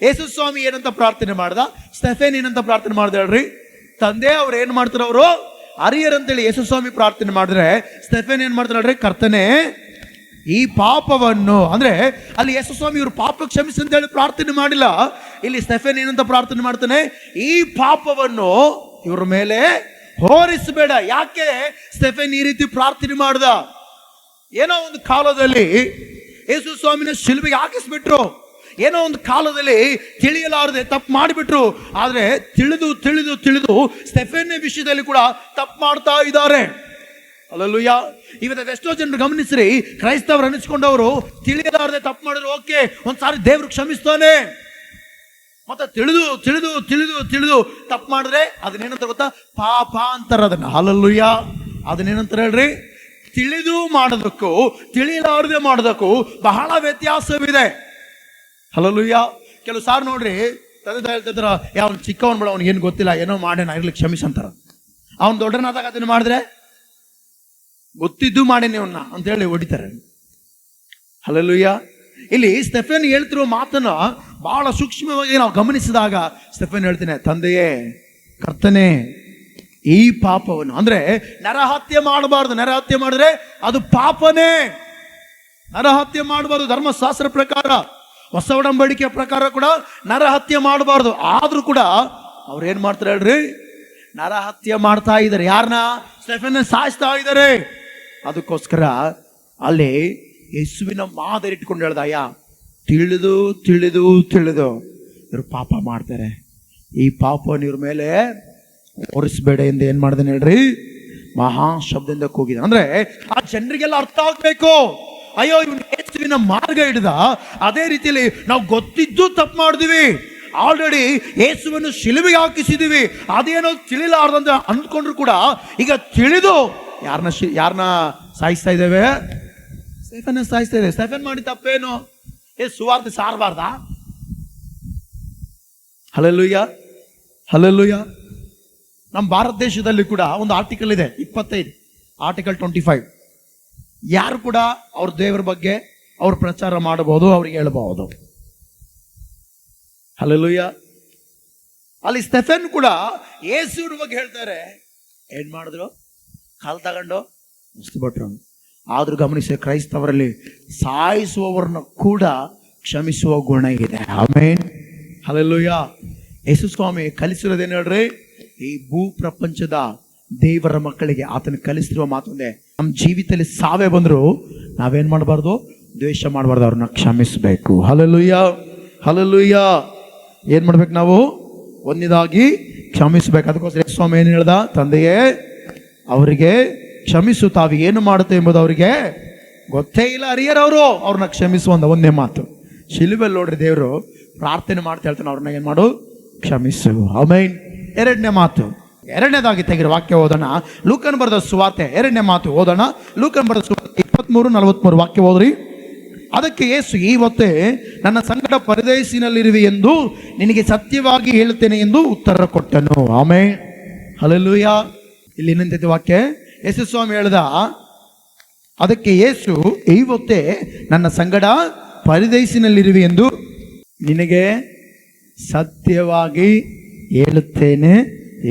[SPEAKER 1] ಯೇಸು ಸ್ವಾಮಿ ಏನಂತ ಪ್ರಾರ್ಥನೆ ಮಾಡ್ದ? ಸ್ಟೆಫೆನ್ ಏನಂತ ಪ್ರಾರ್ಥನೆ ಮಾಡ್ದ ಹೇಳ್ರಿ? ತಂದೆ ಅವ್ರು ಏನ್ ಮಾಡ್ತಾರ? ಅವರು ಅರಿಯರಂತೇಳಿ ಯೇಸು ಸ್ವಾಮಿ ಪ್ರಾರ್ಥನೆ ಮಾಡಿದ್ರೆ, ಸ್ಟೆಫೆನ್ ಏನ್ ಮಾಡ್ತಾರೆ ಹೇಳ್ರಿ? ಕರ್ತನೆ, ಈ ಪಾಪವನ್ನು, ಅಂದ್ರೆ ಅಲ್ಲಿ ಯೇಸು ಸ್ವಾಮಿ ಇವ್ರು ಪಾಪ ಕ್ಷಮಿಸಿ ಅಂತ ಹೇಳಿ ಪ್ರಾರ್ಥನೆ ಮಾಡಿಲ್ಲ. ಇಲ್ಲಿ ಸ್ಟೆಫೆನ್ ಏನಂತ ಪ್ರಾರ್ಥನೆ ಮಾಡ್ತಾನೆ? ಈ ಪಾಪವನ್ನು ಇವ್ರ ಮೇಲೆ ಹೋರಿಸಬೇಡ. ಯಾಕೆ ಸ್ಟೆಫೆನ್ ಈ ರೀತಿ ಪ್ರಾರ್ಥನೆ ಮಾಡ್ದ? ಏನೋ ಒಂದು ಕಾಲದಲ್ಲಿ ಯೇಸು ಸ್ವಾಮಿನ ಶಿಲುಬೆಗೆ ಹಾಕಿಸ್ಬಿಟ್ರು. ಏನೋ ಒಂದು ಕಾಲದಲ್ಲಿ ತಿಳಿಯಲಾರದೆ ತಪ್ಪು ಮಾಡಿಬಿಟ್ರು. ಆದರೆ ತಿಳಿದು ತಿಳಿದು ತಿಳಿದು ಸ್ಟೆಫೆನ್ ವಿಷಯದಲ್ಲಿ ಕೂಡ ತಪ್ಪು ಮಾಡ್ತಾ ಇದ್ದಾರೆ. ಹಲ್ಲೆಲೂಯಾ. ಇವತ್ತು ಎಷ್ಟೋ ಜನರು ಗಮನಿಸ್ರಿ, ಕ್ರೈಸ್ತವರು ಅನಿಸ್ಕೊಂಡವರು ತಿಳಿಯಲಾರದೆ ತಪ್ಪು ಮಾಡಿದ್ರು. ಓಕೆ, ಒಂದ್ಸಾರಿ ದೇವ್ರು ಕ್ಷಮಿಸ್ತಾನೆ. ಮತ್ತೆ ತಿಳಿದು ತಿಳಿದು ತಿಳಿದು ತಿಳಿದು ತಪ್ಪು ಮಾಡಿದ್ರೆ ಅದನ್ನೇನಂತ ಗೊತ್ತಾ? ಪಾಪ ಅಂತಾರೆ ಅದನ್ನ. ಹಲ್ಲೆಲೂಯಾ. ಅದನ್ನೇನಂತಾರೆ ಹೇಳ್ರಿ? ತಿಳಿದು ಮಾಡೋದಕ್ಕೂ ತಿಳಿಯಲಾರದೆ ಮಾಡೋದಕ್ಕೂ ಬಹಳ ವ್ಯತ್ಯಾಸವಿದೆ. ಹಲ್ಲೆಲೂಯಾ. ಕೆಲವು ಸಾರ್ ನೋಡ್ರಿ, ತಂದೆ ತಾಯಿ ಹೇಳ್ತಿದ್ರ, ಯಾವ ಚಿಕ್ಕವನ್ ಬಿಡ, ಅವ್ನಿಗೆ ಏನು ಗೊತ್ತಿಲ್ಲ, ಏನೋ ಮಾಡೇನ, ಇರ್ಲಿ ಕ್ಷಮಿಸ್ ಅಂತಾರ. ಅವ್ನು ದೊಡ್ಡನಾದಾಗ ಅದನ್ನ ಮಾಡಿದ್ರೆ ಗೊತ್ತಿದ್ದು ಮಾಡೇನಿ ಅವನ್ನ ಅಂತ ಹೇಳಿ ಹೊಡಿತಾರೆ. ಹಲ್ಲೆಲೂಯಾ. ಇಲ್ಲಿ ಸ್ಟೆಫೆನ್ ಹೇಳ್ತಿರೋ ಮಾತನ್ನ ಬಹಳ ಸೂಕ್ಷ್ಮವಾಗಿ ನಾವು ಗಮನಿಸಿದಾಗ ಸ್ಟೆಫೆನ್ ಹೇಳ್ತೇನೆ, ತಂದೆಯೇ, ಕರ್ತನೆ, ಈ ಪಾಪವನ್ನು, ಅಂದ್ರೆ ನರಹತ್ಯೆ ಮಾಡಬಾರ್ದು. ನರಹತ್ಯೆ ಮಾಡಿದ್ರೆ ಅದು ಪಾಪನೇ. ನರಹತ್ಯೆ ಮಾಡಬಾರ್ದು. ಧರ್ಮಶಾಸ್ತ್ರ ಪ್ರಕಾರ, ಹೊಸ ಒಡಂಬಡಿಕೆಯ ಪ್ರಕಾರ ಕೂಡ ನರಹತ್ಯೆ ಮಾಡಬಾರ್ದು. ಆದ್ರೂ ಕೂಡ ಅವ್ರು ಏನ್ ಮಾಡ್ತಾರೆ ಹೇಳ್ರಿ? ನರಹತ್ಯೆ ಮಾಡ್ತಾ ಇದ್ದಾರೆ. ಯಾರನ್ನ? ಸ್ಟೆಫೆನ್ ಸಾಯಿಸ್ತಾ ಇದ್ದಾರೆ. ಅದಕ್ಕೋಸ್ಕರ ಅಲ್ಲಿ ಯೇಸುವಿನ ಮಾದರಿ ಇಟ್ಕೊಂಡು ಹೇಳ್ದಯ್ಯ, ತಿಳಿದು ತಿಳಿದು ತಿಳಿದು ಇವ್ರು ಪಾಪ ಮಾಡ್ತಾರೆ, ಈ ಪಾಪವನ್ನು ಇವ್ರ ಮೇಲೆ ಹೊರಿಸ್ಬೇಡ ಎಂದು ಏನ್ ಮಾಡ್ದೇನೆ ಹೇಳ್ರಿ? ಮಹಾ ಶಬ್ದದಿಂದ ಕೂಗಿದ. ಅಂದ್ರೆ ಆ ಜನರಿಗೆಲ್ಲ ಅರ್ಥ ಆಗ್ಬೇಕು, ಅಯ್ಯೋ ಇವನು ಯೇಸುವಿನ ಮಾರ್ಗ ಹಿಡಿದ. ಅದೇ ರೀತಿಯಲ್ಲಿ ನಾವು ಗೊತ್ತಿದ್ದು ತಪ್ಪು ಮಾಡಿದ್ವಿ, ಆಲ್ರೆಡಿ ಯೇಸುವನ್ನು ಶಿಲುಬೆಗೆ ಹಾಕಿಸಿದೀವಿ, ಅದೇನೋ ತಿಳಿಲಾರ್ದಂತ ಅಂದ್ಕೊಂಡ್ರು ಕೂಡ ಈಗ ತಿಳಿದು ಯಾರನ್ನ ಸಾಯಿಸ್ತಾ ಇದ್ದೇವೆ? ಸ್ಟೆಫೆನ್ ಸಾಯಿಸ್ತಾ ಇದ್ದೇವೆ. ಸ್ಟೆಫೆನ್ ಮಾಡಿ ತಪ್ಪೇನು? ಸುವಾರ್ತೆ ಸಾರಬಾರ್ದ? ಹಲ್ಲೆಲೂಯಾ. ಹಲ್ಲೆಲೂಯಾ. ನಮ್ಮ ಭಾರತ ದೇಶದಲ್ಲಿ ಕೂಡ ಒಂದು ಆರ್ಟಿಕಲ್ ಇದೆ, 25, ಆರ್ಟಿಕಲ್ 25. ಯಾರು ಕೂಡ ಅವ್ರ ದೇವರ ಬಗ್ಗೆ ಅವ್ರು ಪ್ರಚಾರ ಮಾಡಬಹುದು, ಅವ್ರಿಗೆ ಹೇಳ್ಬಹುದು. ಹಲ್ಲೆಲೂಯಾ. ಅಲ್ಲಿ ಸ್ಟೆಫೆನ್ ಕೂಡ ಯೇಸುವಿನ ಬಗ್ಗೆ ಹೇಳ್ತಾರೆ. ಏನ್ ಮಾಡಿದ್ರು? ಕಾಲ್ ತಗೊಂಡು ಮುಸ್ತಿಬಿಟ್ರು. ಆದ್ರೂ ಗಮನಿಸಿ, ಕ್ರೈಸ್ತವರಲ್ಲಿ ಸಾಯಿಸುವವರನ್ನ ಕೂಡ ಕ್ಷಮಿಸುವ ಗುಣ ಇದೆ. ಆಮೇನ್. ಹಲ್ಲೆಲೂಯಾ. ಯೇಸು ಸ್ವಾಮಿ ಕಲಿಸಿರೋದೇನು ಹೇಳ್ರಿ? ಈ ಭೂ ಪ್ರಪಂಚದ ದೇವರ ಮಕ್ಕಳಿಗೆ ಆತನ ಕಲಿಸಿರುವ ಮಾತೊಂದೇ, ನಮ್ಮ ಜೀವಿತದಲ್ಲಿ ಸಾವೇ ಬಂದ್ರು ನಾವೇನ್ ಮಾಡಬಾರ್ದು? ದ್ವೇಷ ಮಾಡಬಾರ್ದು, ಅವ್ರನ್ನ ಕ್ಷಮಿಸಬೇಕು. ಹಲ್ಲೆಲೂಯಾ. ಹಲ್ಲೆಲೂಯಾ. ಏನ್ ಮಾಡ್ಬೇಕು ನಾವು? ಒಂದೇದಾಗಿ ಕ್ಷಮಿಸ್ಬೇಕು. ಅದಕ್ಕೋಸ್ಕರ ಯೇಸು ಸ್ವಾಮಿ ಏನ್ ಹೇಳ್ದ? ತಂದೆಯೇ, ಅವರಿಗೆ ಕ್ಷಮಿಸು, ತಾವು ಏನು ಮಾಡುತ್ತೆ ಎಂಬುದು ಅವರಿಗೆ ಗೊತ್ತೇ ಇಲ್ಲ, ಅರಿಯರವರು, ಅವ್ರನ್ನ ಕ್ಷಮಿಸುವಂತ ಒಂದೇ ಮಾತು. ಶಿಲುಬೆಯಲ್ಲಿ ನೋಡ್ರಿ ದೇವರು ಪ್ರಾರ್ಥನೆ ಮಾಡ್ತಾ ಹೇಳ್ತಾನೆ, ಅವ್ರನ್ನ ಏನ್ ಮಾಡು? ಕ್ಷಮಿಸು. ಆಮೇನ್. ಎರಡನೇ ಮಾತು, ಎರಡನೇದಾಗಿ ತೆಗಿರೋ ವಾಕ್ಯ ಓದೋಣ. ಲೂಕನ್ ಬರೆದ ಸುವಾರ್ತೆ 2ನೇ ಮಾತು ಓದೋಣ. ಲೂಕನ್ ಬರೆದ ಸುವಾರ್ತೆ 23:43 ವಾಕ್ಯ ಓದ್ರಿ. ಅದಕ್ಕೆ ಯೇಸು, ಇವತ್ತೇ ನನ್ನ ಸಂಗಡ ಪರದೇಶಿನಲ್ಲಿರುವೆ ಎಂದು ನಿನಗೆ ಸತ್ಯವಾಗಿ ಹೇಳುತ್ತೇನೆ ಎಂದು ಉತ್ತರ ಕೊಟ್ಟನು. ಆಮೇನ್. ಹಲ್ಲೆಲೂಯಾ. ಇಲ್ಲಿ ಏನಂತೈತೆ ವಾಕ್ಯ? ಯೇಸು ಸ್ವಾಮಿ ಹೇಳ್ದ, ಅದಕ್ಕೆ ಯೇಸು, ಇವತ್ತೇ ನನ್ನ ಸಂಗಡ ಪರದೇಶಿನಲ್ಲಿರುವೆ ಎಂದು ನಿನಗೆ ಸತ್ಯವಾಗಿ ಹೇಳುತ್ತೇನೆ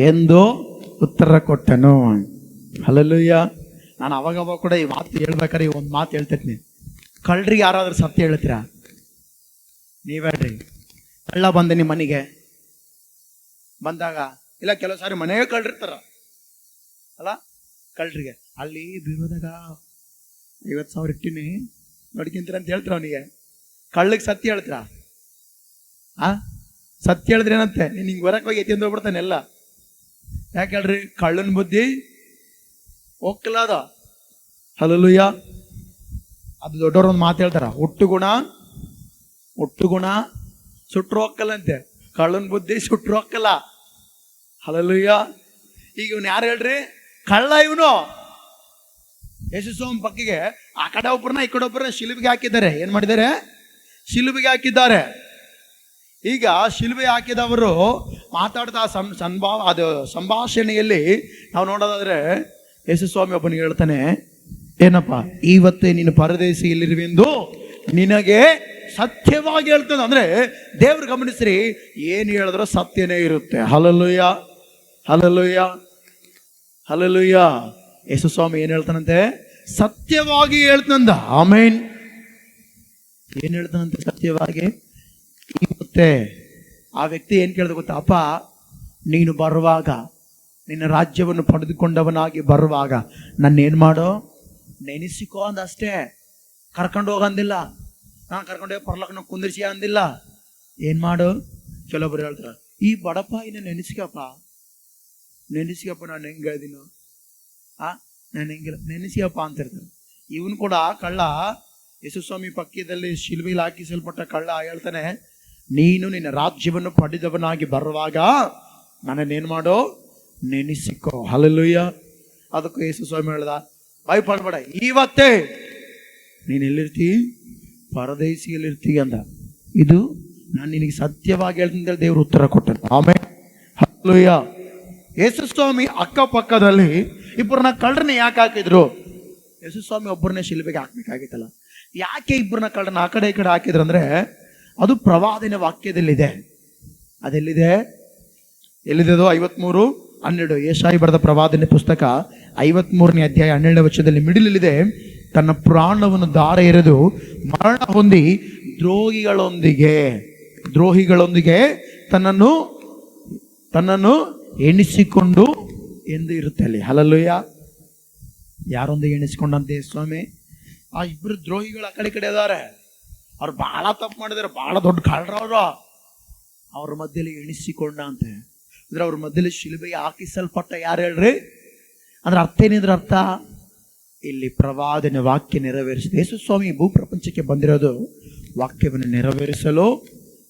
[SPEAKER 1] ಎಂದು ಉತ್ತರ ಕೊಟ್ಟನು. ಹಲ್ಲೆಲೂಯಾ. ನಾನು ಅವಾಗ ಕೂಡ ಈ ಮಾತು ಹೇಳ್ಬೇಕಾದ್ರೆ ಒಂದು ಮಾತು ಹೇಳ್ತಿರ್ತೀನಿ. ಕಳ್ರಿಗೆ ಯಾರಾದ್ರೂ ಸತ್ಯ ಹೇಳ್ತೀರಾ? ನೀವೇಳ್ರಿ. ಕಳ್ಳ ಬಂದೆ ನಿಮ್ಮ ಮನೆಗೆ ಬಂದಾಗ, ಇಲ್ಲ ಕೆಲವು ಸಾರಿ ಮನೆಗೆ ಕಳ್ರಿರ್ತಾರ ಅಲ್ಲ, ಕಳ್ರಿಗೆ ಅಲ್ಲಿ ಬೀರೋದಾಗ 50,000 ಇಟ್ಟಿನಿ ನೋಡ್ಕಿಂತೀರ ಅಂತ ಹೇಳ್ತೀರ ಅವನಿಗೆ. ಕಳ್ಳಿಗೆ ಸತ್ಯ ಹೇಳ್ತೀರಾ? ಸತ್ಯ ಹೇಳಿದ್ರೆ ಏನಂತೆ? ನೀನು ಹಿಂಗೆ ಹೊರಕ್ಕೆ ಹೋಗಿ ಎತ್ತಿ ಅಂತ ಹೋಗ್ಬಿಡ್ತಾನೆ ಎಲ್ಲ. ಯಾಕೆ ಹೇಳ್ರಿ? ಕಳ್ಳನ ಬುದ್ಧಿ ಹೋಗ್ಕಲಾದ. ಹಲ್ಲೆಲೂಯಾ. ಅದು ದೊಡ್ಡವ್ರು ಒಂದು ಮಾತು ಹೇಳ್ತಾರ, ಹುಟ್ಟು ಗುಣ ಸುಟ್ರು ಹೋಗಲ್ಲಂತೆ, ಕಳ್ಳನ ಬುದ್ಧಿ ಸುಟ್ರು ಹೋಗಲ್ಲ. ಹಲ್ಲೆಲೂಯಾ. ಈಗ ಇವನು ಯಾರು ಹೇಳ್ರಿ? ಕಳ್ಳ ಇವನು. ಯೇಸು ಸ್ವಾಮಿ ಪಕ್ಕಿಗೆ ಆ ಕಡೆ ಒಬ್ಬರನ್ನ ಈ ಕಡೆ ಒಬ್ಬರನ್ನ ಶಿಲುಬೆಗೆ ಹಾಕಿದ್ದಾರೆ. ಏನ್ ಮಾಡಿದ್ದಾರೆ? ಶಿಲುಬೆಗೆ ಹಾಕಿದ್ದಾರೆ. ಈಗ ಶಿಲುಬೆ ಹಾಕಿದವರು ಮಾತಾಡ್ತಾ ಸಂಭಾಷಣೆಯಲ್ಲಿ ನಾವು ನೋಡೋದಾದ್ರೆ ಯೇಸು ಸ್ವಾಮಿ ಒಬ್ಬನಿಗೆ ಹೇಳ್ತಾನೆ, ಏನಪ್ಪ, ಇವತ್ತೇ ನೀನು ಪರದೇಶಿ ಇಲ್ಲಿರುವೆಂದು ನಿನಗೆ ಸತ್ಯವಾಗಿ ಹೇಳ್ತಾನೆ. ಅಂದ್ರೆ ದೇವ್ರು ಗಮನಿಸ್ರಿ, ಏನು ಹೇಳಿದ್ರೂ ಸತ್ಯನೇ ಇರುತ್ತೆ. ಹಲ್ಲೆಲೂಯಾ. ಹಲ್ಲೆಲೂಯಾ. ಹಲ್ಲೆಲೂಯಾ. ಯೇಸು ಸ್ವಾಮಿ ಏನ್ ಹೇಳ್ತಾನಂತೆ? ಸತ್ಯವಾಗಿ ಹೇಳ್ತಾನಂದ. ಆಮೇನ್. ಏನ್ ಹೇಳ್ತಾನಂತೆ? ಸತ್ಯವಾಗಿ. ಇವತ್ತೇ ಆ ವ್ಯಕ್ತಿ ಏನ್ ಕೇಳಿದ ಗೊತ್ತಾ? ಅಪ್ಪ, ನೀನು ಬರುವಾಗ, ನಿನ್ನ ರಾಜ್ಯವನ್ನು ಪಡೆದುಕೊಂಡವನಾಗಿ ಬರುವಾಗ ನನ್ನ ಏನ್ ಮಾಡೋ? ನೆನೆಸಿಕೋ ಅಂದಷ್ಟೇ, ಕರ್ಕೊಂಡು ಹೋಗಂದಿಲ್ಲ. ಕರ್ಕೊಂಡೋಗಿ ಪರ್ಲಕ್ಕನ ಕುಂದಿರ್ಸಿ ಅಂದಿಲ್ಲ. ಏನು ಮಾಡು, ಕೆಲವೊಬ್ರು ಹೇಳ್ತಾರೆ, ಈ ಬಡಪಾಯಿನ ನೆನೆಸ್ಕಪ್ಪ ನಾನು ಹೆಂಗೆ ಹೇಳ್ದಿನೋ ನಾನು ಹೆಂಗಿಲ್ಲ ನೆನೆಸ್ಕಪ್ಪ ಅಂತಿರ್ತಾರೆ. ಇವನು ಕೂಡ ಕಳ್ಳ, ಯೇಸುಸ್ವಾಮಿ ಪಕ್ಕದಲ್ಲಿ ಶಿಲ್ಬೆಯಲ್ಲಿ ಹಾಕಿಸಲ್ಪಟ್ಟ ಕಳ್ಳ ಹೇಳ್ತಾನೆ, ನೀನು ನಿನ್ನ ರಾಜ್ಯವನ್ನು ಪಡೆದವನಾಗಿ ಬರುವಾಗ ನನ್ನನ್ನೇನು ಮಾಡೋ, ನೆನೆಸಿಕೋ. ಹಲ್ಲೆಲೂಯಾ. ಅದಕ್ಕೂ ಯೇಸುಸ್ವಾಮಿ ಹೇಳ್ದ, ಭಯಪಡಬೇಡ, ಇವತ್ತೇ ನೀನು ಎಲ್ಲಿರ್ತೀ, ಪರದೇಶಿಯಲ್ಲಿರ್ತೀಯ ಅಂದ. ಇದು ನಾನು ನಿನಗೆ ಸತ್ಯವಾಗಿ ಹೇಳ್ತೀನಿ ದೇವರು ಉತ್ತರ ಕೊಟ್ಟನು. ಆಮೇಲೆ ಹಲ್ಲೆಲೂಯಾ. ಯೇಸುಸ್ವಾಮಿ ಅಕ್ಕಪಕ್ಕದಲ್ಲಿ ಇಬ್ಬರನ್ನ ಕಳ್ಳರನ್ನ ಯಾಕೆ ಹಾಕಿದ್ರು? ಯೇಸುಸ್ವಾಮಿ ಒಬ್ಬರನ್ನೇ ಶಿಲ್ಬೆಗೆ ಹಾಕ್ಬೇಕಾಗಿತ್ತಲ್ಲ. ಯಾಕೆ ಇಬ್ಬರನ್ನ ಕಳ್ಳರನ್ನ ಆ ಕಡೆ ಈ ಕಡೆ ಹಾಕಿದ್ರು ಅಂದ್ರೆ, ಅದು ಪ್ರವಾದಿನ ವಾಕ್ಯದಲ್ಲಿದೆ. ಅದೆಲ್ಲಿದೆ? ಎಲ್ಲಿದೆ? 53:12 ಯೆಶಾಯ ಬರೆದ ಪ್ರವಾದನೆ ಪುಸ್ತಕ 53ನೇ ಅಧ್ಯಾಯ 12ನೇ ವಚನದಲ್ಲಿ ಮಿಡಿಲಲ್ಲಿದೆ, ತನ್ನ ಪ್ರಾಣವನ್ನು ದಾರ ಎರೆದು ಮರಣ ಹೊಂದಿ ದ್ರೋಹಿಗಳೊಂದಿಗೆ ತನ್ನನ್ನು ಎಣಿಸಿಕೊಂಡು ಎಂದು ಇರುತ್ತೆ ಅಲ್ಲಿ. ಹಲ್ಲೆಲೂಯಾ. ಯಾರೊಂದಿಗೆ ಎಣಿಸಿಕೊಂಡಂತೆ ಸ್ವಾಮಿ? ಆ ಇಬ್ಬರು ದ್ರೋಹಿಗಳು ಆ ಕಡೆ ಇದ್ದಾರೆ. ಅವ್ರು ಬಹಳ ತಪ್ಪು ಮಾಡಿದಾರೆ, ಬಹಳ ದೊಡ್ಡ ಕಳ್ಳರವರು. ಅವ್ರ ಮಧ್ಯದಲ್ಲಿ ಎಣಿಸಿಕೊಂಡ ಅಂತೆ ಅಂದ್ರೆ ಅವ್ರ ಮಧ್ಯದಲ್ಲಿ ಶಿಲುಬೆಗೆ ಹಾಕಿಸಲ್ಪಟ್ಟ ಯಾರು ಹೇಳ್ರಿ? ಅಂದ್ರೆ ಅರ್ಥ ಏನಿದ್ರ ಅರ್ಥ? ಇಲ್ಲಿ ಪ್ರವಾದನೆ ವಾಕ್ಯ ನೆರವೇರಿಸಿದೆ. ಯೇಸುಸ್ವಾಮಿ ಭೂಪ್ರಪಂಚಕ್ಕೆ ಬಂದಿರೋದು ವಾಕ್ಯವನ್ನು ನೆರವೇರಿಸಲು,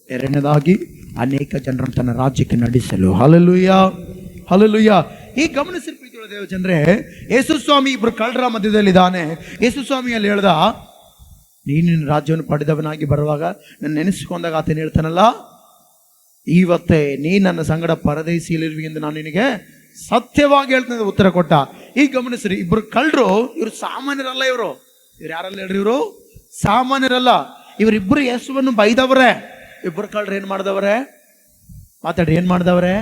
[SPEAKER 1] ಎರಡನೇದಾಗಿ ಅನೇಕ ಜನರನ್ನು ತನ್ನ ರಾಜ್ಯಕ್ಕೆ ನಡೆಸಲು. Hallelujah, hallelujah. ಈ ಗಮನಿಸಿ ಪ್ರೀತಿಯುಳ್ಳ ದೇವಜನರೇ, ಯೇಸುಸ್ವಾಮಿ ಇಬ್ಬರು ಕಳ್ಳರ ಮಧ್ಯದಲ್ಲಿದ್ದಾನೆ. ಯೇಸುಸ್ವಾಮಿಯಲ್ಲಿ ಹೇಳ್ದ, ನೀನು ನಿನ್ನ ರಾಜ್ಯವನ್ನು ಪಡೆದವನಾಗಿ ಬರುವಾಗ ನನ್ನ ನೆನೆಸ್ಕೊಂಡಾಗ ಆತನ ಹೇಳ್ತಾನಲ್ಲ, ಇವತ್ತೇ ನೀ ನನ್ನ ಸಂಗಡ ಪರದೇಶಿಯಲ್ಲಿರುವಿ ಎಂದು ನಾನು ನಿನಗೆ ಸತ್ಯವಾಗಿ ಹೇಳ್ತೇನೆ ಉತ್ತರ ಕೊಟ್ಟ. ಈಗ ಗಮನಿಸ್ರಿ, ಇಬ್ಬರು ಕಳ್ಳರು, ಇವರು ಸಾಮಾನ್ಯರಲ್ಲ. ಇವರು ಯಾರಲ್ಲ ಹೇಳ್ರಿ? ಇವರು ಸಾಮಾನ್ಯರಲ್ಲ. ಇವರಿಬ್ಬರು ಯೇಸುವನ್ನು ಬೈದವ್ರೆ. ಇಬ್ಬರು ಕಳ್ಳರು ಏನ್ ಮಾಡಿದವ್ರೆ? ಮಾತಾಡ್ರಿ, ಏನ್ ಮಾಡಿದವ್ರೆ?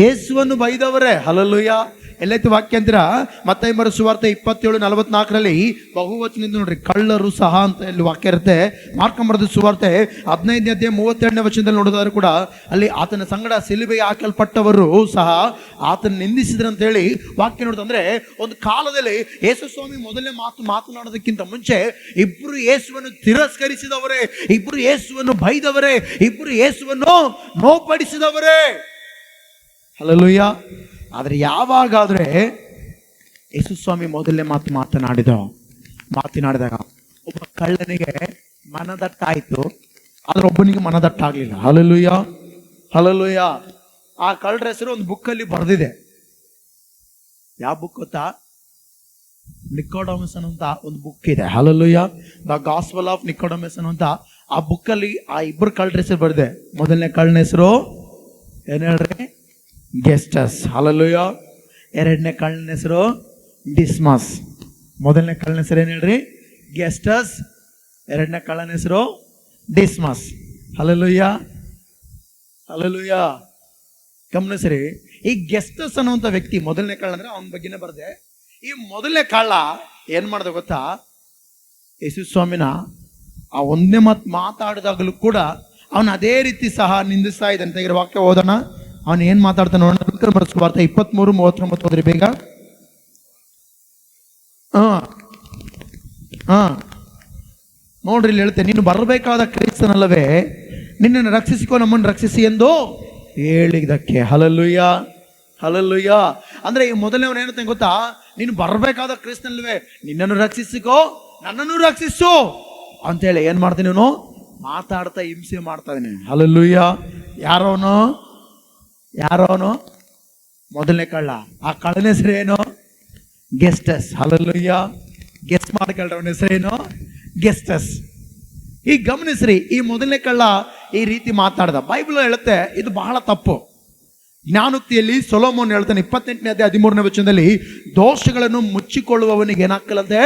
[SPEAKER 1] ಯೇಸುವನ್ನು ಬೈದವ್ರೆ. ಹಲ್ಲೆಲೂಯಾ. ಎಲ್ಲೈತಿ ವಾಕ್ಯ ಅಂತೀರಾ? ಮತ್ತಾಯ ಬರೆದ ಸುವಾರ್ತೆ 27:44 ಬಹುವಚನದಿಂದ ನೋಡ್ರಿ, ಕಳ್ಳರು ಸಹ ಅಂತ ಇಲ್ಲಿ ವಾಕ್ಯ ಇರುತ್ತೆ. ಮಾರ್ಕ ಬರೆದ ಸುವಾರ್ತೆ 15ನೇ ಅಧ್ಯಾಯ 32ನೇ ವಚನದಲ್ಲಿ ನೋಡೋದಾದ್ರು ಕೂಡ ಅಲ್ಲಿ ಆತನ ಸಂಗಡ ಸಿಲುಬೆಗೆ ಹಾಕಲ್ಪಟ್ಟವರು ಸಹ ಆತನ ನಿಂದಿಸಿದ್ರು ಅಂತ ಹೇಳಿ ವಾಕ್ಯ ನೋಡ್ತಂದ್ರೆ, ಒಂದು ಕಾಲದಲ್ಲಿ ಯೇಸುಸ್ವಾಮಿ ಮೊದಲನೇ ಮಾತನಾಡೋದಕ್ಕಿಂತ ಮುಂಚೆ ಇಬ್ರು ಯೇಸುವನ್ನು ತಿರಸ್ಕರಿಸಿದವರೇ, ಇಬ್ರು ಯೇಸುವನ್ನು ಬೈದವರೇ, ಇಬ್ರು ಯೇಸುವನ್ನು ನೋಪಡಿಸಿದವರೇ. ಹಲ್ಲೆಲೂಯಾ. ಆದರೆ ಯಾವಾಗಾದ್ರೆ ಯೇಸುಸ್ವಾಮಿ ಮೊದಲನೇ ಮಾತನಾಡಿದಾಗ ಒಬ್ಬ ಕಳ್ಳನಿಗೆ ಮನದಟ್ಟಾಯ್ತು, ಆದ್ರೆ ಒಬ್ಬನಿಗೆ ಮನದಟ್ಟಾಗ್ಲಿಲ್ಲ. Hallelujah, hallelujah. ಆ ಕಳ್ಳರ ಹೆಸರು ಒಂದು ಬುಕ್ಕಲ್ಲಿ ಬರೆದಿದೆ. ಯಾವ ಬುಕ್ ಗೊತ್ತಾ? ನಿಕೋಡೆಮಸ್ ಅನ್ನುವಂತ ಒಂದು ಬುಕ್ ಇದೆ. ಹಲ್ಲೆಲೂಯಾ. ದ ಗಾಸ್ಪಲ್ ಆಫ್ ನಿಕೋಡೆಮಸ್ ಅನ್ನುವಂತ ಆ ಬುಕ್ಕಲ್ಲಿ ಆ ಇಬ್ಬರು ಕಳ್ಳರ ಹೆಸರು ಬರೆದಿದೆ. ಮೊದಲನೇ ಕಳ್ಳನ ಹೆಸರು ಏನ್ ಹೇಳ್ರಿ? ಗೆಸ್ಟಸ್. ಹಲ್ಲೆಲೂಯಾ. ಎರಡನೇ ಕಳ್ಳನ ಹೆಸರು ಡಿಸ್ಮಸ್. ಮೊದಲನೇ ಕಳ್ಳನ ಹೆಸರು ಏನ್ ಹೇಳ್ರಿ? ಗೆಸ್ಟಸ್. ಎರಡನೇ ಕಳ್ಳನ ಹೆಸರು ಡಿಸ್ಮಸ್. Hallelujah, hallelujah. ಗಮನಿಸ್ರಿ, ಈ ಗೆಸ್ಟಸ್ ಅನ್ನುವಂಥ ವ್ಯಕ್ತಿ ಮೊದಲನೇ ಕಳ್ಳ ಅಂದ್ರೆ ಅವನ ಬಗ್ಗೆನೇ ಬರದೆ. ಈ ಮೊದಲನೇ ಕಳ್ಳ ಏನ್ ಮಾಡ್ದ ಗೊತ್ತಾ? ಯೇಸುಸ್ವಾಮಿನ ಆ ಒಂದನೇ ಮಾತಾಡಿದಾಗಲೂ ಕೂಡ ಅವನು ಅದೇ ರೀತಿ ಸಹ ನಿಂದಿಸ್ತಾ ಇದ್ದಾನೆ. ತೆಗಿರೋ ವಾಕ್ಯ ಓದೋಣ. ಅವನು ಏನ್ ಮಾತಾಡ್ತಾನೆ ನೋಡೋಣ. ಬರೆಸುವಾರ್ತೆ 23:39 ಹೋದ್ರಿ ಬೇಗ. ನೋಡ್ರಿ, ಇಲ್ಲಿ ಹೇಳ್ತೇನೆ, ನೀನು ಬರಬೇಕಾದ ಕ್ರಿಸ್ತನಲ್ಲವೇ, ನಿನ್ನನ್ನು ರಕ್ಷಿಸಿಕೋ, ನಮ್ಮನ್ನು ರಕ್ಷಿಸಿ ಎಂದು ಹೇಳಿದಕ್ಕೆ. Hallelujah, hallelujah. ಅಂದ್ರೆ ಈ ಮೊದಲನೇವನು ಏನಂತ ಗೊತ್ತಾ? ನೀನು ಬರಬೇಕಾದ ಕ್ರಿಸ್ತನಲ್ಲವೇ, ನಿನ್ನನ್ನು ರಕ್ಷಿಸಿಕೋ, ನನ್ನನ್ನು ರಕ್ಷಿಸು ಅಂತೇಳಿ ಏನ್ ಮಾಡ್ತೀನಿ ಇವನು? ಮಾತಾಡ್ತಾ ಹಿಂಸೆ ಮಾಡ್ತಾ ಇದ್ದೀನಿ. ಹಲ್ಲೆಲೂಯಾ. ಯಾರೋನು? ಮೊದಲನೇ ಕಳ್ಳ. ಆ ಕಳ್ಳನ ಹೆಸರೇನು? ಗೆಸ್ಟಸ್. ಹಲ್ಲೆಲೂಯಾ. ಗೆಸ್ಟ್ ಮಾಡ್ಕೊಳ್ಳೋನ ಹೆಸರೇನು? ಗೆಸ್ಟಸ್. ಈಗ ಗಮನಿಸ್ರಿ, ಈ ಮೊದಲನೇ ಕಳ್ಳ ಈ ರೀತಿ ಮಾತಾಡ್ದ. ಬೈಬಲ್ ಹೇಳುತ್ತೆ ಇದು ಬಹಳ ತಪ್ಪು. ಜ್ಞಾನೋಕ್ತಿಯಲ್ಲಿ ಸೊಲೊಮೋನ್ ಹೇಳ್ತಾನೆ 28ನೇ ಅಧ್ಯಾಯ 13ನೇ ವಚನದಲ್ಲಿ, ದೋಷಗಳನ್ನು ಮುಚ್ಚಿಕೊಳ್ಳುವವನಿಗೆ ಏನಾಗ್ಕಲಂತೆ?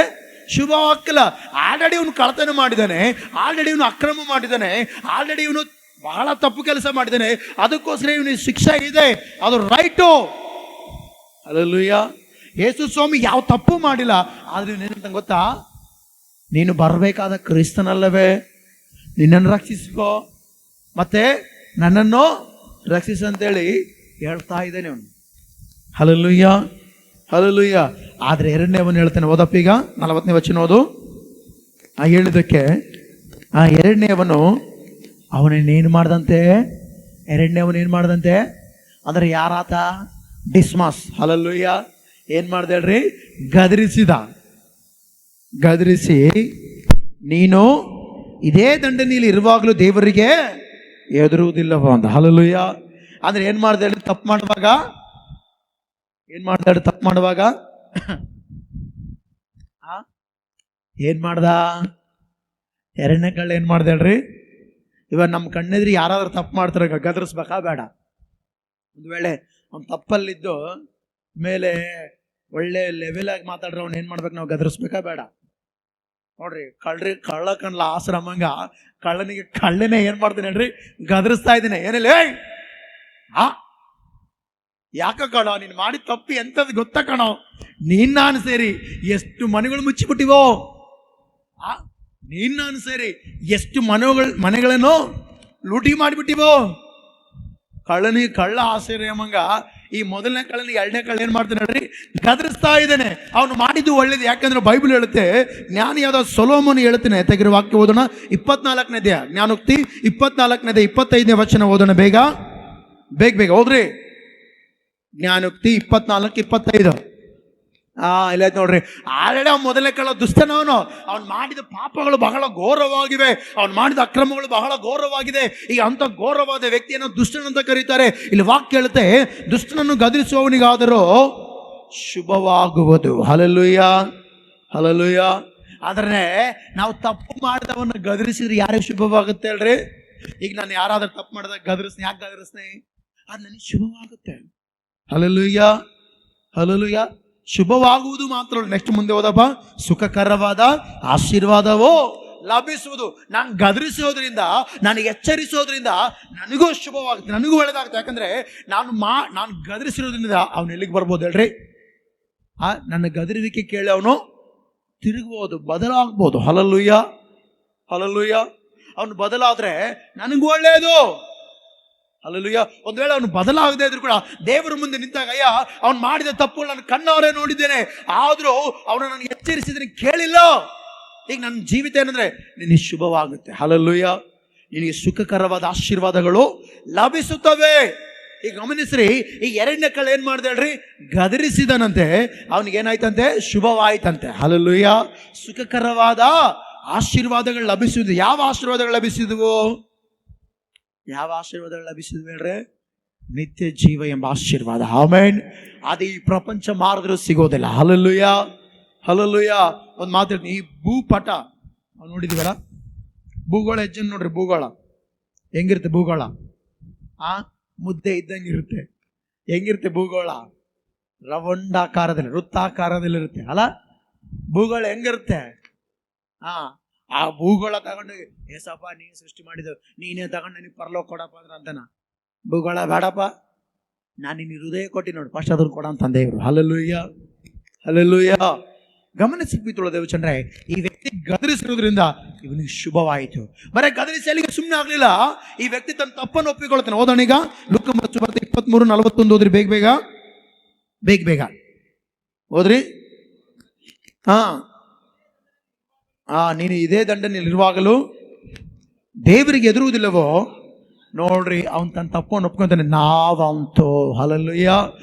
[SPEAKER 1] ಶುಭ ಹಾಕಲ್ಲ. ಆಲ್ರೆಡಿ ಇವನು ಕಳ್ಳತನ ಮಾಡಿದ್ದಾನೆ, ಆಲ್ರೆಡಿ ಇವನು ಅಕ್ರಮ ಮಾಡಿದ್ದಾನೆ, ಆಲ್ರೆಡಿ ಇವನು ಬಹಳ ತಪ್ಪು ಕೆಲಸ ಮಾಡಿದ್ದಾನೆ, ಅದಕ್ಕೋಸ್ಕರ ಇವನಿಗೆ ಶಿಕ್ಷೆ ಇದೆ, ಅದು ರೈಟು. ಹಲ್ಲೆಲೂಯಾ. ಯೇಸುಸ್ವಾಮಿ ಯಾವ ತಪ್ಪು ಮಾಡಿಲ್ಲ. ಆದ್ರೆ ಏನಂತ ಗೊತ್ತಾ? ನೀನು ಬರಬೇಕಾದ ಕ್ರಿಸ್ತನಲ್ಲವೇ, ನಿನ್ನನ್ನು ರಕ್ಷಿಸ್ಕೋ, ಮತ್ತೆ ನನ್ನನ್ನು ರಕ್ಷಿಸಂತೇಳಿ ಹೇಳ್ತಾ ಇದ್ದಾನೆ ಅವನು. Hallelujah, hallelujah. ಆದ್ರೆ ಎರಡನೇವನು ಹೇಳ್ತಾನೆ. ಓದಪ್ಪ ಈಗ 40ನೇ ವಚನ ಓದು. ಹೇಳಿದಕ್ಕೆ ಎರಡನೇವನು ಅವನೇನು ಮಾಡ್ದಂತೆ, ಎರಡನೇವನು ಏನು ಮಾಡ್ದಂತೆ ಅಂದರೆ ಯಾರಾತ? ಡಿಸ್ಮಾಸ್. ಹಲ್ಲೆಲೂಯಾ. ಏನು ಮಾಡ್ದೆ ಹೇಳ್ರಿ? ಗದರಿಸಿದ. ಗದರಿಸಿ, ನೀನು ಇದೇ ದಂಡನೆಯಲ್ಲಿ ಇರುವಾಗಲೂ ದೇವರಿಗೆ ಎದುರುವುದಿಲ್ಲವೋ ಅಂತ. ಹಲ್ಲೆಲೂಯಾ. ಅಂದ್ರೆ ಏನು ಮಾಡ್ದೆ ಹೇಳಿ? ತಪ್ಪು ಮಾಡುವಾಗ ಏನು ಮಾಡ್ದೆ ಹೇಳಿ? ತಪ್ಪು ಮಾಡುವಾಗ ಏನು ಮಾಡ್ದ? ಎರಡನೇ ಕಳ್ಳ ಏನು ಮಾಡ್ದೆ ಹೇಳ್ರಿ? ಇವಾಗ ನಮ್ಮ ಕಣ್ಣೆದ್ರಿ ಯಾರಾದ್ರೂ ತಪ್ಪು ಮಾಡ್ತಾರೆ, ಗದರಿಸ್ಬೇಕಾ ಬೇಡ? ಒಂದು ವೇಳೆ ಅವ್ನು ತಪ್ಪಲ್ಲಿದ್ದು ಮೇಲೆ ಒಳ್ಳೆ ಲೆವೆಲಾಗಿ ಮಾತಾಡ್ರೆ ಅವ್ನು ಏನು ಮಾಡ್ಬೇಕು? ನಾವು ಗದರಿಸ್ಬೇಕಾ ಬೇಡ? ನೋಡ್ರಿ, ಕಳ್ಳ ಕಣ್ಲ ಆಶ್ರಮಂಗ ಕಳ್ಳನಿಗೆ ಕಳ್ಳನೇ ಏನು ಮಾಡ್ತೀನಿ ಹೇಳ್ರಿ? ಗದರಿಸ್ತಾ ಇದ್ದೀನಿ. ಏನಿಲ್ಲ, ಯಾಕ ಕಣೋ ನೀನು ಮಾಡಿ ತಪ್ಪಿ ಎಂಥದ್ದು ಗೊತ್ತಾ ಕಣೋ? ನೀನ್ ನಾನು ಸೇರಿ ಎಷ್ಟು ಮನೆಗಳು ಮುಚ್ಚಿಬಿಟ್ಟಿವೋ, ನೀನ್ ನಾನು ಸೇರಿ ಎಷ್ಟು ಮನೆಗಳನ್ನು ಲೂಟಿ ಮಾಡಿಬಿಟ್ಟಿವೋ. ಕಳ್ಳ ಆಶ್ರಯಮಂಗ ಈ ಮೊದಲನೇ ಕಳ್ಳನಿಗೆ ಎರಡನೇ ಕಳ್ಳ ಏನು ಮಾಡ್ತಾನೆ ಹೇಳ್ರಿ? ಗದರಿಸ್ತಾ ಇದ್ದಾನೆ. ಅವನು ಮಾಡಿದ್ದು ಒಳ್ಳೇದು. ಯಾಕಂದ್ರೆ ಬೈಬಲ್ ಹೇಳುತ್ತೆ, ಜ್ಞಾನಿಯಾದ ಸೊಲೊಮೋನ್ ಹೇಳ್ತಾನೆ. ತೆಗೆದು ವಾಕ್ಯ ಓದೋಣ. 24ನೇ ಜ್ಞಾನೋಕ್ತಿ 24ನೇ 25ನೇ ವಚನ ಓದೋಣ. ಬೇಗ ಹೋದ್ರಿ. ಜ್ಞಾನೋಕ್ತಿ 24-25. ಇಲ್ಲ ನೋಡ್ರಿ. ಆಲ್ರೆಡಿ ಅವ್ನು ಮೊದಲನೇ ಕಳ್ಳ ದುಷ್ಟನವನು. ಅವ್ನು ಮಾಡಿದ ಪಾಪಗಳು ಬಹಳ ಘೋರವಾಗಿವೆ, ಅವ್ನು ಮಾಡಿದ ಅಕ್ರಮಗಳು ಬಹಳ ಘೋರವಾಗಿದೆ. ಈಗ ಅಂತ ಘೋರವಾದ ವ್ಯಕ್ತಿಯನ್ನು ದುಷ್ಟನಂತ ಕರೀತಾರೆ. ಇಲ್ಲಿ ವಾಕ್ಯ ಹೇಳುತ್ತೆ, ದುಷ್ಟನನ್ನು ಗದರಿಸುವವನಿಗಾದರೂ ಶುಭವಾಗುವುದು. Hallelujah, hallelujah. ಆದರೆ ನಾವು ತಪ್ಪು ಮಾಡಿದವನ್ನ ಗದರಿಸಿದ್ರೆ ಯಾರಿಗೆ ಶುಭವಾಗುತ್ತೆ ಹೇಳ್ರಿ? ಈಗ ನಾನು ಯಾರಾದ್ರೂ ತಪ್ಪು ಮಾಡಿದಾಗ ಗದರಿಸ್ನಿ, ಯಾಕೆ ಗದರಿಸ್ನಿ? ಅದು ನನಗೆ ಶುಭವಾಗುತ್ತೆ. Hallelujah, hallelujah. ಶುಭವಾಗುವುದು ಮಾತ್ರ. ನೆಕ್ಸ್ಟ್ ಮುಂದೆ ಹೋದಪ್ಪ, ಸುಖಕರವಾದ ಆಶೀರ್ವಾದವೋ ಲಭಿಸುವುದು. ನಾನು ಗದರಿಸೋದ್ರಿಂದ, ನಾನು ಎಚ್ಚರಿಸೋದ್ರಿಂದ ನನಗೂ ಶುಭವಾಗುತ್ತೆ, ನನಗೂ ಒಳ್ಳೆದಾಗುತ್ತೆ. ಯಾಕಂದ್ರೆ ನಾನು ಗದರಿಸಿರೋದ್ರಿಂದ ಅವನು ಎಲ್ಲಿಗೆ ಬರ್ಬೋದು ಹೇಳ್ರಿ? ನನ್ನ ಗದರಿಕೆ ಕೇಳಿ ಅವನು ತಿರುಗ್ಬೋದು, ಬದಲಾಗ್ಬೋದು. Hallelujah, hallelujah. ಅವನು ಬದಲಾದ್ರೆ ನನಗೂ ಒಳ್ಳೆಯದು. ಹಲ್ಲೆಲೂಯಾ. ಒಂದು ವೇಳೆ ಅವನು ಬದಲಾಗದೇ ಇದ್ರು ಕೂಡ ದೇವರ ಮುಂದೆ ನಿಂತಾಗ, ಅಯ್ಯ ಅವನು ಮಾಡಿದ ತಪ್ಪು ನಾನು ಕಣ್ಣವರೇ ನೋಡಿದ್ದೇನೆ, ಆದರೂ ಅವನು ನನಗೆ ಎಚ್ಚರಿಸಿದ್ರೆ ಕೇಳಿಲ್ಲ. ಈಗ ನನ್ನ ಜೀವಿತ ಏನಂದ್ರೆ ನಿನಗೆ ಶುಭವಾಗುತ್ತೆ. ಹಲ್ಲೆಲೂಯಾ. ನಿನಗೆ ಸುಖಕರವಾದ ಆಶೀರ್ವಾದಗಳು ಲಭಿಸುತ್ತವೆ. ಈಗ ಗಮನಿಸ್ರಿ, ಈ ಎರಡನೇ ಕಳ್ಳ ಏನ್ ಮಾಡ್ದೆ ಹೇಳ್ರಿ? ಗದರಿಸಿದನಂತೆ. ಅವನಿಗೆ ಏನಾಯ್ತಂತೆ? ಶುಭವಾಯ್ತಂತೆ. ಹಲ್ಲೆಲೂಯಾ. ಸುಖಕರವಾದ ಆಶೀರ್ವಾದಗಳು ಲಭಿಸಿದ್ವು. ಯಾವ ಆಶೀರ್ವಾದಗಳು ಲಭಿಸಿದ್ವು? ಯಾವ ಆಶೀರ್ವಾದಗಳು ಲಭಿಸಿದ್ವು ಹೇಳ್ರಿ? ನಿತ್ಯ ಜೀವ ಎಂಬ ಆಶೀರ್ವಾದ. ಆಮೆನ್. ಅದು ಈ ಪ್ರಪಂಚ ಮಾರಿದ್ರೂ ಸಿಗೋದಿಲ್ಲ. Hallelujah, hallelujah. ಒಂದು ಮಾತಾಡ್ತೀನಿ. ಈ ಭೂಪಟ ನೋಡಿದೀವಲ್ಲ, ಭೂಗೋಳ ಹೆಜ್ಜೆ ನೋಡ್ರಿ. ಭೂಗೋಳ ಹೆಂಗಿರುತ್ತೆ? ಭೂಗೋಳ ಮುದ್ದೆ ಇದ್ದಂಗೆ ಇರುತ್ತೆ. ಹೆಂಗಿರುತ್ತೆ ಭೂಗೋಳ? ರವಂಡಾಕಾರದಲ್ಲಿ, ವೃತ್ತಾಕಾರದಲ್ಲಿ ಇರುತ್ತೆ ಅಲ್ಲ. ಭೂಗೋಳ ಹೆಂಗಿರುತ್ತೆ? ಆ ಭೂಗೋಳ ತಗೊಂಡು, ಏಸಪ್ಪ ನೀನು ಸೃಷ್ಟಿ ಮಾಡಿದ, ನೀನೇ ತಗೊಂಡು ನನಗೆ ಪರಲೋಕ ಕೊಡಪ್ಪ ಅಂದ್ರೆ ಅಂತಾನ. ಭೂಗೋಳ ಬೇಡಪ್ಪ, ನಾನು ನಿನ್ನ ಹೃದಯ ಕೊಟ್ಟಿ ನೋಡಿ, ಫಸ್ಟ್ ಅದನ್ನು ಕೊಡ ಅಂತ ದೇವರು. Hallelujah, hallelujah. ಗಮನಿಸಿ ದೇವಚಂದ್ರೆ, ಈ ವ್ಯಕ್ತಿ ಗದರಿಸಿರೋದ್ರಿಂದ ಇವನಿಗೆ ಶುಭವಾಯಿತು. ಬರೀ ಗದರಿಸಿ ಅಲ್ಲಿಗೆ ಸುಮ್ಮನೆ ಆಗಲಿಲ್ಲ. ಈ ವ್ಯಕ್ತಿ ತನ್ನ ತಪ್ಪನ್ನು ಒಪ್ಪಿಕೊಳ್ತಾನೆ. ಓದೋಣ ಈಗ ಲೂಕ 23:41 ಓದ್ರಿ. ಬೇಗ ಓದ್ರಿ. ನೀನು ಇದೇ ದಂಡನೆಯಲ್ಲಿ ಇರುವಾಗಲೂ ದೇವರಿಗೆ ಎದುರುವುದಿಲ್ಲವೋ? ನೋಡ್ರಿ, ಅವನು ತನ್ನ ತಪ್ಪನ್ನು ಒಪ್ಕೊಂತಾನೆ. ನಾವಂತೂ, ಹಲ್ಲೆಲೂಯಾ,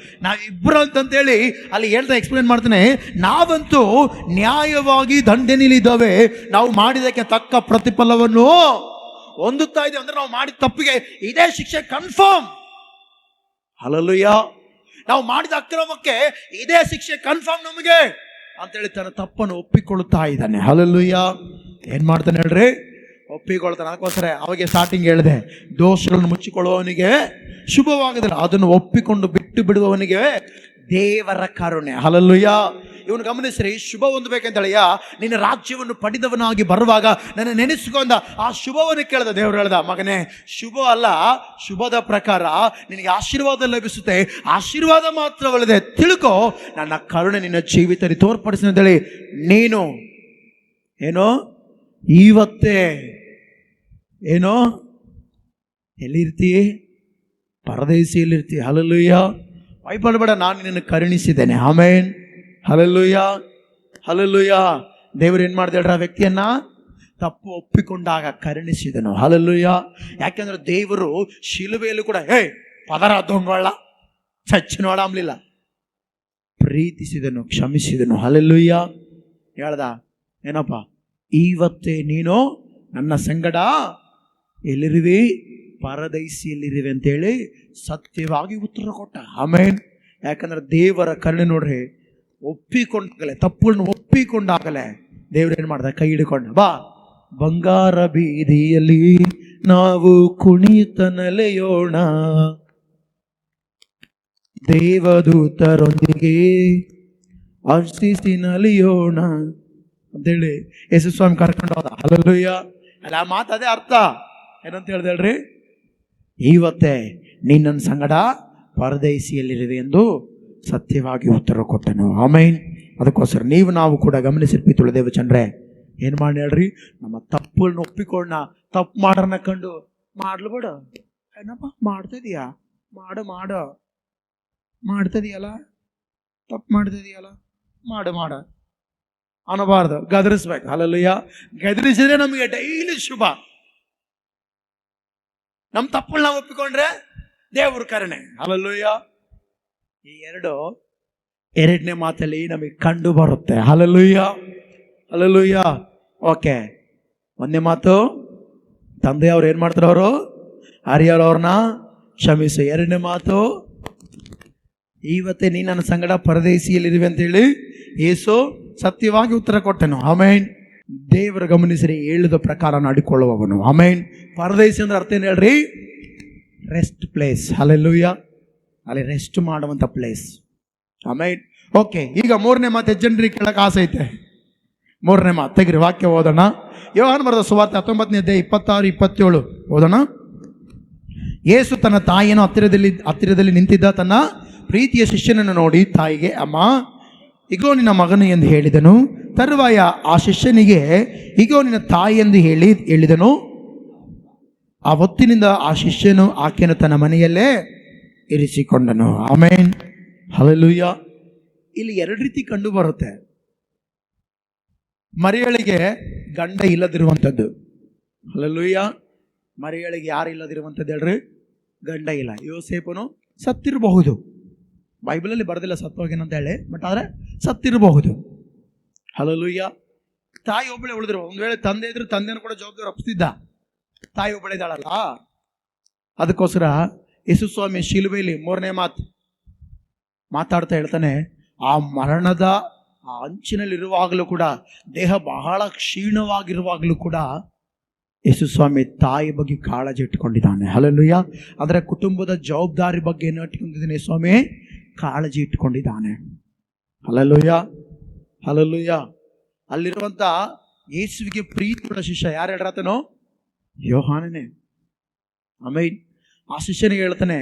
[SPEAKER 1] ನಾವಿಬ್ಬರು ಅಂತಂತೇಳಿ ಅಲ್ಲಿ ಹೇಳ್ತಾ ಎಕ್ಸ್ಪ್ಲೇನ್ ಮಾಡ್ತಾನೆ. ನಾವಂತೂ ನ್ಯಾಯವಾಗಿ ದಂಡನೆಯಲ್ಲಿದ್ದಾವೆ, ನಾವು ಮಾಡಿದಕ್ಕೆ ತಕ್ಕ ಪ್ರತಿಫಲವನ್ನು ಹೊಂದುತ್ತಾ ಇದ್ದೇವೆ. ಅಂದ್ರೆ ನಾವು ಮಾಡಿದ ತಪ್ಪಿಗೆ ಇದೇ ಶಿಕ್ಷೆ ಕನ್ಫರ್ಮ್. ಹಲ್ಲೆಲೂಯಾ. ನಾವು ಮಾಡಿದ ಅಕ್ರಮಕ್ಕೆ ಇದೇ ಶಿಕ್ಷೆ ಕನ್ಫರ್ಮ್ ನಮಗೆ ಅಂತೇಳಿ ತನ್ನ ತಪ್ಪನ್ನು ಒಪ್ಪಿಕೊಳ್ಳುತ್ತಾ ಇದ್ದಾನೆ. ಹಲ್ಲೆಲೂಯಾ. ಏನ್ ಮಾಡ್ತಾನೆ ಹೇಳ್ರಿ? ಒಪ್ಪಿಕೊಳ್ತಾನೆ. ಅದಕ್ಕೋಸ್ಕರ ಅವಾಗೆ ಸ್ಟಾರ್ಟಿಂಗ್ ಹೇಳಿದೆ, ದೋಷಗಳನ್ನು ಮುಚ್ಚಿಕೊಳ್ಳುವವನಿಗೆ ಶುಭವಾಗುದಿಲ್ಲ, ಅದನ್ನು ಒಪ್ಪಿಕೊಂಡು ಬಿಟ್ಟು ಬಿಡುವವನಿಗೆ ದೇವರ ಕರುಣೆ. ಹಲ್ಲೆಲೂಯಾ. ಇವನು ಗಮನಿಸ್ರಿ, ಶುಭ ಹೊಂದಬೇಕಂತೇಳಿಯ ನಿನ್ನ ರಾಜ್ಯವನ್ನು ಪಡೆದವನಾಗಿ ಬರುವಾಗ ನನ್ನ ನೆನೆಸಿಕೊಂಡ ಆ ಶುಭವನ್ನು ಕೇಳಿದ ದೇವರು. ಹೇಳ್ದ, ಮಗನೇ, ಶುಭ ಅಲ್ಲ, ಶುಭದ ಪ್ರಕಾರ ನಿನಗೆ ಆಶೀರ್ವಾದ ಲಭಿಸುತ್ತೆ. ಆಶೀರ್ವಾದ ಮಾತ್ರವಲ್ಲದೆ ತಿಳ್ಕೊ, ನನ್ನ ಕರುಣೆ ನಿನ್ನ ಜೀವಿತದಲ್ಲಿ ತೋರ್ಪಡಿಸಿನಂತೇಳಿ ನೀನು ಏನೋ ಇವತ್ತೇ ಏನೋ ಎಲ್ಲಿರ್ತಿ? ಪರದೇಶಿಯಲ್ಲಿರ್ತಿ. ಹಲ್ಲೆಲೂಯಾ. ಭಯಪಡಬೇಡ, ನಾನು ನಿನ್ನನ್ನು ಕರುಣಿಸಿದ್ದೇನೆ. ಆಮೆನ್. Hallelujah, hallelujah. ದೇವರು ಏನು ಮಾಡ್ದೆ ಹೇಳ್ರ? ಆ ವ್ಯಕ್ತಿಯನ್ನ ತಪ್ಪು ಒಪ್ಪಿಕೊಂಡಾಗ ಕರುಣಿಸಿದನು. ಹಲ್ಲೆಲೂಯ. ಯಾಕೆಂದ್ರೆ ದೇವರು ಶಿಲುಬೆಯಲ್ಲೂ ಕೂಡ ಪದರ ದೊಂಗೊಳ್ಳ ಚಚ್ಚಿ ನೋಡಂಬ್ಲಿಲ್ಲ, ಪ್ರೀತಿಸಿದನು, ಕ್ಷಮಿಸಿದನು. ಹಲ್ಲೆಲೂಯ. ಹೇಳ್ದ ಏನಪ್ಪ, ಇವತ್ತೇ ನೀನು ನನ್ನ ಸಂಗಡ ಎಲ್ಲಿರುವಿ, ಪರದೈಸಿಯಲ್ಲಿರುವೆ ಅಂತೇಳಿ ಸತ್ಯವಾಗಿ ಉತ್ತರ ಕೊಟ್ಟ. ಆಮೇನ್. ಯಾಕಂದ್ರೆ ದೇವರ ಕರುಣೆ ನೋಡ್ರಿ, ಒಪ್ಪಿಕೊಂಡಾಗಲೇ, ತಪ್ಪುಗಳನ್ನ ಒಪ್ಪಿಕೊಂಡಾಗಲೇ ದೇವ್ರು ಏನು ಮಾಡ್ದ, ಕೈ ಹಿಡ್ಕೊಂಡ. ಬಾ ಬಂಗಾರ ಬೀದಿಯಲ್ಲಿ ನಾವು ಕುಣಿತನಲೆಯೋಣ, ದೇವದೂತರೊಂದಿಗೆ ಹರ್ಷಿಸಿ ನಲಿಯೋಣ ಅಂತೇಳಿ ಯೇಸು ಸ್ವಾಮಿ ಕರ್ಕೊಂಡು ಹೋದ. ಹಲ್ಲೆಲೂಯ. ಅಲ್ಲ ಆ ಮಾತು ಅದೇ ಅರ್ಥ. ಏನಂತ ಹೇಳ್ದೇಳ್ರಿ, ಇವತ್ತೇ ನೀನು ನನ್ನ ಸಂಗಡ ಪರದೈಸಿಯಲ್ಲಿರುವೆ ಎಂದು ಸತ್ಯವಾಗಿ ಉತ್ತರ ಕೊಟ್ಟನು. ಆಮೇನ್. ಅದಕ್ಕೋಸ್ಕರ ನಾವು ಕೂಡ ಗಮನಿಸಿರ್ಪಿ ತುಳದೇವ ಚಂದ್ರೆ ಏನು ಮಾಡಿ ಹೇಳ್ರಿ, ನಮ್ಮ ತಪ್ಪುಗಳನ್ನ ಒಪ್ಪಿಕೊಳ್ಳೋಣ. ತಪ್ಪು ಮಾಡೋಣ ಕಂಡು ಮಾಡ್ಲಬೇಡ, ಏನಪ್ಪ ಮಾಡ್ತಿದೀಯಾ, ಮಾಡು ಮಾಡ್ತಿದೀಯಲ್ಲ, ತಪ್ಪು ಮಾಡ್ತಿದೀಯಲ್ಲ, ಮಾಡು ಅನ್ನಬಾರ್ದು, ಗದರಿಸ್ಬೇಕು. ಹಲ್ಲೆಲೂಯ. ಗದರಿಸಿದ್ರೆ ನಮಗೆ ಡೈಲಿ ಶುಭ. ನಮ್ಮ ತಪ್ಪುಗಳನ್ನ ನಾವು ಒಪ್ಪಿಕೊಂಡ್ರೆ ದೇವ್ರ ಕರುಣೆ. ಹಲ್ಲೆಲೂಯ. ಈ ಎರಡನೇ ಮಾತಲ್ಲಿ ನಮಗೆ ಕಂಡು ಬರುತ್ತೆ. ಹಲ್ಲೆಲೂಯ. ಹಲ್ಲೆಲೂಯ. ಓಕೆ, ಒಂದನೇ ಮಾತು, ತಂದೆಯವ್ರು ಏನು ಮಾಡ್ತಾರೆ, ಅವರು ಹರಿಯವ್ರನ್ನ ಕ್ಷಮಿಸು. ಎರಡನೇ ಮಾತು, ಇವತ್ತೇ ನೀನು ನನ್ನ ಸಂಗಡ ಪರದೇಶಿಯಲ್ಲಿರುವೆ ಅಂತೇಳಿ ಯೇಸು ಸತ್ಯವಾಗಿ ಉತ್ತರ ಕೊಟ್ಟನು. ಆಮೇನ್. ದೇವರ ಗಮನಿಸ್ರಿ, ಹೇಳಿದ ಪ್ರಕಾರ ನಡಿಕೊಳ್ಳುವವನು. ಆಮೇನ್. ಪರದೇಶಿ ಅಂದ್ರೆ ಅರ್ಥ ಏನು ಹೇಳ್ರಿ, ರೆಸ್ಟ್ ಪ್ಲೇಸ್. ಹಲ್ಲೆಲೂಯ. ಅಲ್ಲಿ ರೆಸ್ಟ್ ಮಾಡುವಂಥ ಪ್ಲೇಸ್. ಆಮೇನ್. ಓಕೆ, ಈಗ ಮೂರನೇ ಮಾತು ಹೆಜ್ಜನ್ರಿಗೆ ಕೇಳಕ್ಕೆ ಆಸೆ ಐತೆ. ಮೂರನೇ ಮಾತು ತೆಗಿರಿ, ವಾಕ್ಯ ಓದೋಣ. ಯೋಹಾನ ಬರೆದ ಸುವಾರ್ತೆ 19ನೇ ಅಧ್ಯಾಯ 26-27 ಓದೋಣ. ಯೇಸು ತನ್ನ ತಾಯಿಯನ್ನು ಹತ್ತಿರದಲ್ಲಿ ನಿಂತಿದ್ದ ತನ್ನ ಪ್ರೀತಿಯ ಶಿಷ್ಯನನ್ನು ನೋಡಿ ತಾಯಿಗೆ, ಅಮ್ಮ ಇಗೋ ನಿನ್ನ ಮಗನು ಎಂದು ಹೇಳಿದನು. ತರುವಾಯ ಆ ಶಿಷ್ಯನಿಗೆ, ಇಗೋ ನಿನ್ನ ತಾಯಿ ಎಂದು ಹೇಳಿದನು. ಆ ಹೊತ್ತಿನಿಂದ ಆ ಶಿಷ್ಯನು ಆಕೆಯನ್ನು ತನ್ನ ಮನೆಯಲ್ಲೇ ಇರಿಸಿಕೊಂಡನು. ಆಮೇನ್. ಹಲ್ಲೆಲೂಯ. ಇಲ್ಲಿ ಎರಡು ರೀತಿ ಕಂಡು ಬರುತ್ತೆ. ಮರಿಯಳಿಗೆ ಗಂಡ ಇಲ್ಲದಿರುವಂಥದ್ದು. ಹಲ್ಲೆಲೂಯ. ಮರಿಯಳಿಗೆ ಯಾರು ಇಲ್ಲದಿರುವಂಥದ್ದು ಹೇಳ್ರಿ, ಗಂಡ ಇಲ್ಲ. ಯೋಸೇಪನು ಸತ್ತಿರಬಹುದು, ಬೈಬಲಲ್ಲಿ ಬರೋದಿಲ್ಲ ಸತ್ತೋಗೇನಂತ ಹೇಳಿ, ಬಟ್ ಆದರೆ ಸತ್ತಿರಬಹುದು. ಹಲ್ಲೆಲೂಯ. ತಾಯಿ ಒಬ್ಬಳೆ ಉಳಿದ್ರು. ಒಂದು ವೇಳೆ ತಂದೆ ಇದ್ರು ತಂದೆನೂ ಕೂಡ ಜವಾಬ್ದಾರಿ ಒಪ್ಪಿಸಿದ್ದ. ತಾಯಿ ಒಬ್ಬಳೆ ಇದ್ದಾಳಲ್ಲ, ಅದಕ್ಕೋಸ್ಕರ ಯೇಸು ಸ್ವಾಮಿ ಶಿಲುಬೆಯಲ್ಲಿ ಮೂರನೇ ಮಾತಾಡ್ತಾ ಹೇಳ್ತಾನೆ, ಆ ಮರಣದ ಆ ಅಂಚಿನಲ್ಲಿರುವಾಗಲೂ ಕೂಡ, ದೇಹ ಬಹಳ ಕ್ಷೀಣವಾಗಿರುವಾಗಲೂ ಕೂಡ ಯೇಸು ಸ್ವಾಮಿ ತಾಯಿ ಬಗ್ಗೆ ಕಾಳಜಿ ಇಟ್ಕೊಂಡಿದ್ದಾನೆ. ಹಲ್ಲೆಲೂಯ. ಅದರ ಕುಟುಂಬದ ಜವಾಬ್ದಾರಿ ಬಗ್ಗೆ ಏನು ಇಟ್ಕೊಂಡಿದ್ದಾನೆ ಸ್ವಾಮಿ, ಕಾಳಜಿ ಇಟ್ಕೊಂಡಿದ್ದಾನೆ. ಹಲ್ಲೆಲೂಯ. ಹಲ್ಲೆಲೂಯ. ಅಲ್ಲಿರುವಂಥ ಯೇಸುವಿಗೆ ಪ್ರೀತಿಯುಳ್ಳ ಶಿಷ್ಯ ಯಾರು ಹೇಳ್ರತನೋ, ಯೋಹಾನನೇ. ಆಮೇಲೆ ಆ ಶಿಷ್ಯನಿಗೆ ಹೇಳ್ತಾನೆ,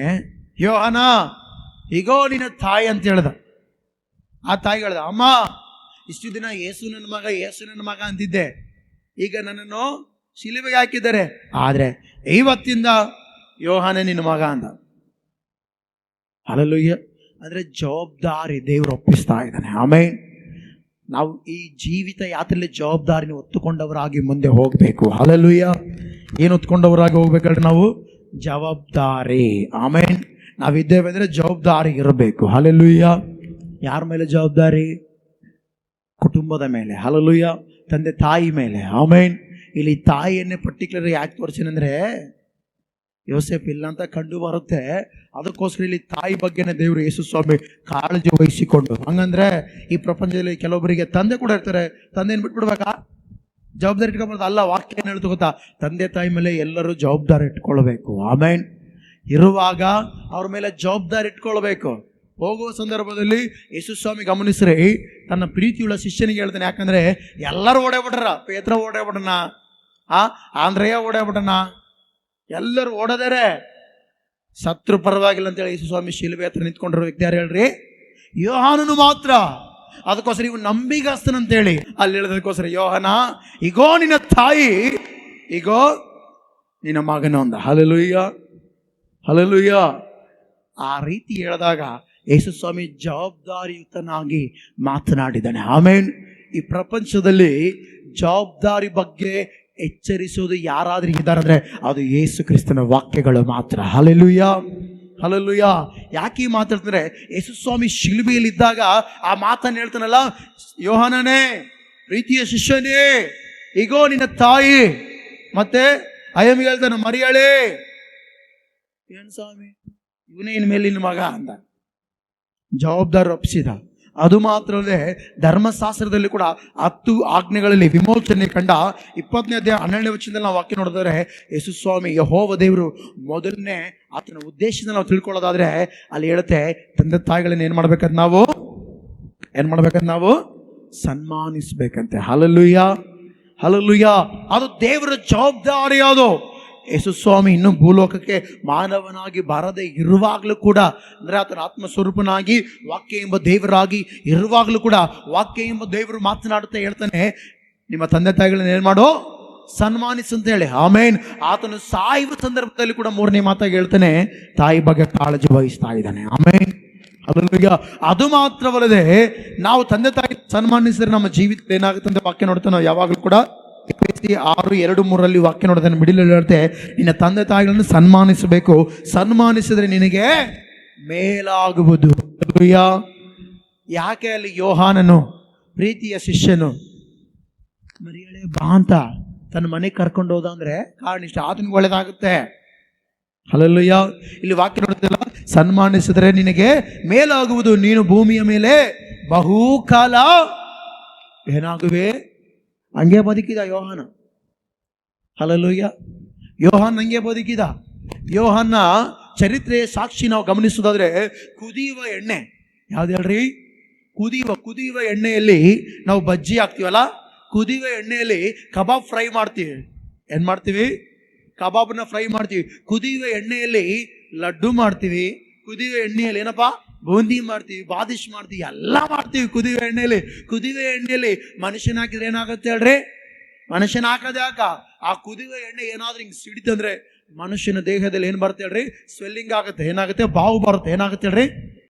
[SPEAKER 1] ಯೋಹಾನ ಈಗೋ ನಿನ್ನ ತಾಯಿ ಅಂತ ಹೇಳ್ದ. ಆ ತಾಯಿ ಹೇಳ್ದ, ಅಮ್ಮ ಇಷ್ಟು ದಿನ ಯೇಸು ನನ್ನ ಮಗ ಅಂತಿದ್ದೆ, ಈಗ ನನ್ನನ್ನು ಶಿಲುಬೆಗೆ ಹಾಕಿದ್ದಾರೆ, ಆದರೆ ಇವತ್ತಿಂದ ಯೋಹಾನ ನಿನ್ನ ಮಗ ಅಂದ. ಹಲ್ಲೆಲೂಯ. ಅಂದರೆ ಜವಾಬ್ದಾರಿ ದೇವರು ಒಪ್ಪಿಸ್ತಾ ಇದ್ದಾನೆ. ಆಮೇನ್. ನಾವು ಈ ಜೀವಿತ ಯಾತ್ರೆಯಲ್ಲಿ ಜವಾಬ್ದಾರಿನ ಹೊತ್ತುಕೊಂಡವರಾಗಿ ಮುಂದೆ ಹೋಗಬೇಕು. ಹಲ್ಲೆಲೂಯ. ಏನು ಹೊತ್ಕೊಂಡವರಾಗಿ ಹೋಗ್ಬೇಕಂದ್ರೆ ನಾವು ಜವಾಬ್ದಾರಿ. ಆಮೇನ್. ನಾವಿದ್ದೇವೆ ಅಂದರೆ ಜವಾಬ್ದಾರಿ ಇರಬೇಕು. ಹಲ್ಲೆಲೂಯ. ಯಾರ ಮೇಲೆ ಜವಾಬ್ದಾರಿ? ಕುಟುಂಬದ ಮೇಲೆ. ಹಲ್ಲೆಲೂಯ. ತಂದೆ ತಾಯಿ ಮೇಲೆ. ಆಮೇನ್. ಇಲ್ಲಿ ತಾಯಿಯನ್ನೇ ಪರ್ಟಿಕ್ಯುಲರ್ ಯಾಕೆ ತೋರಿಸಿನಂದ್ರೆ, ಯೋಸೇಫ್ ಇಲ್ಲ ಅಂತ ಕಂಡು ಬರುತ್ತೆ. ಅದಕ್ಕೋಸ್ಕರ ಇಲ್ಲಿ ತಾಯಿ ಬಗ್ಗೆನೇ ದೇವರು ಯೇಸು ಸ್ವಾಮಿ ಕಾಳಜಿ ವಹಿಸಿಕೊಂಡು. ಹಂಗಂದ್ರೆ ಈ ಪ್ರಪಂಚದಲ್ಲಿ ಕೆಲವೊಬ್ಬರಿಗೆ ತಂದೆ ಕೂಡ ಇರ್ತಾರೆ, ತಂದೆಯನ್ನು ಬಿಟ್ಬಿಡ್ಬೇಕಾ? ಜವಾಬ್ದಾರಿ ಇಟ್ಕೊಬಾರ್ದು. ಅಲ್ಲ, ವಾಕ್ಯ ಏನು ಹೇಳ್ತು ಗೊತ್ತಾ, ತಂದೆ ತಾಯಿ ಮೇಲೆ ಎಲ್ಲರೂ ಜವಾಬ್ದಾರಿ ಇಟ್ಕೊಳ್ಬೇಕು. ಆಮೇನ್. ಇರುವಾಗ ಅವ್ರ ಮೇಲೆ ಜವಾಬ್ದಾರಿ ಇಟ್ಕೊಳ್ಬೇಕು. ಹೋಗುವ ಸಂದರ್ಭದಲ್ಲಿ ಯೇಸು ಸ್ವಾಮಿ ಗಮನಿಸ್ರಿ, ತನ್ನ ಪ್ರೀತಿಯುಳ್ಳ ಶಿಷ್ಯನಿಗೆ ಹೇಳ್ತಾನೆ. ಯಾಕಂದ್ರೆ ಎಲ್ಲರೂ ಓಡೇಬಿಟ್ರ. ಪೇತ್ರ ಓಡೇಬಿಡಣ, ಆಂದ್ರೇಯ ಓಡೇಬಿಡಣ, ಎಲ್ಲರೂ ಓಡೋದಾರೆ. ಸತ್ರು ಪರವಾಗಿಲ್ಲ ಅಂತೇಳಿ ಯೇಸು ಸ್ವಾಮಿ ಶಿಲುಬೆ ಹತ್ರ ನಿಂತ್ಕೊಂಡಿರೋ ವ್ಯಕ್ತಿ ಯಾರು ಹೇಳ್ರಿ? ಯೋಹಾನನು ಮಾತ್ರ. ಅದಕ್ಕೋಸ್ಕರ ಇವು ನಂಬಿಗಸ್ತನಂತೇಳಿ ಅಲ್ಲಿ ಹೇಳೋದಕ್ಕೋಸ್ಕರ, ಯೋಹಾನ ಈಗೋ ನಿನ್ನ ತಾಯಿ, ಈಗೋ ನಿನ್ನ ಮಗನ ಅಂದ. ಹಲ್ಲೆಲೂಯ. ಹಲ್ಲೆಲೂಯ. ಆ ರೀತಿ ಹೇಳಿದಾಗ ಯೇಸು ಸ್ವಾಮಿ ಜವಾಬ್ದಾರಿಯುತನಾಗಿ ಮಾತನಾಡಿದ್ದಾನೆ. ಆಮೇನ್. ಈ ಪ್ರಪಂಚದಲ್ಲಿ ಜವಾಬ್ದಾರಿ ಬಗ್ಗೆ ಎಚ್ಚರಿಸೋದು ಯಾರಾದ್ರೂ ಇದ್ದಾರಂದ್ರೆ ಅದು ಯೇಸು ಕ್ರಿಸ್ತನ ವಾಕ್ಯಗಳು ಮಾತ್ರ. Hallelujah, hallelujah. ಯಾಕೆ ಮಾತಾಡ್ತಾರೆ? ಯೇಸು ಸ್ವಾಮಿ ಶಿಲುಬೆಯಲ್ಲಿದ್ದಾಗ ಆ ಮಾತನ್ನು ಹೇಳ್ತಾನಲ್ಲ, ಯೋಹಾನನೇ, ಪ್ರೀತಿಯ ಶಿಷ್ಯನೇ, ಈಗೋ ನಿನ್ನ ತಾಯಿ. ಮತ್ತೆ ಅಯ್ಯಮ್ಮಿಗೆ ಹೇಳ್ತಾನೆ, ಮರಿಯಾಳೇ. ಏನ್ ಸ್ವಾಮಿ, ಇವನೇ ಇನ್ ಮೇಲಿನ ಮಗ ಅಂದ. ಜವಾಬ್ದಾರಿ ಒಪ್ಪಿಸಿದ. ಅದು ಮಾತ್ರವಲ್ಲದೆ ಧರ್ಮಶಾಸ್ತ್ರದಲ್ಲಿ ಕೂಡ 10 ಆಜ್ಞೆಗಳಲ್ಲಿ ವಿಮೋಚನೆ ಕಂಡ 20ನೇ ಅಧ್ಯಾಯ 12ನೇ ವಚನದಲ್ಲಿ ನಾವು ವಾಕ್ಯ ನೋಡಿದ್ರೆ, ಯೇಸು ಸ್ವಾಮಿ ಯೆಹೋವ ದೇವರು ಮೊದಲನೇ ಆತನ ಉದ್ದೇಶದಿಂದ ನಾವು ತಿಳ್ಕೊಳ್ಳೋದಾದ್ರೆ ಅಲ್ಲಿ ಹೇಳುತ್ತೆ, ತಂದೆ ತಾಯಿಗಳನ್ನ ಏನ್ ಮಾಡ್ಬೇಕಂತ ನಾವು ಸನ್ಮಾನಿಸ್ಬೇಕಂತೆ. Hallelujah, hallelujah. ಅದು ದೇವರ ಜವಾಬ್ದಾರಿ. ಅದು ಯೇಸು ಸ್ವಾಮಿ ಇನ್ನೂ ಭೂಲೋಕಕ್ಕೆ ಮಾನವನಾಗಿ ಬರದೇ ಇರುವಾಗಲೂ ಕೂಡ, ಅಂದರೆ ಆತನ ಆತ್ಮಸ್ವರೂಪನಾಗಿ ವಾಕ್ಯ ಎಂಬ ದೇವರಾಗಿ ಇರುವಾಗಲೂ ಕೂಡ ವಾಕ್ಯ ಎಂಬ ದೇವರು ಮಾತನಾಡುತ್ತಾ ಹೇಳ್ತಾನೆ, ನಿಮ್ಮ ತಂದೆ ತಾಯಿಗಳನ್ನ ಏನು ಮಾಡೋ, ಸನ್ಮಾನಿಸು ಅಂತ ಹೇಳಿ. ಆಮೇನ್. ಆತನು ಸಾಯುವ ಸಂದರ್ಭದಲ್ಲಿ ಕೂಡ 3ನೇ ಮಾತಾಗಿ ಹೇಳ್ತಾನೆ, ತಾಯಿ ಬಗ್ಗೆ ಕಾಳಜಿ ವಹಿಸ್ತಾ ಇದ್ದಾನೆ. ಆಮೇನ್, ಹಲ್ಲೆಲೂಯಾ. ಅದು ಮಾತ್ರವಲ್ಲದೆ ನಾವು ತಂದೆ ತಾಯಿ ಸನ್ಮಾನಿಸಿದ್ರೆ ನಮ್ಮ ಜೀವಿತ ಏನಾಗುತ್ತೆ ಅಂತ ವಾಕ್ಯ ನೋಡ್ತಾ ನಾವು ಯಾವಾಗಲೂ ಕೂಡ 6:2-3 ವಾಕ್ಯ ನೋಡ್ತಾನೆ. ಮಿಡಿಲಲ್ಲಿ ಹೇಳ್ತೆ, ನಿನ್ನ ತಂದೆ ತಾಯಿಗಳನ್ನು ಸನ್ಮಾನಿಸಬೇಕು, ಸನ್ಮಾನಿಸಿದ್ರೆ ನಿನಗೆ ಮೇಲಾಗುವುದು. ಹಲ್ಲೆಲೂಯಾ. ಯಾಕೆ ಅಲ್ಲಿ ಯೋಹಾನನು ಪ್ರೀತಿಯ ಶಿಷ್ಯನು ಮರಿಯಳೆ ಬಾ ಅಂತ ತನ್ನ ಮನೆಗೆ ಕರ್ಕೊಂಡು ಹೋದ ಅಂದ್ರೆ ಕಾರಣ ಇಷ್ಟ, ಆತನಿಗೆ ಒಳ್ಳೇದಾಗುತ್ತೆ. ಹಲ್ಲೆಲೂಯಾ. ಇಲ್ಲಿ ವಾಕ್ಯ ನೋಡ್ತಿಲ್ಲ, ಸನ್ಮಾನಿಸಿದ್ರೆ ನಿನಗೆ ಮೇಲಾಗುವುದು, ನೀನು ಭೂಮಿಯ ಮೇಲೆ ಬಹುಕಾಲ ಏನಾಗುವೆ. ಹಂಗೆ ಬದುಕಿದ ಯೋಹಾನ. ಹಲ್ಲೆಲೂಯಾ. ಯೋಹಾನ್ ಹಂಗೆ ಬದುಕಿದ. ಯೋಹಾನ ಚರಿತ್ರೆಯ ಸಾಕ್ಷಿ ನಾವು ಗಮನಿಸೋದಾದ್ರೆ, ಕುದಿಯುವ ಎಣ್ಣೆ ಯಾವ್ದು ಹೇಳ್ರಿ? ಕುದಿಯುವ ಎಣ್ಣೆಯಲ್ಲಿ ನಾವು ಬಜ್ಜಿ ಹಾಕ್ತೀವಲ್ಲ, ಕುದಿಯುವ ಎಣ್ಣೆಯಲ್ಲಿ ಕಬಾಬ್ ಫ್ರೈ ಮಾಡ್ತೀವಿ. ಏನ್ ಮಾಡ್ತೀವಿ? ಕಬಾಬ್ನ ಫ್ರೈ ಮಾಡ್ತೀವಿ. ಕುದಿಯುವ ಎಣ್ಣೆಯಲ್ಲಿ ಲಡ್ಡು ಮಾಡ್ತೀವಿ. ಕುದಿಯುವ ಎಣ್ಣೆಯಲ್ಲಿ ಏನಪ್ಪಾ, ಬೂಂದಿ ಮಾಡ್ತೀವಿ, ಬಾದಿಶ್ ಮಾಡ್ತೀವಿ, ಎಲ್ಲ ಮಾಡ್ತೀವಿ ಕುದಿಯುವ ಎಣ್ಣೆಯಲ್ಲಿ. ಮನುಷ್ಯನ ಹಾಕಿದ್ರೆ ಏನಾಗುತ್ತೆ ಹೇಳ್ರಿ? ಮನುಷ್ಯನ ಹಾಕೋದು ಯಾಕ? ಆ ಕುದಿಯುವ ಎಣ್ಣೆ ಏನಾದ್ರೂ ಹಿಂಗೆ ಸಿಡಿತಂದ್ರೆ ಮನುಷ್ಯನ ದೇಹದಲ್ಲಿ ಏನ್ ಬರುತ್ತೆ ಹೇಳ್ರಿ? ಸ್ವೆಲ್ಲಿಂಗ್ ಆಗುತ್ತೆ. ಏನಾಗುತ್ತೆ? ಬಾವು ಬರುತ್ತೆ. ಏನಾಗುತ್ತೆ ಹೇಳ್ರಿ?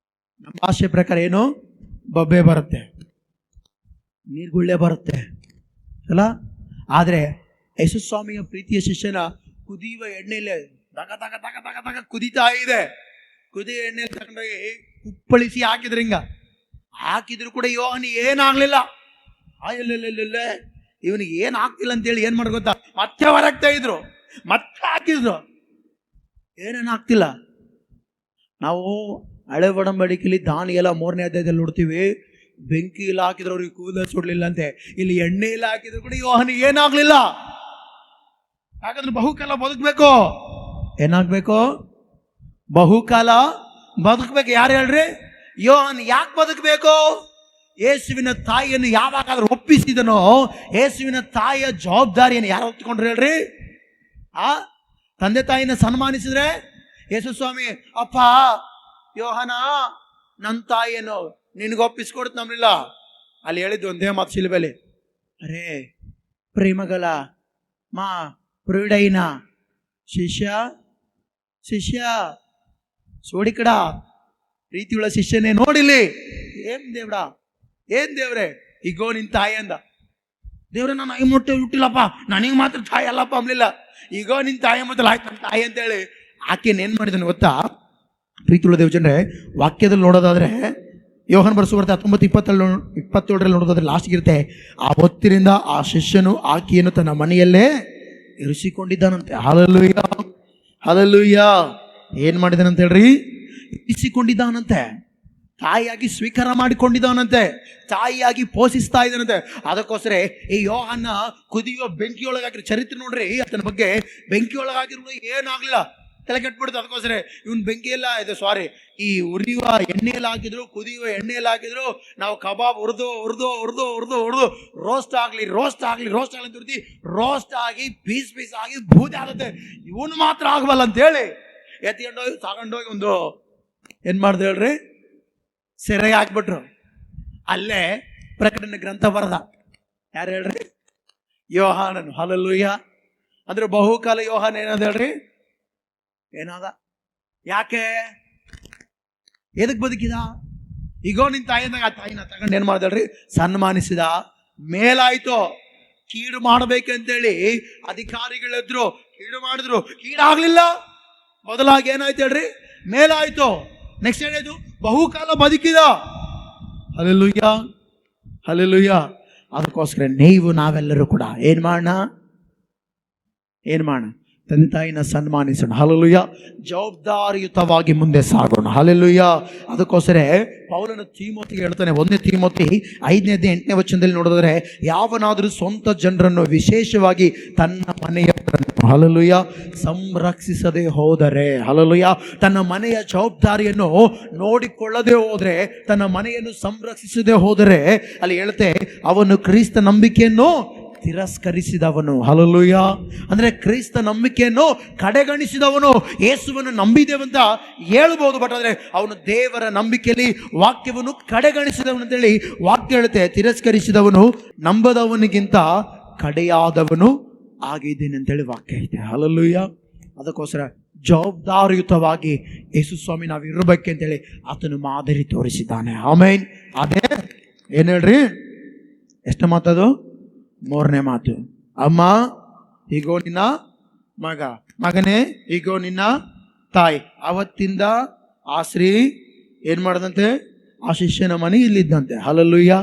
[SPEAKER 1] ನಮ್ಮ ಭಾಷೆ ಪ್ರಕಾರ ಏನು? ಬೊಬ್ಬೆ ಬರುತ್ತೆ, ನೀರ್ಗುಳ್ಳೆ ಬರುತ್ತೆ ಅಲ್ಲ. ಆದ್ರೆ ಯೇಸು ಸ್ವಾಮಿಯ ಪ್ರೀತಿಯ ಶಿಷ್ಯನ ಕುದಿಯುವ ಎಣ್ಣೆಯಲ್ಲಿ ದಗ ದಗ ದಗ ದಗ ದಗ ಕುದಿತಾ ಇದೆ. ಕುದಿಯುವ ಎಣ್ಣೆಯಲ್ಲಿ ತಗೊಂಡೋಗಿ ಕುಪ್ಪಳಿಸಿ ಹಾಕಿದ್ರು ಕೂಡ ಯೋಹಾನಿ ಏನಾಗ್ಲಿಲ್ಲ. ಇಲ್ಲ ಇವನಿಗೆ ಏನ್ ಆಗ್ತಿಲ್ಲ ಅಂತೇಳಿ ಏನ್ ಮಾಡಿ ಗೊತ್ತಾ, ಮತ್ತೆ ಹೊರಗ್ತಾ ಇದ್ರು, ಮತ್ತೆ ಹಾಕಿದ್ರು, ಏನೇನು ಆಗ್ತಿಲ್ಲ. ನಾವು ಹಳೆ ಒಡಂಬಡಿಕೆಯಲ್ಲಿ ದಾನಿಯೇಲ 3ನೇ ಅಧ್ಯಾಯದಲ್ಲಿ ನೋಡ್ತೀವಿ, ಬೆಂಕಿ ಇಲ್ಲ ಹಾಕಿದ್ರು ಅವ್ರಿಗೆ ಕೂದಲು ಸುಡ್ಲಿಲ್ಲ ಅಂತೆ. ಇಲ್ಲಿ ಎಣ್ಣೆ ಇಲ್ಲ ಹಾಕಿದ್ರು ಕೂಡ ಯೋಹಾನಿಗೆ ಏನಾಗ್ಲಿಲ್ಲ. ಹಾಗಾದ್ರೆ ಬಹುಕಾಲ ಬದುಕಬೇಕು. ಏನಾಗ್ಬೇಕು? ಬಹುಕಾಲ ಬದುಕಬೇಕು. ಯಾರು ಹೇಳ್ರಿ? ಯೋಹಾನ್. ಯಾಕೆ ಬದುಕಬೇಕು? ಯೇಸುವಿನ ತಾಯಿಯನ್ನು ಯಾವಾಗಾದ್ರೂ ಒಪ್ಪಿಸಿದನೋ, ಯೇಸುವಿನ ತಾಯಿಯ ಜವಾಬ್ದಾರಿಯನ್ನು ಯಾರು ಹೊತ್ಕೊಂಡ್ರು ಹೇಳ್ರಿ? ತಂದೆ ತಾಯಿನ ಸನ್ಮಾನಿಸಿದ್ರೆ ಯೇಸು ಸ್ವಾಮಿ, ಅಪ್ಪ ಯೋಹಾನ ನನ್ನ ತಾಯಿಯನ್ನು ನಿನಗೊಪ್ಪಿಸ್ಕೊಡ್ತು ನಮ್ಲಿಲ್ಲ. ಅಲ್ಲಿ ಹೇಳಿದ್ದು ಒಂದೇ ಮಾತು ಶಿಲುಬೆಲಿ, ಅರೇ ಪ್ರೇಮಗಲ ಮಾ ಪ್ರುಡೈನ ಶಿಷ್ಯ ಸೋಡಿಕಡ ಪ್ರೀತಿಯುಳ್ಳ ಶಿಷ್ಯನೇ ನೋಡಿಲಿ. ಏನ್ ದೇವ್ರೆ ಈಗೋ ನಿನ್ ತಾಯಿ ಅಂದ. ದೇವ್ರೆ ನಾನು ಐ ಮೊಟ್ಟೆ ಹುಟ್ಟಿಲ್ಲಪ್ಪ, ನನಗೆ ಮಾತ್ರ ತಾಯಿ ಅಲ್ಲಪ್ಪ ಅಂಬಲಿಲ್ಲ. ಈಗೋ ನಿನ್ ತಾಯಿ ಮೊದಲು ಆಯ್ತು ನನ್ನ ತಾಯಿ ಅಂತೇಳಿ ಆಕೆನ ಏನ್ ಮಾಡಿದಾನೆ ಗೊತ್ತಾ? ಪ್ರೀತಿಯುಳ್ಳ ದೇವಜನರೇ, ವಾಕ್ಯದಲ್ಲಿ ನೋಡೋದಾದ್ರೆ ಯೋಹಾನ ಬರೆಸುವಾರ್ತೆ 19:27 ನೋಡೋದಾದ್ರೆ ಲಾಸ್ಟ್ಗೆ ಇರುತ್ತೆ, ಆ ಹೊತ್ತಿನಿಂದ ಆ ಶಿಷ್ಯನು ಆಕೆಯನ್ನು ತನ್ನ ಮನೆಯಲ್ಲೇ ಇರಿಸಿಕೊಂಡಿದ್ದಾನಂತೆ. Hallelujah, hallelujah. ಏನ್ ಮಾಡಿದಾನಂತ ಹೇಳ್ರಿ? ಇರಿಸಿಕೊಂಡಿದ್ದಾನಂತೆ. ತಾಯಿಯಾಗಿ ಸ್ವೀಕಾರ ಮಾಡಿಕೊಂಡಿದ್ದಾನಂತೆ, ತಾಯಿಯಾಗಿ ಪೋಷಿಸ್ತಾ ಇದ್ದಾನಂತೆ. ಅದಕ್ಕೋಸ್ಕರ ಈ ಯೋಹಾನ ಕುದಿಯುವ ಬೆಂಕಿಯೊಳಗಾಗಿರೋ ಚರಿತ್ರೆ ನೋಡ್ರಿ, ಆತನ ಬಗ್ಗೆ ಬೆಂಕಿಯೊಳಗಾಗಿರೋ ಏನಾಗ್ಲಿಲ್ಲ, ತಲೆ ಕೆಟ್ಬಿಡುತ್ತೆ. ಅದಕ್ಕೋಸ್ಕರ ಇವನ್ ಬೆಂಕಿ ಎಲ್ಲ ಇದು ಈ ಉರಿಯುವ ಎಣ್ಣೆಯಲ್ಲಿ ಹಾಕಿದ್ರು, ಕುದಿಯುವ ಎಣ್ಣೆಯಲ್ಲಿ ಹಾಕಿದ್ರು, ನಾವು ಕಬಾಬ್ ಹುರಿದು ರೋಸ್ಟ್ ಆಗ್ಲಿ ತುರ್ತಿ ರೋಸ್ಟ್ ಆಗಿ ಪೀಸ್ ಆಗಿ ಬೂದಿ ಆಗುತ್ತೆ. ಇವನು ಮಾತ್ರ ಆಗಬಲ್ಲ ಅಂತೇಳಿ ತಗೊಂಡೋಗಿ ಒಂದು ಏನ್ ಮಾಡ್ದೆ ಹೇಳ್ರಿ? ಸೆರೆಗೆ ಹಾಕ್ಬಿಟ್ರು. ಅಲ್ಲೇ ಪ್ರಕಟಣೆ ಗ್ರಂಥ ಬರದ. ಯಾರು ಹೇಳ್ರಿ? ಯೋಹಾನನು. ಹಲ್ಲೆಲೂಯಾ. ಅಂದ್ರೆ ಬಹುಕಾಲ ಯೋಹಾನ ಏನಾದ ಹೇಳ್ರಿ? ಏನಾದ? ಯಾಕೆ? ಎದಕ್ ಬದುಕಿದ? ಈಗೋ ನಿನ್ ತಾಯಿನಾಗ ಆ ತಾಯಿನ ತಗೊಂಡು ಏನ್ ಮಾಡ್ದಳ್ರಿ? ಸನ್ಮಾನಿಸಿದ. ಮೇಲಾಯ್ತು. ಕೀಡು ಮಾಡಬೇಕಂತೇಳಿ ಅಧಿಕಾರಿಗಳಿದ್ರು, ಕೀಡು ಮಾಡಿದ್ರು, ಕೀಡಾಗ್ಲಿಲ್ಲ. ಮೊದಲಾಗಿ ಏನಾಯ್ತು ಹೇಳ್ರಿ? ಮೇಲಾಯ್ತು. ನೆಕ್ಸ್ಟ್ ಏನಾಯ್ತು? ಬಹುಕಾಲ ಬದುಕಿದ. Hallelujah, hallelujah. ಅದಕ್ಕೋಸ್ಕರ ನಾವೆಲ್ಲರೂ ಕೂಡ ಏನ್ ಮಾಡೋಣ? ತಂದೆ ತಾಯಿನ ಸನ್ಮಾನಿಸೋಣ. ಹಲ್ಲೆಲೂಯಾ. ಜವಾಬ್ದಾರಿಯುತವಾಗಿ ಮುಂದೆ ಸಾಗೋಣ. ಹಲ್ಲೆಲೂಯಾ. ಅದಕ್ಕೋಸ್ಕರ ಪೌಲನು ತಿಮೋತಿಗೆ ಹೇಳ್ತಾನೆ, 1 ತಿಮೋತಿ 5:8 ವಚನದಲ್ಲಿ ನೋಡಿದ್ರೆ, ಯಾವನಾದರೂ ಸ್ವಂತ ಜನರನ್ನು, ವಿಶೇಷವಾಗಿ ತನ್ನ ಮನೆಯವರನ್ನು ಹಲ್ಲೆಲೂಯಾ ಸಂರಕ್ಷಿಸದೆ ಹೋದರೆ, ಹಲ್ಲೆಲೂಯಾ ತನ್ನ ಮನೆಯ ಜವಾಬ್ದಾರಿಯನ್ನು ನೋಡಿಕೊಳ್ಳದೆ ಹೋದರೆ, ತನ್ನ ಮನೆಯನ್ನು ಸಂರಕ್ಷಿಸದೆ ಹೋದರೆ, ಅಲ್ಲಿ ಹೇಳುತ್ತೆ ಅವನು ಕ್ರಿಸ್ತ ನಂಬಿಕೆಯನ್ನು ತಿರಸ್ಕರಿಸಿದವನು. ಹಲ್ಲೆಲೂಯಾ. ಅಂದ್ರೆ ಕ್ರಿಸ್ತ ನಂಬಿಕೆಯನ್ನು ಕಡೆಗಣಿಸಿದವನು. ಯೇಸುವನ್ನು ನಂಬಿದ್ದೇವಂತ ಹೇಳ್ಬೋದು, ಬಟ್ ಆದರೆ ಅವನು ದೇವರ ನಂಬಿಕೆಯಲ್ಲಿ ವಾಕ್ಯವನ್ನು ಕಡೆಗಣಿಸಿದವನು ಅಂತೇಳಿ ವಾಕ್ಯ ಹೇಳುತ್ತೆ. ತಿರಸ್ಕರಿಸಿದವನು ನಂಬದವನಿಗಿಂತ ಕಡೆಯಾದವನು ಆಗಿದ್ದೇನೆ ಅಂತೇಳಿ ವಾಕ್ಯ ಐತೆ. ಹಲ್ಲೆಲೂಯಾ. ಅದಕ್ಕೋಸ್ಕರ ಜವಾಬ್ದಾರಿಯುತವಾಗಿ ಯೇಸು ಸ್ವಾಮಿ ನಾವು ಇರಬೇಕು ಅಂತೇಳಿ ಆತನು ಮಾದರಿ ತೋರಿಸಿದ್ದಾನೆ. ಆಮೇನ್. ಅದೇ ಏನು ಹೇಳ್ರಿ? ಎಷ್ಟು ಮಾತದು? 3ನೇ ಮಾತು. ಅಮ್ಮ ಹೀಗೋ ನಿನ್ನ ಮಗ, ಮಗನೇ ಹೀಗೋ ನಿನ್ನ ತಾಯಿ. ಅವತ್ತಿಂದ ಆ ಸ್ತ್ರೀ ಏನ್ ಮಾಡದಂತೆ? ಆ ಶಿಷ್ಯನ ಮನೆ ಇಲ್ಲಿದ್ದಂತೆ. ಹಲ್ಲೆಲೂಯಾ.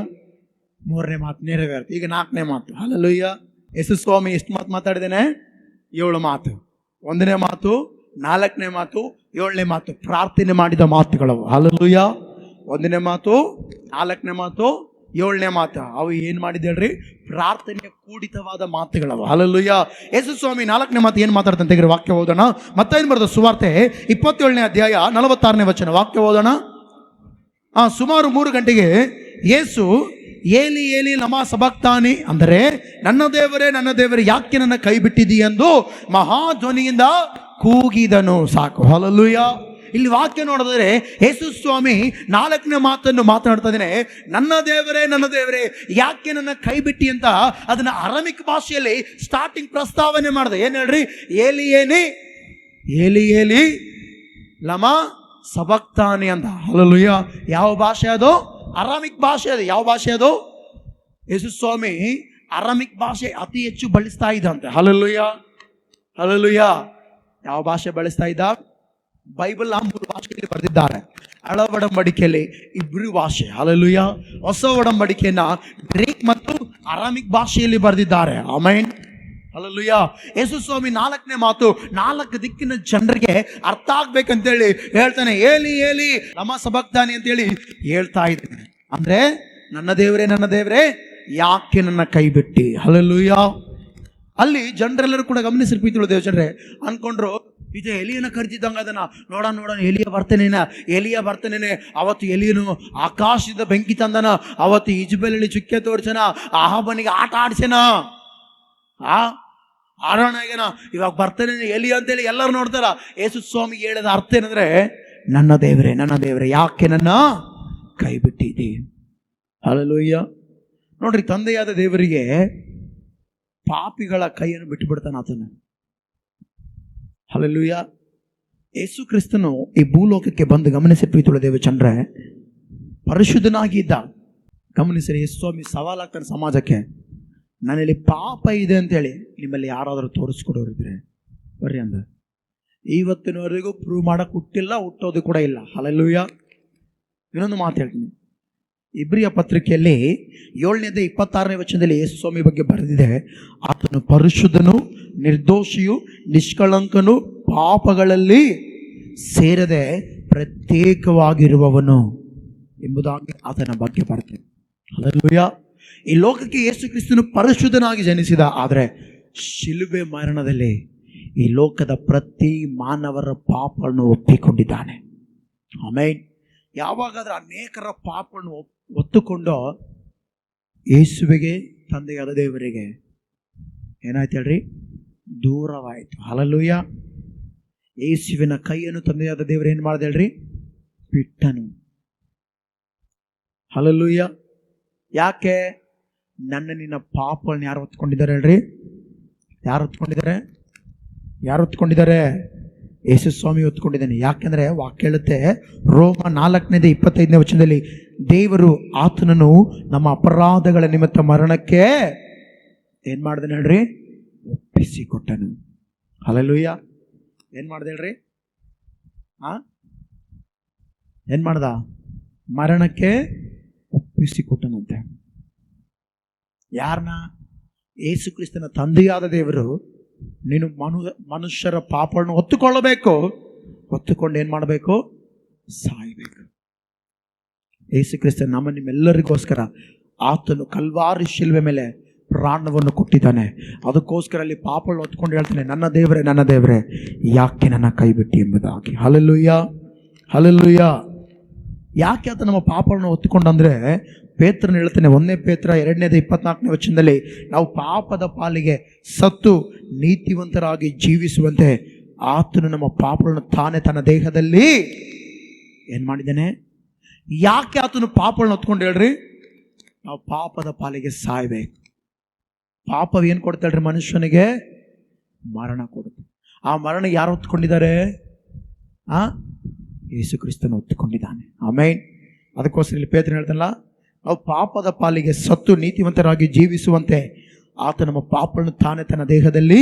[SPEAKER 1] 3ನೇ ಮಾತು ನೆರವೇರ್ತು. ಈಗ 4ನೇ ಮಾತು. ಹಲ್ಲೆಲೂಯಾ. ಯೇಸು ಸ್ವಾಮಿ ಎಷ್ಟು ಮಾತು ಮಾತಾಡಿದ್ದೇನೆ? 7 ಮಾತು. 1ನೇ ಮಾತು, 4ನೇ ಮಾತು, 7ನೇ ಮಾತು ಪ್ರಾರ್ಥನೆ ಮಾಡಿದ ಮಾತುಗಳವು. ಹಲ್ಲೆಲೂಯಾ. 1ನೇ ಮಾತು, 4ನೇ ಮಾತು, 7ನೇ ಮಾತು ಅವು ಏನ್ ಮಾಡಿದ್ದೇಳ್ರಿ? ಪ್ರಾರ್ಥನೆಯ ಕೂಡಿತವಾದ ಮಾತುಗಳವು. ಹಲ್ಲೆಲೂಯಾ. ಯೇಸು ಸ್ವಾಮಿ 4ನೇ ಮಾತು ಏನ್ ಮಾತಾಡ್ತಾನೆ ತೆಗೆದು ವಾಕ್ಯ ಓದೋಣ. ಮತ್ತೇನು ಬರೆದ ಸುವಾರ್ತೆ 27ನೇ ಅಧ್ಯಾಯ 46ನೇ ವಚನ ವಾಕ್ಯ ಓದೋಣ. ಸುಮಾರು 3 ಗಂಟೆಗೆ ಯೇಸು ಏಲಿ ಏಲಿ ಲಮಾ ಸಬಕ್ತಾನಿ, ಅಂದರೆ ನನ್ನ ದೇವರೇ ಯಾಕೆ ನನ್ನ ಕೈ ಬಿಟ್ಟಿದ್ದೀ ಎಂದು ಮಹಾಧ್ವನಿಯಿಂದ ಕೂಗಿದನು. ಸಾಕು. ಹಲ್ಲೆಲೂಯಾ. ಇಲ್ಲಿ ವಾಕ್ಯ ನೋಡಿದ್ರೆ ಯೇಸು ಸ್ವಾಮಿ 4ನೇ ಮಾತನ್ನು ಮಾತನಾಡ್ತಾ ಇದ್ದಾನೆ. ನನ್ನ ದೇವರೇ ಯಾಕೆ ನನ್ನ ಕೈ ಬಿಟ್ಟಿ ಅಂತ ಅದನ್ನ ಅರಮಿಕ್ ಭಾಷೆಯಲ್ಲಿ ಸ್ಟಾರ್ಟಿಂಗ್ ಪ್ರಸ್ತಾವನೆ ಮಾಡಿದೆ. ಏನ್ ಹೇಳ್ರಿ? ಏಲಿ ಏಲಿ ಲಮಾ ಸಬಕ್ತಾನಿ ಅಂತ. ಹಲ್ಲೆಲೂಯಾ. ಯಾವ ಭಾಷೆ ಅದು? ಅರಾಮಿಕ್ ಭಾಷೆ. ಅದು ಯಾವ ಭಾಷೆ ಅದು? ಯೇಸು ಸ್ವಾಮಿ ಅರಾಮಿಕ್ ಭಾಷೆ ಅತಿ ಹೆಚ್ಚು ಬಳಸ್ತಾ ಇದ್ದಂತೆ. Hallelujah, hallelujah. ಯಾವ ಭಾಷೆ ಬಳಸ್ತಾ ಇದ್ದ? ಬೈಬಲ್ 3 ಭಾಷೆಯಲ್ಲಿ ಬರೆದಿದ್ದಾರೆ. ಹಳ ಒಡಂಬಡಿಕೆಯಲ್ಲಿ 2 ಭಾಷೆ. ಹಲ್ಲೆಲೂಯಾ. ಹೊಸ ಒಡಂಬಡಿಕೆಯನ್ನ ಗ್ರೀಕ್ ಮತ್ತು ಅರಾಮಿಕ್ ಭಾಷೆಯಲ್ಲಿ ಬರೆದಿದ್ದಾರೆ. ಆಮೆನ್. ಹಲ್ಲೆಲೂಯಾ. ಯೇಸು ಸ್ವಾಮಿ 4ನೇ ಮಾತು 4 ದಿಕ್ಕಿನ ಜನರಿಗೆ ಅರ್ಥ ಆಗ್ಬೇಕಂತೇಳಿ ಹೇಳ್ತಾನೆ. ಏಲಿ ಲಮಾ ಸಬಕ್ತಾನಿ ಅಂತೇಳಿ ಹೇಳ್ತಾ ಇದ್ದಾನೆ. ಅಂದ್ರೆ ನನ್ನ ದೇವರೇ ಯಾಕೆ ನನ್ನ ಕೈ ಬಿಟ್ಟಿ? ಹಲ್ಲೆಲೂಯಾ. ಅಲ್ಲಿ ಜನರೆಲ್ಲರೂ ಕೂಡ ಗಮನಿಸಿರ್ಪಿದ್ರು ದೇವಜನರೇ. ಅನ್ಕೊಂಡ್ರು ಇದು ಎಲಿಯನ ಕರಿತಿದ್ದಂಗ ಅದನ್ನ ನೋಡೋಣ ಎಲಿಯ ಬರ್ತನೇನೆ. ಅವತ್ತು ಎಲಿಯನು ಆಕಾಶದ ಬೆಂಕಿ ತಂದನ. ಅವತ್ತು ಇಜ್ಬೇಲಲ್ಲಿ ಚುಕ್ಕೆ ತೋರ್ಸನ. ಅಹಾಬನಿಗೆ ಆಟ ಆಡ್ಸನ. ಆಡೋಣ ಈಗನ ಇವಾಗ ಬರ್ತಾನೆ ಎಲಿ ಅಂತೇಳಿ ಎಲ್ಲರೂ ನೋಡ್ತಾರ. ಯೇಸು ಸ್ವಾಮಿ ಹೇಳಿದ ಅರ್ಥ ಏನಂದ್ರೆ, ನನ್ನ ದೇವರೇ ಯಾಕೆ ನನ್ನ ಕೈ ಬಿಟ್ಟಿದ್ದಿ? ಹಲ್ಲೆಲೂಯಾ. ನೋಡ್ರಿ, ತಂದೆಯಾದ ದೇವರಿಗೆ ಪಾಪಿಗಳ ಕೈಯನ್ನು ಬಿಟ್ಟು ಬಿಡ್ತಾನೆ ಆತನ. ಹಲ್ಲೆಲೂಯಾ. ಯೇಸು ಕ್ರಿಸ್ತನು ಈ ಭೂಲೋಕಕ್ಕೆ ಬಂದು ಗಮನಿಸಿ ಪ್ರೀತಿಯುಳ್ಳ ದೇವಚಂದ್ರೆ ಪರಿಶುದ್ಧನಾಗಿ ಇದ್ದ. ಗಮನಿಸಿರಿ, ಯೇಸು ಸ್ವಾಮಿ ಸವಾಲಾಗ್ತಾನೆ ಸಮಾಜಕ್ಕೆ. ನನ್ನಲ್ಲಿ ಪಾಪ ಇದೆ ಅಂತೇಳಿ ನಿಮ್ಮಲ್ಲಿ ಯಾರಾದರೂ ತೋರಿಸ್ಕೊಡೋರಿದ್ರೆ ಬರ್ರಿ ಅಂದ. ಇವತ್ತಿನವರೆಗೂ ಪ್ರೂವ್ ಮಾಡಕ್ಕೆ ಹುಟ್ಟಿಲ್ಲ, ಹುಟ್ಟೋದು ಕೂಡ ಇಲ್ಲ. ಹಲ್ಲೆಲೂಯಾ. ಇನ್ನೊಂದು ಮಾತು ಹೇಳ್ತೀನಿ. ಇಬ್ರಿಯ ಪತ್ರಿಕೆಯಲ್ಲಿ 7ನೇ 26ನೇ ವಚನದಲ್ಲಿ ಯೇಸು ಸ್ವಾಮಿ ಬಗ್ಗೆ ಬರೆದಿದೆ. ಆತನು ಪರಿಶುದ್ಧನು, ನಿರ್ದೋಷಿಯು, ನಿಷ್ಕಳಂಕನು, ಪಾಪಗಳಲ್ಲಿ ಸೇರದೆ ಪ್ರತ್ಯೇಕವಾಗಿರುವವನು ಎಂಬುದಾಗಿ ಆತನ ಬಗ್ಗೆ ಬರ್ತದೆ. ಹಲ್ಲೆಲೂಯಾ. ಈ ಲೋಕಕ್ಕೆ ಯೇಸು ಕ್ರಿಸ್ತನು ಪರಿಶುದ್ಧನಾಗಿ ಜನಿಸಿದ. ಆದರೆ ಶಿಲುಬೆ ಮರಣದಲ್ಲಿ ಈ ಲೋಕದ ಪ್ರತಿ ಮಾನವರ ಪಾಪಗಳನ್ನು ಒಪ್ಪಿಕೊಂಡಿದ್ದಾನೆ. ಆಮೇನ್. ಯಾವಾಗಾದ್ರೆ ಅನೇಕರ ಪಾಪಗಳನ್ನು ಒತ್ತುಕೊಂಡು ಯೇಸುವಿಗೆ, ತಂದೆಯಾದ ದೇವರಿಗೆ ಏನಾಯ್ತು ಹೇಳ್ರಿ? ದೂರವಾಯಿತು. ಹಲ್ಲೆಲೂಯಾ. ಯೇಸುವಿನ ಕೈಯನ್ನು ತಂದೆಯಾದ ದೇವರು ಏನು ಮಾಡ್ದೆ ಹೇಳ್ರಿ? ಬಿಟ್ಟನು. ಹಲ್ಲೆಲೂಯಾ. ಯಾಕೆ? ನಿನ್ನ ಪಾಪಗಳನ್ನ ಯಾರು ಹೊತ್ಕೊಂಡಿದ್ದಾರೆ ಹೇಳ್ರಿ? ಯಾರು ಹೊತ್ಕೊಂಡಿದ್ದಾರೆ? ಯೇಸು ಸ್ವಾಮಿ ಹೊತ್ಕೊಂಡಿದ್ದಾನೆ. ಯಾಕೆಂದ್ರೆ ವಾಕ್ಯ ಹೇಳುತ್ತೆ, ರೋಮ 4ನೇ 25ನೇ ವಚನದಲ್ಲಿ, ದೇವರು ಆತನನ್ನು ನಮ್ಮ ಅಪರಾಧಗಳ ನಿಮಿತ್ತ ಮರಣಕ್ಕೆ ಏನು ಮಾಡ್ದೆ ಹೇಳ್ರಿ? ಒಪ್ಪಿಸಿಕೊಟ್ಟನು. ಹಲ್ಲೆಲೂಯಾ. ಏನು ಮಾಡ್ದೆ ಹೇಳ್ರಿ? ಏನು ಮಾಡ್ದ? ಮರಣಕ್ಕೆ ಒಪ್ಪಿಸಿಕೊಟ್ಟನಂತೆ. ಯಾರನ್ನ? ಯೇಸು ಕ್ರಿಸ್ತನ ತಂದೆಯಾದ ದೇವರು ನೀನು ಮನುಷ್ಯರ ಪಾಪವನ್ನು ಹೊತ್ತುಕೊಳ್ಳಬೇಕು, ಹೊತ್ತುಕೊಂಡು ಏನು ಮಾಡಬೇಕು? ಸಾಯಬೇಕು. ಯೇಸು ಕ್ರಿಸ್ತ ನಿಮ್ಮೆಲ್ಲರಿಗೋಸ್ಕರ ಆತನು ಕಲ್ವಾರಿ ಶಿಲ್ವೆ ಮೇಲೆ ಪ್ರಾಣವನ್ನು ಕೊಟ್ಟಿದ್ದಾನೆ. ಅದಕ್ಕೋಸ್ಕರ ಅಲ್ಲಿ ಪಾಪವನ್ನು ಹೊತ್ಕೊಂಡು ಹೇಳ್ತಾನೆ, ನನ್ನ ದೇವರೇ, ನನ್ನ ದೇವರೇ, ಯಾಕೆ ನನ್ನ ಕೈ ಬಿಟ್ಟಿ ಎಂಬುದಾಗಿ. Hallelujah, hallelujah. ಯಾಕೆ ಆತ ನಮ್ಮ ಪಾಪವನ್ನು ಹೊತ್ತುಕೊಂಡಂದ್ರೆ, ಪೇತ್ರನ ಹೇಳ್ತಾನೆ, 1 ಪೇತ್ರ 2:24 ವಚನದಲ್ಲಿ, ನಾವು ಪಾಪದ ಪಾಲಿಗೆ ಸತ್ತು ನೀತಿವಂತರಾಗಿ ಜೀವಿಸುವಂತೆ ಆತನು ನಮ್ಮ ಪಾಪಗಳನ್ನು ತಾನೇ ತನ್ನ ದೇಹದಲ್ಲಿ ಏನು ಮಾಡಿದ್ದಾನೆ? ಯಾಕೆ ಆತನು ಪಾಪಗಳನ್ನು ಹೊತ್ಕೊಂಡು ಹೇಳ್ರಿ? ನಾವು ಪಾಪದ ಪಾಲಿಗೆ ಸಾಯ್ಬೇಕು. ಪಾಪವೇನು ಕೊಡ್ತಾಳ್ರಿ ಮನುಷ್ಯನಿಗೆ? ಮರಣ ಕೊಡುತ್ತೆ. ಆ ಮರಣ ಯಾರು ಹೊತ್ಕೊಂಡಿದ್ದಾರೆ? ಯೇಸು ಕ್ರಿಸ್ತನು ಹೊತ್ತುಕೊಂಡಿದ್ದಾನೆ. ಆಮೇನ್. ಅದಕ್ಕೋಸ್ಕರ ಇಲ್ಲಿ ಪೇತ್ರನು ಹೇಳ್ತಾನಲ್ಲ, ನಾವು ಪಾಪದ ಪಾಲಿಗೆ ಸತ್ತು ನೀತಿವಂತರಾಗಿ ಜೀವಿಸುವಂತೆ ಆತ ನಮ್ಮ ಪಾಪಗಳನ್ನು ತಾನೇ ತನ್ನ ದೇಹದಲ್ಲಿ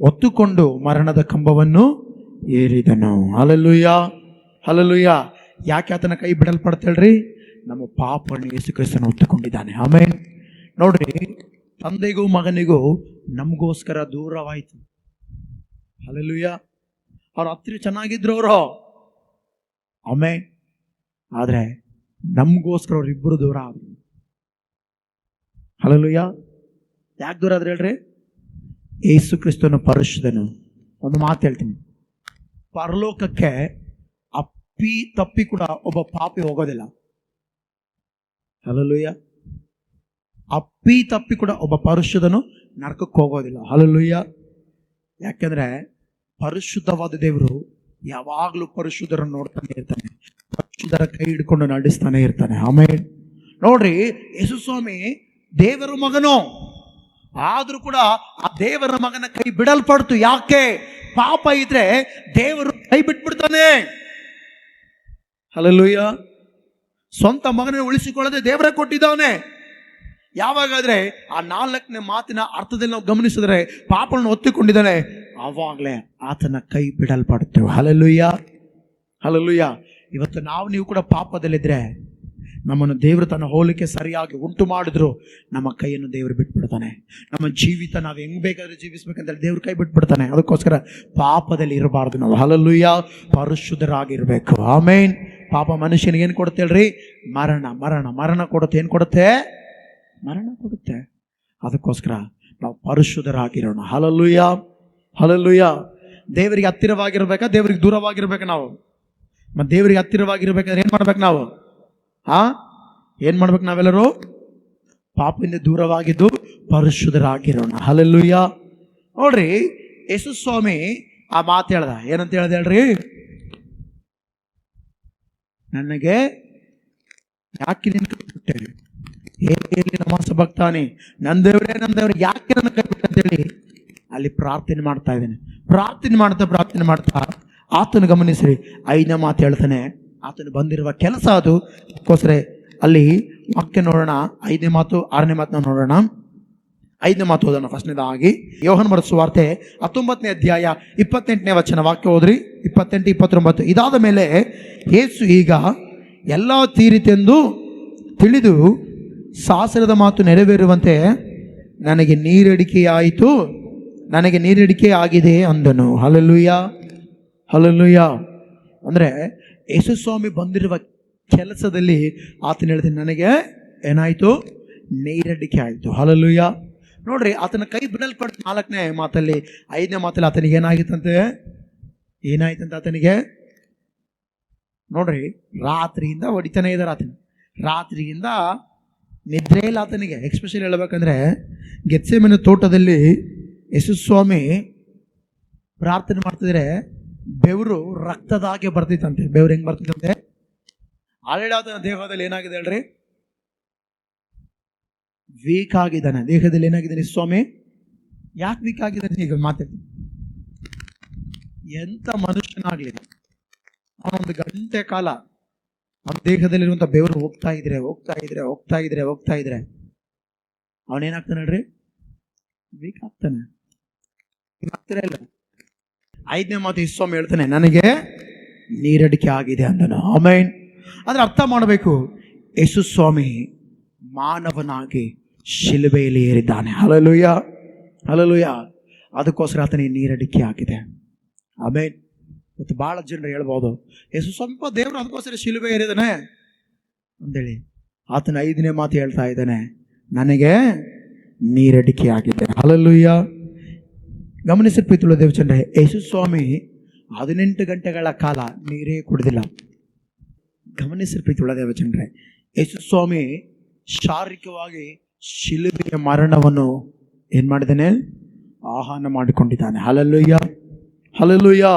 [SPEAKER 1] ಹೊತ್ತುಕೊಂಡು ಮರಣದ ಕಂಬವನ್ನು ಏರಿದನು. Hallelujah, hallelujah. ಯಾಕೆ ಆತನ ಕೈ ಬಿಡಲ್ಪಡ್ತೇಳ್ರಿ? ನಮ್ಮ ಪಾಪವನ್ನು ಯೇಸು ಕ್ರಿಸ್ತನು ಹೊತ್ತುಕೊಂಡಿದ್ದಾನೆ. ಆಮೇನ್. ನೋಡ್ರಿ, ತಂದೆಗೂ ಮಗನಿಗೂ ನಮಗೋಸ್ಕರ ದೂರವಾಯಿತು. ಹಲ್ಲೆಲೂಯಾ. ಅವ್ರ ಹತ್ತಿರ ಚೆನ್ನಾಗಿದ್ರು ಅವರು, ಆಮೇನ್. ಆದರೆ ನಮಗೋಸ್ಕರ ಅವರಿಬ್ಬರು ದೂರ ಆದರು. ಹಲ್ಲೆಲೂಯಾ. ಯಾಕೆ ದೂರ ಆದ್ರೆ ಹೇಳ್ರಿ? ಯೇಸು ಕ್ರಿಸ್ತನು ಪರಿಶುದ್ಧನು. ಒಂದು ಮಾತು ಹೇಳ್ತೀನಿ, ಪರಲೋಕಕ್ಕೆ ಅಪ್ಪಿ ತಪ್ಪಿ ಕೂಡ ಒಬ್ಬ ಪಾಪಿ ಹೋಗೋದಿಲ್ಲ. ಹಲ್ಲೆಲೂಯಾ. ಅಪ್ಪಿ ತಪ್ಪಿ ಕೂಡ ಒಬ್ಬ ಪರಿಶುದ್ಧನು ನರಕಕ್ಕೆ ಹೋಗೋದಿಲ್ಲ. ಹಲ್ಲೆಲೂಯಾ. ಯಾಕೆಂದ್ರೆ ಪರಿಶುದ್ಧವಾದ ದೇವರು ಯಾವಾಗಲೂ ಪರಿಶುದ್ಧರನ್ನು ನೋಡ್ತಾನೆ ಇರ್ತಾನೆ, ಪರಿಶುದ್ಧರ ಕೈ ಹಿಡ್ಕೊಂಡು ನಡೆಸ್ತಾನೆ ಇರ್ತಾನೆ. ಆಮೇಲೆ ನೋಡ್ರಿ, ಯೇಸು ಸ್ವಾಮಿ ದೇವರ ಮಗನು, ಆದ್ರೂ ಕೂಡ ಆ ದೇವರ ಮಗನ ಕೈ ಬಿಡಲ್ಪಡ್ತು. ಯಾಕೆ? ಪಾಪ ಇದ್ರೆ ದೇವರು ಕೈ ಬಿಟ್ಬಿಡ್ತಾನೆ. ಹಲ್ಲೆಲೂಯಾ. ಸ್ವಂತ ಮಗನನ್ನು ಉಳಿಸಿಕೊಳ್ಳದೆ ದೇವರೇ ಕೊಟ್ಟಿದ್ದಾನೆ. ಯಾವಾಗಾದ್ರೆ ಆ 4ನೇ ಮಾತಿನ ಅರ್ಥದಲ್ಲಿ ನಾವು ಗಮನಿಸಿದ್ರೆ, ಪಾಪವನ್ನು ಒತ್ತಿಕೊಂಡಿದ್ದಾನೆ, ಆವಾಗಲೇ ಆತನ ಕೈ ಬಿಡಲ್ಪಡ್ತೇವೆ. Hallelujah, hallelujah. ಇವತ್ತು ನೀವು ಕೂಡ ಪಾಪದಲ್ಲಿದ್ರೆ, ನಮ್ಮನ್ನು ದೇವರು ತನ್ನ ಹೋಲಿಕೆ ಸರಿಯಾಗಿ ಉಂಟು ಮಾಡಿದ್ರು ನಮ್ಮ ಕೈಯನ್ನು ದೇವರು ಬಿಟ್ಬಿಡ್ತಾನೆ. ನಮ್ಮ ಜೀವಿತ ನಾವು ಹೆಂಗ್ ಬೇಕಾದ್ರೆ ಜೀವಿಸ್ಬೇಕಂತ ದೇವ್ರ ಕೈ ಬಿಟ್ಬಿಡ್ತಾನೆ. ಅದಕ್ಕೋಸ್ಕರ ಪಾಪದಲ್ಲಿ ಇರಬಾರ್ದು ನಾವು. ಹಲ್ಲೆಲೂಯಾ. ಪರಿಶುದ್ಧರಾಗಿರ್ಬೇಕು. ಆಮೇನ್. ಪಾಪ ಮನುಷ್ಯನಿಗೆ ಏನು ಕೊಡುತ್ತೆ ಹೇಳ್ರಿ? ಮರಣ. ಮರಣ ಮರಣ ಕೊಡುತ್ತೆ. ಏನು ಕೊಡುತ್ತೆ? ಮರಣ ಕೊಡುತ್ತೆ. ಅದಕ್ಕೋಸ್ಕರ ನಾವು ಪರಿಶುದ್ಧರಾಗಿರೋಣ. Hallelujah, hallelujah. ದೇವರಿಗೆ ಹತ್ತಿರವಾಗಿರ್ಬೇಕಾ, ದೇವರಿಗೆ ದೂರವಾಗಿರ್ಬೇಕಾ? ನಾವು ಮತ್ತೆ ದೇವರಿಗೆ ಹತ್ತಿರವಾಗಿರ್ಬೇಕಾದ್ರೆ ಏನು ಮಾಡ್ಬೇಕು ನಾವು? ಏನು ಮಾಡ್ಬೇಕು? ನಾವೆಲ್ಲರೂ ಪಾಪದಿಂದ ದೂರವಾಗಿದ್ದು ಪರಿಶುದ್ಧರಾಗಿರೋಣ. ಹಲ್ಲೆಲೂಯಾ. ನೋಡ್ರಿ, ಯೇಸು ಸ್ವಾಮಿ ಆ ಮಾತು ಹೇಳ್ದ. ಏನಂತ ಹೇಳ್ದ ಹೇಳ್ರಿ? ನನಗೆ ಯಾಕೆ ನಿನ್ನ ಕೈ ಬಿಟ್ಟೆ? ಹೇಳಿ ನಮಾಸ ಭಕ್ತಾನೆ, ನನ್ನ ದೇವರೇ, ನನ್ನ ದೇವರೇ, ಯಾಕೆ ನನ್ನ ಕೈ ಬಿಟ್ಟ ಅಂತೇಳಿ ಅಲ್ಲಿ ಪ್ರಾರ್ಥನೆ ಮಾಡ್ತಾ ಇದ್ದೇನೆ. ಪ್ರಾರ್ಥನೆ ಮಾಡ್ತಾ ಆತನ ಗಮನಿಸ್ರಿ, 5ನೇ ಮಾತು ಹೇಳ್ತಾನೆ. ಆತನು ಬಂದಿರುವ ಕೆಲಸ ಅದು. ಅದಕ್ಕೋಸ್ಕರ ಅಲ್ಲಿ ವಾಕ್ಯ ನೋಡೋಣ. 5ನೇ ಮಾತು 6ನೇ ಮಾತನ್ನ ನೋಡೋಣ. 5ನೇ ಮಾತು ಓದೋಣ. ಫಸ್ಟ್ನೇದಾಗಿ ಯೋಹನ ಬರೆದ ಸುವಾರ್ತೆ 19ನೇ ಅಧ್ಯಾಯ 28ನೇ ವಚನ ವಾಕ್ಯ ಓದ್ರಿ. 28, 29. ಇದಾದ ಮೇಲೆ ಯೇಸು ಈಗ ಎಲ್ಲ ತೀರಿತೆಂದು ತಿಳಿದು ಶಾಸ್ತ್ರದ ಮಾತು ನೆರವೇರುವಂತೆ ನನಗೆ ನೀರಡಿಕೆ ಆಗಿದೆ ಅಂದನು. Hallelujah, hallelujah. ಅಂದರೆ ಯೇಸು ಸ್ವಾಮಿ ಬಂದಿರುವ ಕೆಲಸದಲ್ಲಿ ಆತನ ಹೇಳ್ತೀನಿ, ನನಗೆ ಏನಾಯಿತು? ನೀರಡಿಕೆ ಆಯಿತು. ಹಲ್ಲೆಲೂಯಾ. ನೋಡ್ರಿ, ಆತನ ಕೈ ಬಿಡಲ್ಪಟ್ಟು 4ನೇ ಮಾತಲ್ಲಿ 5ನೇ ಮಾತಲ್ಲಿ ಆತನಿಗೆ ಏನಾಗಿತ್ತಂತೆ ಆತನಿಗೆ? ನೋಡ್ರಿ, ರಾತ್ರಿಯಿಂದ ಹೊಡಿತಾನೆ ಇದ್ದಾರೆ ಆತನ. ರಾತ್ರಿಯಿಂದ ನಿದ್ರೆ ಇಲ್ಲ ಆತನಿಗೆ. ಎಕ್ಸ್ಪೆಷಲಿ ಹೇಳ್ಬೇಕಂದ್ರೆ, ಗೆತ್ಸೆಮನೆ ತೋಟದಲ್ಲಿ ಯೇಸು ಸ್ವಾಮಿ ಪ್ರಾರ್ಥನೆ ಮಾಡ್ತಿದ್ರೆ ಬೆವರು ರಕ್ತದಾಗೆ ಬರ್ತಿತ್ತಂತೆ. ಬೆವರು ಹೆಂಗ್ ಬರ್ತಿತ್ತಂತೆ? ಆಲ್ರೆಡಿ ಆತನ ದೇಹದಲ್ಲಿ ಏನಾಗಿದೆ ಹೇಳ್ರಿ? ವೀಕ್ ಆಗಿದ್ದಾನೆ. ದೇಹದಲ್ಲಿ ಏನಾಗಿದ್ದಾನೆ ಸ್ವಾಮಿ? ಯಾಕೆ ವೀಕ್ ಆಗಿದ್ದಾನೆ? ಈಗ ಮಾತಾಡ್ತೀನಿ. ಎಂತ ಮನುಷ್ಯನಾಗ್ಲಿ, ಅವನೊಂದು ಗಂಟೆ ಕಾಲ ಅವನ ದೇಹದಲ್ಲಿರುವಂಥ ಬೆವರು ಹೋಗ್ತಾ ಇದ್ರೆ ಅವನೇನಾಗ್ತಾನೆ ಹೇಳ್ರಿ? ವೀಕ್ ಆಗ್ತಾನೆ. ಇಲ್ಲ. 5ನೇ ಮಾತು ಯೇಸು ಸ್ವಾಮಿ ಹೇಳ್ತಾನೆ, ನನಗೆ ನೀರಡಿಕೆ ಆಗಿದೆ ಅಂದನು. ಆಮೇನ್. ಅಂದ್ರೆ ಅರ್ಥ ಮಾಡಬೇಕು, ಯೇಸು ಸ್ವಾಮಿ ಮಾನವನಾಗಿ ಶಿಲುಬೆಯಲ್ಲಿ ಏರಿದ್ದಾನೆ. Hallelujah, hallelujah. ಅದಕ್ಕೋಸ್ಕರ ಆತನಿಗೆ ನೀರಡಿಕೆ ಆಗಿದೆ. ಆಮೇನ್. ಇವತ್ತು ಭಾಳ ಜನರು ಹೇಳ್ಬೋದು, ಯೇಸು ಸ್ವಲ್ಪ ದೇವರು ಅದಕ್ಕೋಸ್ಕರ ಶಿಲುಬೆ ಏರಿದಾನೆ ಅಂತೇಳಿ. ಆತನ 5ನೇ ಮಾತು ಹೇಳ್ತಾ ಇದ್ದಾನೆ, ನನಗೆ ನೀರಡಿಕೆ ಆಗಿದೆ. ಹಲ್ಲೆಲೂಯಾ. ಗಮನಿಸಿ ಪ್ರೀತಿಯುಳ್ಳ ದೇವಚಂದ್ರೆ, ಯೇಸು ಸ್ವಾಮಿ 18 ಗಂಟೆಗಳ ಕಾಲ ನೀರೇ ಕುಡಿದಿಲ್ಲ. ಗಮನಿಸಿ ಪ್ರೀತಿಯುಳ್ಳ ದೇವಚಂದ್ರೆ, ಯೇಸು ಸ್ವಾಮಿ ಶಾರೀರಿಕವಾಗಿ ಶಿಲುಬೆಯ ಮರಣವನ್ನು ಏನು ಮಾಡಿದ್ದಾನೆ? ಆಹ್ವಾನ ಮಾಡಿಕೊಂಡಿದ್ದಾನೆ. Hallelujah, hallelujah.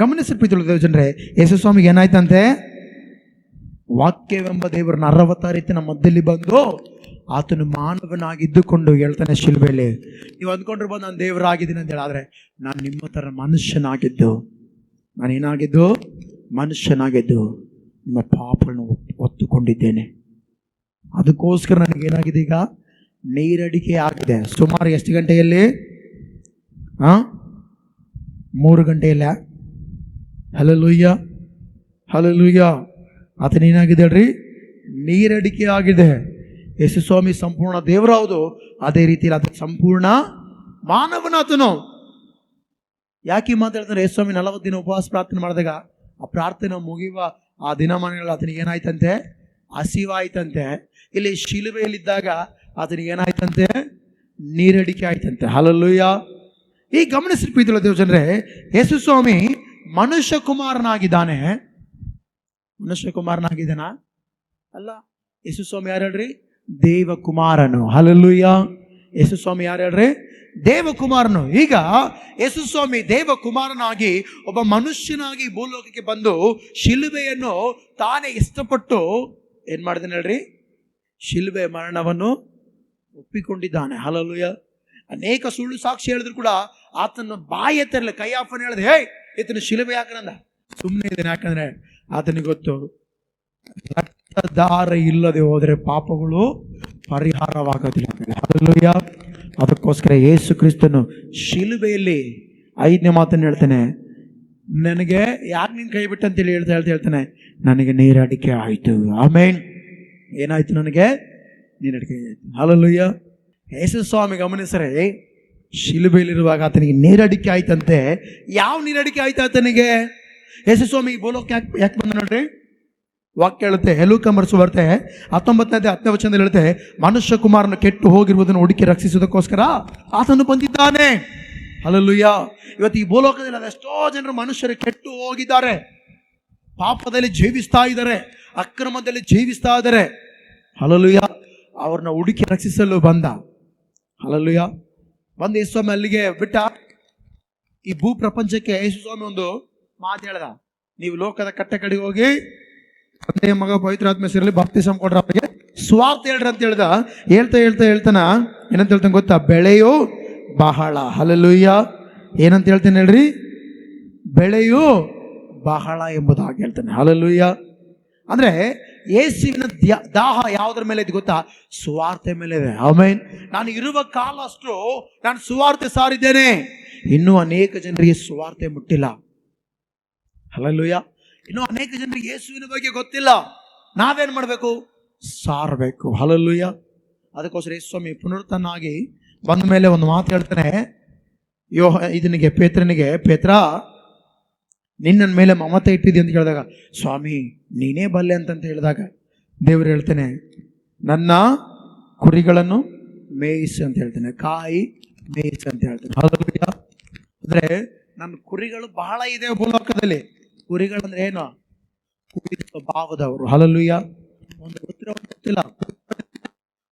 [SPEAKER 1] ಗಮನಿಸಿ ಪ್ರೀತಿಯುಳ್ಳ ದೇವಚಂದ್ರೆ, ಯೇಸು ಸ್ವಾಮಿಗೆ ಏನಾಯ್ತಂತೆ? ವಾಕ್ಯವೆಂಬ ದೇವರನ್ನ 60 ರೀತಿಯ ಮಧ್ಯದಲ್ಲಿ ಬಂದು ಆತನು ಮಾನವನಾಗಿದ್ದುಕೊಂಡು ಹೇಳ್ತಾನೆ ಶಿಲುಬೆಯಲ್ಲಿ. ನೀವು ಅಂದ್ಕೊಂಡಿರ್ಬೋದು ನಾನು ದೇವರಾಗಿದ್ದೀನಿ ಅಂತ ಹೇಳಿ, ಆದರೆ ನಾನು ನಿಮ್ಮ ಥರ ಮನುಷ್ಯನಾಗಿದ್ದು, ನಾನೇನಾಗಿದ್ದು? ಮನುಷ್ಯನಾಗಿದ್ದು ನಿಮ್ಮ ಪಾಪಗಳನ್ನು ಹೊತ್ತುಕೊಂಡಿದ್ದೇನೆ. ಅದಕ್ಕೋಸ್ಕರ ನನಗೇನಾಗಿದೆ? ಈಗ ನೀರಡಿಕೆ ಆಗಿದೆ. ಸುಮಾರು ಎಷ್ಟು ಗಂಟೆಯಲ್ಲಿ? 3 ಗಂಟೆಯಲ್ಲ? Hallelujah, hallelujah. ಆತನೇನಾಗಿದೆ ಹೇಳ್ರಿ? ನೀರಡಿಕೆ ಆಗಿದೆ. ಯೇಸು ಸ್ವಾಮಿ ಸಂಪೂರ್ಣ ದೇವರು ಹೌದು, ಅದೇ ರೀತಿಯಲ್ಲಿ ಆತ ಸಂಪೂರ್ಣ ಮಾನವನಾತನು. ಯಾಕೆ ಮಾತಾಡ್ತಾರೆ? ಯೇಸು ಸ್ವಾಮಿ 40 ದಿನ ಉಪವಾಸ ಪ್ರಾರ್ಥನೆ ಮಾಡಿದಾಗ ಆ ಪ್ರಾರ್ಥನೆ ಮುಗಿಯುವ ಆ ದಿನಮಾನಗಳು ಆತನಿಗೆ ಏನಾಯ್ತಂತೆ? ಹಸಿವಾಯ್ತಂತೆ. ಇಲ್ಲಿ ಶಿಲುಬೆಯಲ್ಲಿದ್ದಾಗ ಆತನಿಗೆ ಏನಾಯ್ತಂತೆ? ನೀರಡಿಕೆ ಆಯ್ತಂತೆ. ಹಲ್ಲೆಲೂಯಾ. ಈ ಗಮನಿಸಿ ಪ್ರೀತಿಯುಳ್ಳ ದೇವಜನರೇ, ಯೇಸು ಸ್ವಾಮಿ ಮನುಷ್ಯ ಕುಮಾರನಾಗಿದ್ದಾನೆ. ಮನುಷ್ಯ ಕುಮಾರನಾಗಿದ್ದಾನ? ಅಲ್ಲ. ಯೇಸು ಸ್ವಾಮಿ ಯಾರು ಹೇಳ್ರಿ? ದೇವಕುಮಾರನು. ಹಲ್ಲೆಲೂಯಾ. ಯೇಸು ಸ್ವಾಮಿ ಯಾರು ಹೇಳ್ರಿ? ದೇವಕುಮಾರನು. ಈಗ ಯೇಸು ಸ್ವಾಮಿ ದೇವಕುಮಾರನಾಗಿ ಒಬ್ಬ ಮನುಷ್ಯನಾಗಿ ಭೂಲೋಕಕ್ಕೆ ಬಂದು ಶಿಲುಬೆಯನ್ನು ತಾನೇ ಇಷ್ಟಪಟ್ಟು ಏನ್ ಮಾಡಿದಾನೆ ಹೇಳ್ರಿ? ಶಿಲುಬೆ ಮರಣವನ್ನು ಒಪ್ಪಿಕೊಂಡಿದ್ದಾನೆ. ಹಲ್ಲೆಲೂಯಾ. ಅನೇಕ ಸುಳ್ಳು ಸಾಕ್ಷಿ ಹೇಳಿದ್ರು ಕೂಡ ಆತನ ಬಾಯಿ ಎತ್ತರಲ್ಲ. ಕೈಯಾಫನ ಹೇಳಿದೆ, ಹೇ ಈತನ ಶಿಲುಬೆ ಯಾಕಂದ ಸುಮ್ಮನೆ ಇದ್ದಾನೆ. ಯಾಕಂದ್ರೆ ಆತನಿಗೆ ಗೊತ್ತು, ರಕ್ತಧಾರ ಇಲ್ಲದೆ ಹೋದರೆ ಪಾಪಗಳು ಪರಿಹಾರವಾಗೋದಿಲ್ಲ. ಹಲ್ಲೆಲೂಯಾ. ಅದಕ್ಕೋಸ್ಕರ ಯೇಸು ಕ್ರಿಸ್ತನು ಶಿಲುಬೆಯಲ್ಲಿ 5ನೇ ಮಾತನ್ನು ಹೇಳ್ತಾನೆ, ನನಗೆ ಯಾಕೆ ನೀನು ಕೈ ಬಿಟ್ಟು ಅಂತೇಳಿ ಹೇಳ್ತಾನೆ, ನನಗೆ ನೀರಡಿಕೆ ಆಯಿತು. ಆಮೇನ್. ಏನಾಯ್ತು? ನನಗೆ ನೀರಡಿಕೆ ಆಯಿತು. ಹಲ್ಲೆಲೂಯಾ. ಯೇಸು ಸ್ವಾಮಿ ಗಮನಿಸರೆ, ಶಿಲುಬೆಯಲ್ಲಿರುವಾಗ ಆತನಿಗೆ ನೀರಡಿಕೆ ಆಯ್ತಂತೆ. ಯಾವ ನೀರಡಿಕೆ ಆಯ್ತು ಆತನಿಗೆ? ಯೇಸು ಸ್ವಾಮಿ ಬೋಲೋಕೆ ಯಾಕೆ ಬಂದ ನೋಡ್ರಿ? ವಾಕ್ಯ ಹೇಳುತ್ತೆ, ಲೂಕ ಸುವಾರ್ತೆ 19ನೇ ವಚನದಲ್ಲಿ ಹೇಳುತ್ತೆ, ಮನುಷ್ಯ ಕುಮಾರನು ಕೆಟ್ಟು ಹೋಗಿರುವುದನ್ನು ಹುಡುಕಿ ರಕ್ಷಿಸುವುದಕ್ಕೋಸ್ಕರ ಆತನು ಬಂದಿದ್ದಾನೆ. ಹಲ್ಲೆಲೂಯಾ. ಇವತ್ತು ಈ ಭೂಲೋಕದಲ್ಲಿ ಅದೆಷ್ಟೋ ಜನರು ಮನುಷ್ಯರು ಕೆಟ್ಟು ಹೋಗಿದ್ದಾರೆ, ಪಾಪದಲ್ಲಿ ಜೀವಿಸ್ತಾ ಇದ್ದಾರೆ, ಅಕ್ರಮದಲ್ಲಿ ಜೀವಿಸ್ತಾ ಇದ್ದಾರೆ. ಹಲ್ಲೆಲೂಯಾ. ಅವ್ರನ್ನ ಹುಡುಕಿ ರಕ್ಷಿಸಲು ಬಂದ. ಹಲ್ಲೆಲೂಯಾ. ಬಂದು ಯೇಸು ಸ್ವಾಮಿ ಅಲ್ಲಿಗೆ ಬಿಟ್ಟ. ಈ ಭೂ ಪ್ರಪಂಚಕ್ಕೆ ಯೇಸು ಸ್ವಾಮಿ ಒಂದು ಮಾತು ಹೇಳ್ದ, ನೀವು ಲೋಕದ ಕಟ್ಟ ಕಡೆಗೆ ಹೋಗಿ ತಂದೆ ಮಗ ಪವಿತ್ರಾತ್ಮ ಹೆಸರಲ್ಲಿ ಬಾಪ್ತಿಸಂ ಕೊಡ್ರ, ಅವರಿಗೆ ಸ್ವಾರ್ಥ ಹೇಳ್ರಿ ಅಂತ ಹೇಳ್ದ. ಹೇಳ್ತಾನ ಏನಂತ ಹೇಳ್ತಾನೆ ಗೊತ್ತಾ? ಬೆಳೆಯು ಬಹಳ. ಹಲ್ಲೆಲೂಯಾ. ಏನಂತ ಹೇಳ್ತೇನೆ ಹೇಳ್ರಿ? ಬೆಳೆಯು ಬಹಳ ಎಂಬುದಾಗಿ ಹೇಳ್ತಾನೆ. ಹಲ್ಲೆಲೂಯಾ. ಅಂದ್ರೆ ಯೇಸುವಿನ ದಾಹ ಯಾವುದ್ರ ಮೇಲೆ ಇದೆ ಗೊತ್ತಾ? ಸುವಾರ್ತೆ ಮೇಲೆ ಇದೆ. ಆಮೇನ್. ನಾನು ಇರುವ ಕಾಲ ಅಷ್ಟು ನಾನು ಸುವಾರ್ತೆ ಸಾರಿದ್ದೇನೆ. ಇನ್ನೂ ಅನೇಕ ಜನರಿಗೆ ಸುವಾರ್ತೆ ಮುಟ್ಟಿಲ್ಲ. ಹಲ್ಲೆಲೂಯಾ. ಇನ್ನೂ ಅನೇಕ ಜನರಿಗೆ ಯೇಸುವಿನ ಬಗ್ಗೆ ಗೊತ್ತಿಲ್ಲ. ನಾವೇನು ಮಾಡಬೇಕು? ಸಾರಬೇಕು. ಹಲ್ಲೆಲೂಯಾ. ಅದಕ್ಕೋಸ್ಕರ ಯೇಸು ಸ್ವಾಮಿ ಪುನರುತ್ಥಾನಾಗಿ ಬಂದ ಮೇಲೆ ಒಂದು ಮಾತು ಹೇಳ್ತಾನೆ ಇದನಿಗೆ ಪೇತ್ರನಿಗೆ, ಪೇತ್ರ ನಿನ್ನ ಮೇಲೆ ಮಮತೆ ಇಟ್ಟಿದೆ ಅಂತ ಹೇಳಿದಾಗ, ಸ್ವಾಮಿ ನೀನೇ ಬಲ್ಲೆ ಅಂತಂತ ಹೇಳಿದಾಗ ದೇವರು ಹೇಳ್ತಾನೆ, ನನ್ನ ಕುರಿಗಳನ್ನು ಮೇಯಿಸು ಅಂತ ಹೇಳ್ತಾನೆ, ಕಾಯಿ ಮೇಯಿಸು ಅಂತ ಹೇಳ್ತಾನೆ. ಹಲ್ಲೆಲೂಯಾ. ಅಂದ್ರೆ ನನ್ನ ಕುರಿಗಳು ಬಹಳ ಇದೆ ಭೂಲೋಕದಲ್ಲಿ. ಕುರಿಗಳಂದ್ರೆ ಏನು? ಕುರಿ ಸ್ವಭಾವದವರು. ಹಲ್ಲೆಲೂಯಾ. ಒಂದು ಗೊತ್ತಿಲ್ಲ,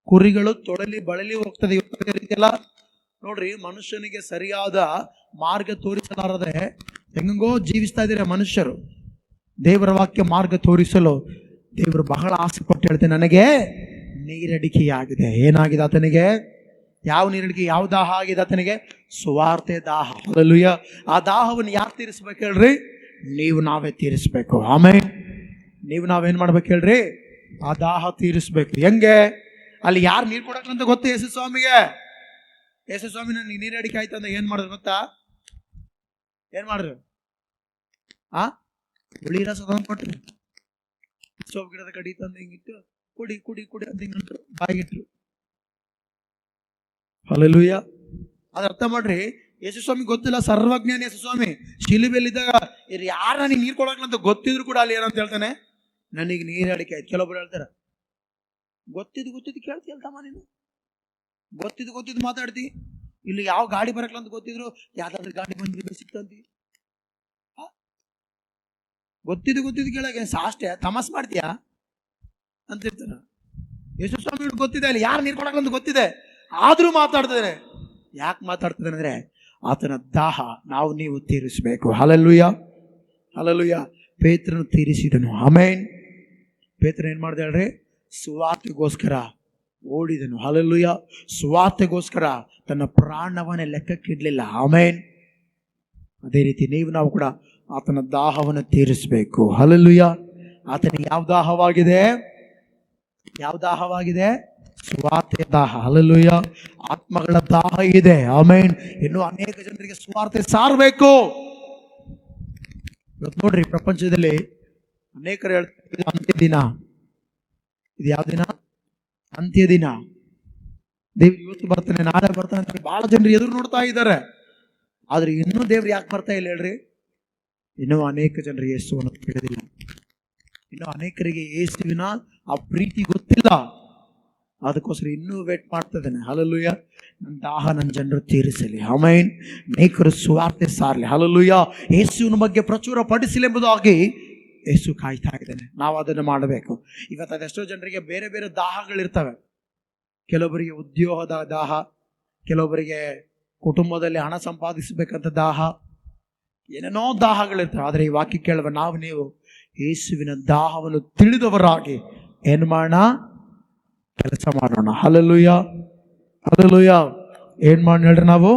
[SPEAKER 1] ಕುರಿಗಳು ತೊಳಲಿ ಬಳಲಿ ಹೋಗ್ತದೆ. ರೀತಿಯಲ್ಲ ನೋಡ್ರಿ, ಮನುಷ್ಯನಿಗೆ ಸರಿಯಾದ ಮಾರ್ಗ ತೋರಿಸಲಾರದೆ ಹೆಂಗೋ ಜೀವಿಸ್ತಾ ಇದ್ದಾರೆ ಮನುಷ್ಯರು. ದೇವರ ವಾಕ್ಯ ಮಾರ್ಗ ತೋರಿಸಲು ದೇವರು ಬಹಳ ಆಸೆ ಪಟ್ಟು ಹೇಳ್ತೇನೆ, ನನಗೆ ನೀರಡಿಕೆಯಾಗಿದೆ. ಏನಾಗಿದೆ ಆತನಿಗೆ? ಯಾವ ನೀರಡಿಕೆ? ಯಾವ ದಾಹ ಆಗಿದೆ ಆತನಿಗೆ? ಸುವಾರ್ತೆ ದಾಹ. ಹಲ್ಲೆಲೂಯಾ. ಆ ದಾಹವನ್ನು ಯಾರು ತೀರಿಸ್ಬೇಕು ಹೇಳ್ರಿ? ನೀವು ನಾವೇ ತೀರಿಸ್ಬೇಕು. ಆಮೇಲೆ ನೀವು ನಾವೇನು ಮಾಡ್ಬೇಕು ಹೇಳ್ರಿ? ಆ ದಾಹ ತೀರಿಸ್ಬೇಕು. ಹೆಂಗೆ? ಅಲ್ಲಿ ಯಾರು ನೀರು ಕೊಡಕ್ಲಂತ ಗೊತ್ತು ಯೇಸು ಸ್ವಾಮಿಗೆ? ಯೇಸು ಸ್ವಾಮಿ ನನಗೆ ನೀರಡಿಕೆ ಆಯ್ತು ಅಂದ್ರೆ ಏನ್ ಮಾಡಿದ್ರು ಗೊತ್ತಾ? ಏನ್ ಮಾಡಿದ್ರು? ಹುಳಿ ರಸ ತಂದು ಕೊಟ್ರು. ಸೋಪ್ ಗಿಡದ ಕಡಿ ತಂದು ಹಿಂಗಿಟ್ಟು ಕುಡಿ ಕುಡಿ ಕುಡಿ ಅಂತ ಹಿಂಗಂಟ್ರು, ಬಾಯಿಗಿಟ್ರು. ಹಲ್ಲೆಲೂಯಾ. ಅದ್ರ ಅರ್ಥ ಮಾಡ್ರಿ, ಯೇಸು ಸ್ವಾಮಿ ಗೊತ್ತಿಲ್ಲ, ಸರ್ವಜ್ಞಾನಿ ಯೇಸು ಸ್ವಾಮಿ. ಶಿಲುಬೆಯಲ್ಲಿದ್ದಾಗ ಯಾರು ನನಗೆ ನೀರು ಕೊಡೋಕ್ಲ ಅಂತ ಗೊತ್ತಿದ್ರು ಕೂಡ ಅಲ್ಲಿ ಏನಂತ ಹೇಳ್ತಾನೆ, ನನಗೆ ನೀರು ಅಡಿಕೆ ಆಯ್ತು. ಕೆಲವೊಬ್ರು ಹೇಳ್ತಾರ, ಗೊತ್ತಿದ್ದು ಕೇಳ್ತಮ್ಮ ನೀನು, ಗೊತ್ತಿದ್ದು ಮಾತಾಡ್ತಿ. ಇಲ್ಲಿ ಯಾವ ಗಾಡಿ ಬರಕ್ಲ ಅಂತ ಗೊತ್ತಿದ್ರು ಯಾವ್ದಾದ್ರು ಗಾಡಿ ಬಂದಿದ್ರು ಸಿಕ್ತಂತಿ. ಗೊತ್ತಿದ್ದು ಕೇಳಕ್ಕೆ ಸಾಷ್ಟೆ ತಮಸ್ ಮಾಡ್ತೀಯಾ ಅಂತ ಇರ್ತಾರ. ಯೇಸು ಸ್ವಾಮಿ ಗೊತ್ತಿದೆ ಅಲ್ಲಿ ಯಾರು ನೀರು ಕೊಡಕ್ಲ ಅಂತ ಗೊತ್ತಿದೆ, ಆದ್ರೂ ಮಾತಾಡ್ತಿದ್ದಾರೆ. ಯಾಕೆ ಮಾತಾಡ್ತಿದ್ದಾನೆ ಅಂದ್ರೆ ಆತನ ದಾಹ ನೀವು ತೀರಿಸಬೇಕು. Hallelujah, hallelujah. ಪೇತ್ರನು ತೀರಿಸಿದನು. ಆಮೆನ್. ಪೇತ್ರ ಏನ್ ಮಾಡ್ದ ಹೇಳ್ರಿ? ಸುವಾರ್ತೆಗೋಸ್ಕರ ಓಡಿದನು. ಹಲ್ಲೆಲೂಯಾ. ಸುವಾರ್ತೆಗೋಸ್ಕರ ತನ್ನ ಪ್ರಾಣವನ್ನೇ ಲೆಕ್ಕಕ್ಕಿಡ್ಲಿಲ್ಲ. ಆಮೆನ್. ಅದೇ ರೀತಿ ನಾವು ಕೂಡ ಆತನ ದಾಹವನ್ನು ತೀರಿಸಬೇಕು. ಹಲ್ಲೆಲೂಯಾ. ಆತನಿಗೆ ಯಾವ ದಾಹವಾಗಿದೆ? ಯಾವ ದಾಹವಾಗಿದೆ? ಸುವಾರ್ತೆ ದಾಹ. ಹಲ್ಲೆಲೂಯಾ. ಆತ್ಮಗಳ ದಾಹ ಇದೆ. ಆಮೆನ್. ಇನ್ನು ಅನೇಕ ಜನರಿಗೆ ಸುವಾರ್ತೆ ಸಾರಬೇಕು. ಇವತ್ತು ನೋಡ್ರಿ, ಪ್ರಪಂಚದಲ್ಲಿ ಅನೇಕರು ಹೇಳ್ತಾರೆ ಅಂತ್ಯ ದಿನ. ಇದು ಯಾವ ದಿನ? ಅಂತ್ಯ ದಿನ. ದೇವ್ರು ಇವತ್ತು ಬರ್ತಾನೆ, ನಾಳೆ ಬರ್ತಾನೆ ಅಂತ ಬಹಳ ಜನರು ಎದುರು ನೋಡ್ತಾ ಇದ್ದಾರೆ. ಆದ್ರೆ ಇನ್ನೂ ದೇವ್ರು ಯಾಕೆ ಬರ್ತಾ ಇಲ್ಲ ಹೇಳ್ರಿ? ಇನ್ನೂ ಅನೇಕ ಜನರು ಯೇಸುವನ್ನು ತಿಳಿದಿಲ್ಲ. ಇನ್ನು ಅನೇಕರಿಗೆ ಯೇಸುವಿನ ಆ ಪ್ರೀತಿ ಗೊತ್ತಿಲ್ಲ. ಅದಕ್ಕೋಸ್ಕರ ಇನ್ನೂ ವೇಟ್ ಮಾಡ್ತಾ ಇದ್ದಾನೆ. ಹಲ್ಲೆಲೂಯಾ. ನನ್ನ ದಾಹ ನನ್ನ ಜನರು ತೀರಿಸಲಿ. ಆಮೆನ್. ಅನೇಕರು ಸುವಾರ್ತೆ ಸಾರಲಿ. ಹಲ್ಲೆಲೂಯಾ. ಯೇಸುವಿನ ಬಗ್ಗೆ ಪ್ರಚುರ ಪಡಿಸಲೆಂಬುದಾಗಿ ಯೇಸು ಕಾಯ್ತಾ ಇದ್ದಾನೆ. ನಾವು ಅದನ್ನು ಮಾಡಬೇಕು. ಇವತ್ತು ಅದೆಷ್ಟೋ ಜನರಿಗೆ ಬೇರೆ ಬೇರೆ ದಾಹಗಳಿರ್ತವೆ. ಕೆಲವೊಬ್ಬರಿಗೆ ಉದ್ಯೋಗದ ದಾಹ, ಕೆಲವೊಬ್ಬರಿಗೆ ಕುಟುಂಬದಲ್ಲಿ ಹಣ ಸಂಪಾದಿಸಬೇಕಂತ ದಾಹ, ಏನೇನೋ ದಾಹಗಳಿರ್ತವೆ. ಆದರೆ ಈ ವಾಕ್ಯ ಕೇಳುವ ನೀವು ಯೇಸುವಿನ ದಾಹವನ್ನು ತಿಳಿದವರಾಗಿ ಏನು ಮಾಡೋಣ? ಕೆಲಸ ಮಾಡೋಣ. Hallelujah, hallelujah. ಏನ್ ಮಾಡಿ ಹೇಳ್ರಿ? ನಾವು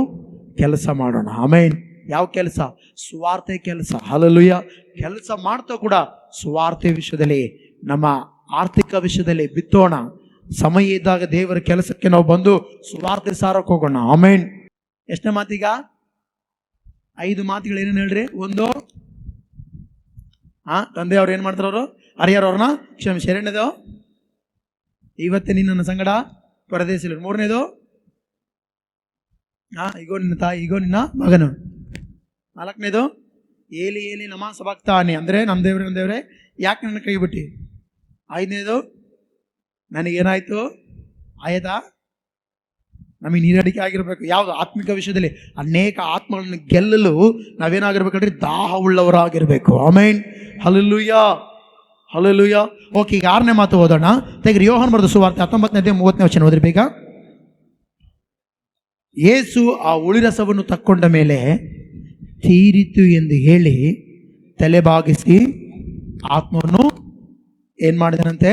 [SPEAKER 1] ಕೆಲಸ ಮಾಡೋಣ. ಆಮೆನ್. ಯಾವ ಕೆಲಸ? ಸುವಾರ್ತೆ ಕೆಲಸ. ಹಲ್ಲೆಲೂಯಾ. ಕೆಲಸ ಮಾಡ್ತಾ ಕೂಡ ಸುವಾರ್ತೆ ವಿಷಯದಲ್ಲಿ, ನಮ್ಮ ಆರ್ಥಿಕ ವಿಷಯದಲ್ಲಿ ಬಿತ್ತೋಣ. ಸಮಯ ಇದ್ದಾಗ ದೇವರ ಕೆಲಸಕ್ಕೆ ನಾವು ಬಂದು ಸುವಾರ್ತೆ ಸಾರಕ್ಕೆ ಹೋಗೋಣ. ಆಮೆನ್. ಎಷ್ಟನೇ ಮಾತೀಗ? 5 ಮಾತುಗಳು ಏನೇನು ಹೇಳ್ರಿ? ಒಂದು, ತಂದೆ ಅವ್ರು ಏನ್ ಮಾಡ್ತಾರ? ಅವರು ಹರಿಯರವ್ರನ್ನ ಕ್ಷಮಿಸಿ. 2ನೇದು, ಇವತ್ತೇ ನಿನ್ನ ಸಂಗಡ ಪರದೇಶಿಲ್ಲ. 3ನೇದು, ಈಗೋ ನಿನ್ನ ತಾಯಿ, ಈಗೋ ನಿನ್ನ ಮಗನು. 4ನೇದು, ಏಲಿ ಏಲಿ ನಮ ಸಬಕ್ತಾನೆ, ಅಂದ್ರೆ ನಮ್ಮ ದೇವ್ರೆ ಯಾಕೆ ನನ್ನ ಕೈ ಬಿಟ್ಟಿ. 5ನೇದು, ನನಗೇನಾಯ್ತು? ಆಯ್ತಾ? ನಮಗೆ ನೀರಡಿಕೆ ಆಗಿರ್ಬೇಕು. ಯಾವುದು? ಆತ್ಮಿಕ ವಿಷಯದಲ್ಲಿ ಅನೇಕ ಆತ್ಮಗಳನ್ನು ಗೆಲ್ಲಲು ನಾವೇನಾಗಿರ್ಬೇಕಂದ್ರೆ ದಾಹ ಉಳ್ಳವರಾಗಿರ್ಬೇಕು. ಆಮೆನ್. Hallelujah, hallelujah. ಓಕೆ, ಈಗ 6ನೇ ಮಾತು ಓದೋಣ. ತೆಗ್ರಿ ಯೋಹಾನ ಬರೆದ ಸುವಾರ್ತೆ 19:30 ವಚನ ಓದ್ರಿ ಬೇಗ. ಯೇಸು ಆ ಹುಳಿರಸವನ್ನು ತಕ್ಕೊಂಡ ಮೇಲೆ ತೀರಿತು ಎಂದು ಹೇಳಿ ತಲೆಬಾಗಿಸಿ ಆತ್ಮವನ್ನು ಏನ್ ಮಾಡಿದನಂತೆ?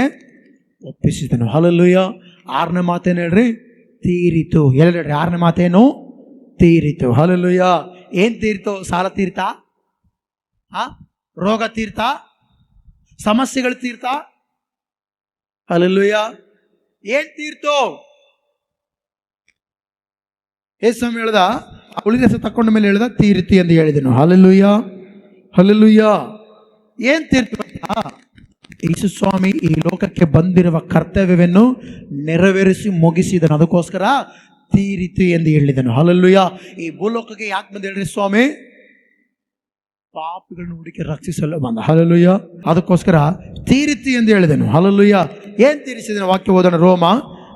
[SPEAKER 1] ಒಪ್ಪಿಸಿದನು. ಹಲ್ಲೆಲೂಯಾ. 6ನೇ ಮಾತೇನು ಹೇಳ್ರಿ? ತೀರಿತು. ಹೇಳ್ರಿ 6ನೇ ಮಾತೇನು? ತೀರಿತು. ಹಲ್ಲೆಲೂಯಾ. ಏನ್ ತೀರಿತು? ಸಾಲ ತೀರ್ತಾ? ರೋಗ ತೀರ್ತಾ? ಸಮಸ್ಯೆಗಳು ತೀರ್ತಾ? ಹಲ್ಲೆಲೂಯಾ. ಏನ್ ತೀರ್ತು? ಯೇಸು ಹೇಳ್ದ, ಉಳಿದ ತಕ್ಕೊಂಡ ಮೇಲೆ ಹೇಳ್ದ ತೀರಿತು ಎಂದು ಹೇಳಿದನು. Hallelujah, hallelujah. ಏನ್ ತೀರ್ತು? ಯೇಸು ಸ್ವಾಮಿ ಈ ಲೋಕಕ್ಕೆ ಬಂದಿರುವ ಕರ್ತವ್ಯವನ್ನು ನೆರವೇರಿಸಿ ಮುಗಿಸಿದನು. ಅದಕ್ಕೋಸ್ಕರ ತೀರಿತು ಎಂದು ಹೇಳಿದನು. ಹಲ್ಲೆಲೂಯಾ. ಈ ಭೂಲೋಕಕ್ಕೆ ಯಾಕೆ ಬಂದ ಹೇಳ್ರಿ? ಸ್ವಾಮಿ ಪಾಪಿಗಳನ್ನು ಹುಡುಕಿ ರಕ್ಷಿಸಲು ಬಂದ. ಹಲ್ಲೆಲೂಯಾ. ಅದಕ್ಕೋಸ್ಕರ ತೀರಿತು ಎಂದು ಹೇಳಿದನು. ಹಲ್ಲೆಲೂಯಾ. ಏನ್ ತೀರಿಸಿದನು? ವಾಕ್ಯ ಓದೋಣ. ರೋಮ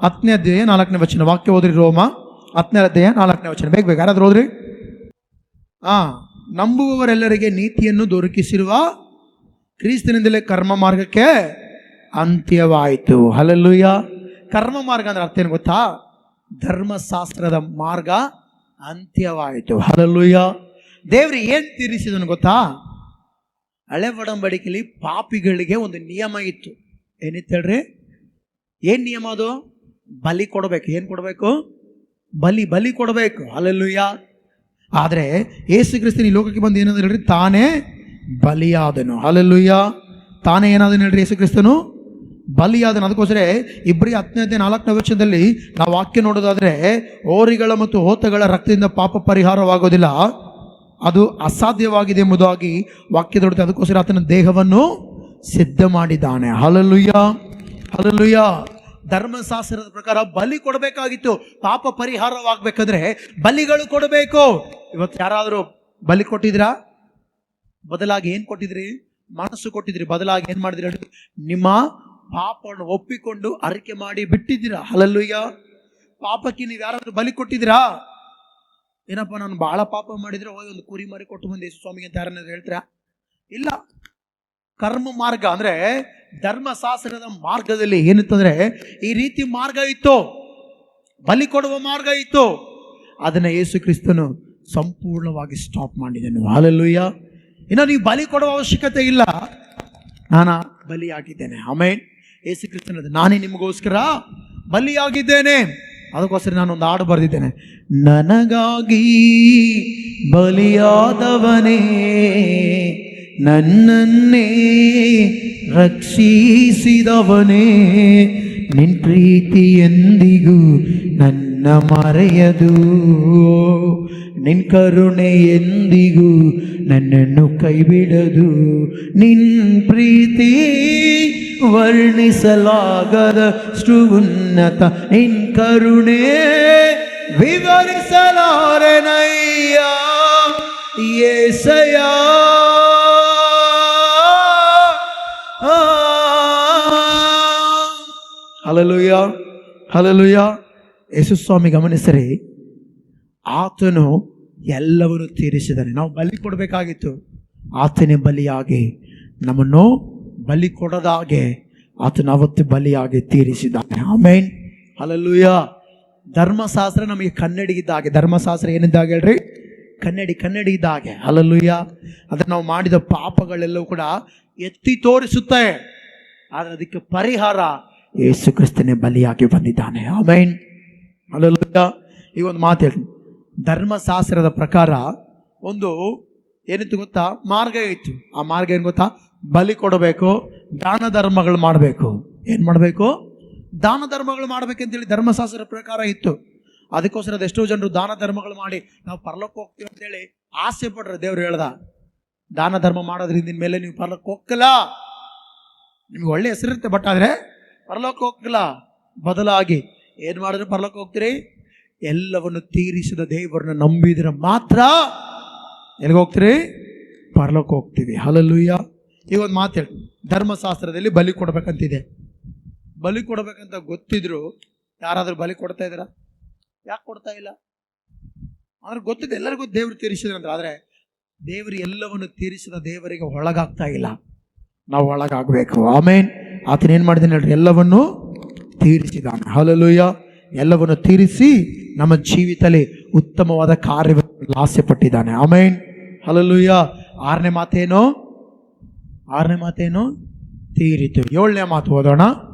[SPEAKER 1] 10ನೇ ಅಧ್ಯಾಯ 4ನೇ ವಚನ. ವಾಕ್ಯ ಓದ್ರಿ. ರೋಮ 10ನೇ ಅಧ್ಯಾಯ 4ನೇ ವಚನ. ಬೇಗ ಯಾರಾದ್ರೂ ಓದ್ರಿ. ನಂಬುವವರೆಲ್ಲರಿಗೆ ನೀತಿಯನ್ನು ದೊರಕಿಸಿರುವ ಕ್ರಿಸ್ತನಿಂದಲೇ ಕರ್ಮ ಮಾರ್ಗಕ್ಕೆ ಅಂತ್ಯವಾಯಿತು. ಹಲ್ಲೆಲೂಯಾ. ಕರ್ಮ ಮಾರ್ಗ ಅಂದ್ರೆ ಅರ್ಥ ಏನು ಗೊತ್ತಾ? ಧರ್ಮಶಾಸ್ತ್ರದ ಮಾರ್ಗ ಅಂತ್ಯವಾಯಿತು. ಹಲ್ಲೆಲೂಯಾ. ದೇವ್ರು ಏನ್ ತೀರಿಸಿದನು ಗೊತ್ತಾ? ಹಳೆ ಒಡಂಬಡಿಕೆಯಲ್ಲಿ ಪಾಪಿಗಳಿಗೆ ಒಂದು ನಿಯಮ ಇತ್ತು. ಏನಿತ್ತು ಹೇಳ್ರಿ? ಏನ್ ನಿಯಮ ಅದು? ಬಲಿ ಕೊಡಬೇಕು. ಏನ್ ಕೊಡಬೇಕು? ಬಲಿ ಕೊಡಬೇಕು. ಹಲ್ಲೆಲೂಯಾ. ಆದ್ರೆ ಯೇಸು ಕ್ರಿಸ್ತನ ಈ ಲೋಕಕ್ಕೆ ಬಂದು ಏನಾದ್ರು ಹೇಳ್ರಿ? ತಾನೇ ಬಲಿಯಾದನು. ಹಲ್ಲೆಲೂಯಾ. ತಾನೇ ಏನಾದನು ಹೇಳ್ರಿ? ಯೇಸು ಕ್ರಿಸ್ತನು ಬಲಿಯಾದನು. ಅದಕ್ಕೋಸ್ಕರ ಇಬ್ರಿ 10:4 ನಾವು ವಾಕ್ಯ ನೋಡೋದಾದ್ರೆ, ಓರಿಗಳ ಮತ್ತು ಹೋತಗಳ ರಕ್ತದಿಂದ ಪಾಪ ಪರಿಹಾರವಾಗೋದಿಲ್ಲ, ಅದು ಅಸಾಧ್ಯವಾಗಿದೆ ಎಂಬುದಾಗಿ ವಾಕ್ಯದೊಡದೆ. ಅದಕ್ಕೋಸ್ಕರ ಆತನ ದೇಹವನ್ನು ಸಿದ್ಧ ಮಾಡಿದ್ದಾನೆ. Hallelujah, hallelujah. ಧರ್ಮಶಾಸ್ತ್ರದ ಪ್ರಕಾರ ಬಲಿ ಕೊಡಬೇಕಾಗಿತ್ತು. ಪಾಪ ಪರಿಹಾರವಾಗಬೇಕಾದ್ರೆ ಬಲಿಗಳು ಕೊಡಬೇಕು. ಇವತ್ತು ಯಾರಾದರೂ ಬಲಿ ಕೊಟ್ಟಿದ್ರಾ? ಬದಲಾಗಿ ಏನು ಕೊಟ್ಟಿದ್ರಿ? ಮನಸ್ಸು ಕೊಟ್ಟಿದ್ರಿ. ಬದಲಾಗಿ ಏನು ಮಾಡಿದ್ರಿ? ನಿಮ್ಮ ಪಾಪವನ್ನು ಒಪ್ಪಿಕೊಂಡು ಅರಿಕೆ ಮಾಡಿ ಬಿಟ್ಟಿದ್ದೀರಾ. ಹಲ್ಲೆಲೂಯಾ. ಪಾಪಕ್ಕೆ ನೀವು ಯಾರಾದರೂ ಬಲಿ ಕೊಟ್ಟಿದ್ದೀರಾ? ಏನಪ್ಪ, ನಾನು ಬಹಳ ಪಾಪ ಮಾಡಿದ್ರೆ ಹೋಗಿ ಒಂದು ಕುರಿ ಮರಿ ಕೊಟ್ಟು ಬಂದೆ ಯೇಸು ಸ್ವಾಮಿಗೆ ಅಂತ ಯಾರನ್ನಾದ್ರು ಹೇಳ್ತೀರಾ? ಇಲ್ಲ. ಕರ್ಮ ಮಾರ್ಗ ಅಂದ್ರೆ ಧರ್ಮಶಾಸ್ತ್ರದ ಮಾರ್ಗದಲ್ಲಿ ಏನಿತ್ತಂದ್ರೆ ಈ ರೀತಿ ಮಾರ್ಗ ಇತ್ತು, ಬಲಿ ಕೊಡುವ ಮಾರ್ಗ ಇತ್ತು. ಅದನ್ನ ಯೇಸು ಕ್ರಿಸ್ತನು ಸಂಪೂರ್ಣವಾಗಿ ಸ್ಟಾಪ್ ಮಾಡಿದನು. ಹಲ್ಲೆಲೂಯಾ. ಇನ್ನು ನೀವು ಬಲಿ ಕೊಡುವ ಅವಶ್ಯಕತೆ ಇಲ್ಲ, ನಾನು ಬಲಿಯಾಗಿದ್ದೇನೆ. ಆಮೇನ್. ಯೇಸು ಕ್ರಿಸ್ತನ ನಾನೇ ನಿಮಗೋಸ್ಕರ ಬಲಿಯಾಗಿದ್ದೇನೆ. ಅದಕ್ಕೋಸ್ಕರ ನಾನೊಂದು ಹಾಡು ಬರೆದಿದ್ದೇನೆ. ನನಗಾಗಿ ಬಲಿಯಾದವನೇ, ನನ್ನನ್ನೇ ರಕ್ಷಿಸಿದವನೇ, ನಿನ್ ಪ್ರೀತಿ ಎಂದಿಗೂ ನನ್ನ ಮರೆಯದು, ನಿನ್ ಕರುಣೆ ಎಂದಿಗೂ ನನ್ನನ್ನು ಕೈಬಿಡದು, ನಿನ್ ಪ್ರೀತಿ ವರ್ಣಿಸಲಾಗದಷ್ಟು ಉನ್ನತ, ನಿನ್ ಕರುಣೆ ವಿವರಿಸಲಾರೆನಯ್ಯ ಯೇಸಯ್ಯ. Hallelujah, hallelujah. ಯೇಸು ಸ್ವಾಮಿ ಗಮನಿಸರಿ, ಆತನು ಎಲ್ಲವನ್ನು ತೀರಿಸಿದ್ದಾನೆ. ನಾವು ಬಲಿ ಕೊಡಬೇಕಾಗಿತ್ತು, ಆತನೇ ಬಲಿಯಾಗಿ ನಮ್ಮನ್ನು ಬಲಿ ಕೊಡದಾಗೆ ಆತನ ಅವತ್ತು ಬಲಿಯಾಗಿ ತೀರಿಸಿದ್ದಾನೆ. ಆಮೇನ್, ಹಲ್ಲೆಲೂಯಾ. ಧರ್ಮಶಾಸ್ತ್ರ ನಮಗೆ ಕನ್ನಡಿಗಿದ್ದ ಹಾಗೆ. ಧರ್ಮಶಾಸ್ತ್ರ ಏನಿದ್ದಾಗ ಹೇಳ್ರಿ? ಕನ್ನಡಿ ಇದ್ದ ಹಾಗೆ. ಹಲ್ಲೆಲೂಯಾ. ಅದನ್ನು ನಾವು ಮಾಡಿದ ಪಾಪಗಳೆಲ್ಲವೂ ಕೂಡ ಎತ್ತಿ ತೋರಿಸುತ್ತೆ. ಆದರೆ ಅದಕ್ಕೆ ಪರಿಹಾರ ಯೇಸು ಕ್ರಿಸ್ತನೇ ಬಲಿಯಾಗಿ ಬಂದಿದ್ದಾನೆ. ಆಮೇನ್, ಹಲ್ಲೆಲೂಯಾ. ಈಗ ಒಂದು ಮಾತು ಹೇಳಿ, ಧರ್ಮಶಾಸ್ತ್ರದ ಪ್ರಕಾರ ಒಂದು ಏನಿತ್ತು ಗೊತ್ತಾ? ಮಾರ್ಗ ಇತ್ತು. ಆ ಮಾರ್ಗ ಏನು ಗೊತ್ತಾ? ಬಲಿ ಕೊಡಬೇಕು, ದಾನ ಧರ್ಮಗಳು ಮಾಡಬೇಕು. ಏನು ಮಾಡಬೇಕು? ದಾನ ಧರ್ಮಗಳು ಮಾಡ್ಬೇಕಂತೇಳಿ ಧರ್ಮಶಾಸ್ತ್ರದ ಪ್ರಕಾರ ಇತ್ತು. ಅದಕ್ಕೋಸ್ಕರ ಎಷ್ಟೋ ಜನರು ದಾನ ಧರ್ಮಗಳು ಮಾಡಿ ನಾವು ಪರಲೋಕ ಹೋಗ್ತೀವಿ ಅಂತೇಳಿ ಆಸೆ ಪಡ್ರೆ ದೇವ್ರು ಹೇಳ್ದ, ದಾನ ಧರ್ಮ ಮಾಡೋದ್ರಿಂದ ಮೇಲೆ ನೀವು ಪರಲೋಕ ಹೋಗಲ್ಲ. ನಿಮ್ಗೆ ಒಳ್ಳೆ ಹೆಸರಿರುತ್ತೆ, ಬಟ್ ಆದರೆ ಪರಲೋಕ ಹೋಗಲ್ಲ. ಬದಲಾಗಿ ಏನು ಮಾಡಿದ್ರೆ ಪರಲೋಕ ಹೋಗ್ತೀರಿ? ಎಲ್ಲವನ್ನು ತೀರಿಸಿದ ದೇವರನ್ನ ನಂಬಿದ್ರೆ ಮಾತ್ರ ಎಲ್ಲಿಗೆ ಹೋಗ್ತೀರಿ? ಪರಲೋಕ ಹೋಗ್ತೀವಿ. ಹಲ್ಲೆಲೂಯಾ. ಈಗ ಒಂದು ಮಾತು ಹೇಳಿ, ಧರ್ಮಶಾಸ್ತ್ರದಲ್ಲಿ ಬಲಿ ಕೊಡ್ಬೇಕಂತಿದೆ. ಬಲಿ ಕೊಡ್ಬೇಕಂತ ಗೊತ್ತಿದ್ರು ಯಾರಾದರೂ ಬಲಿ ಕೊಡ್ತಾ ಇದ್ದೀರಾ? ಯಾಕೆ ಕೊಡ್ತಾ ಇಲ್ಲ? ಅಂದ್ರೆ ಗೊತ್ತಿದೆ, ಎಲ್ಲರಿಗೂ ದೇವರು ತೀರಿಸಿದ್ರಂದ್ರೆ. ಆದರೆ ದೇವರು ಎಲ್ಲವನ್ನು ತೀರಿಸಿದ ದೇವರಿಗೆ ಒಳಗಾಗ್ತಾ ಇಲ್ಲ. ನಾವು ಒಳಗಾಗಬೇಕು. ಆಮೇನ್. ಆತನೇನು ಮಾಡಿದ್ದಾನೆ ಹೇಳ್ರಿ? ಎಲ್ಲವನ್ನು ತೀರಿಸಿದಾನೆ. ಹಲ್ಲೆಲೂಯಾ. ಎಲ್ಲವನ್ನು ತೀರಿಸಿ ನಮ್ಮ ಜೀವಿತದಲ್ಲಿ ಉತ್ತಮವಾದ ಕಾರ್ಯವನ್ನು ಆಸೆ ಪಟ್ಟಿದ್ದಾನೆ. ಆಮೇನ್, ಹಲ್ಲೆಲೂಯಾ. ಆರನೇ ಮಾತೇನು? ತೀರಿತು. 7ನೇ ಮಾತು ಓದೋಣ.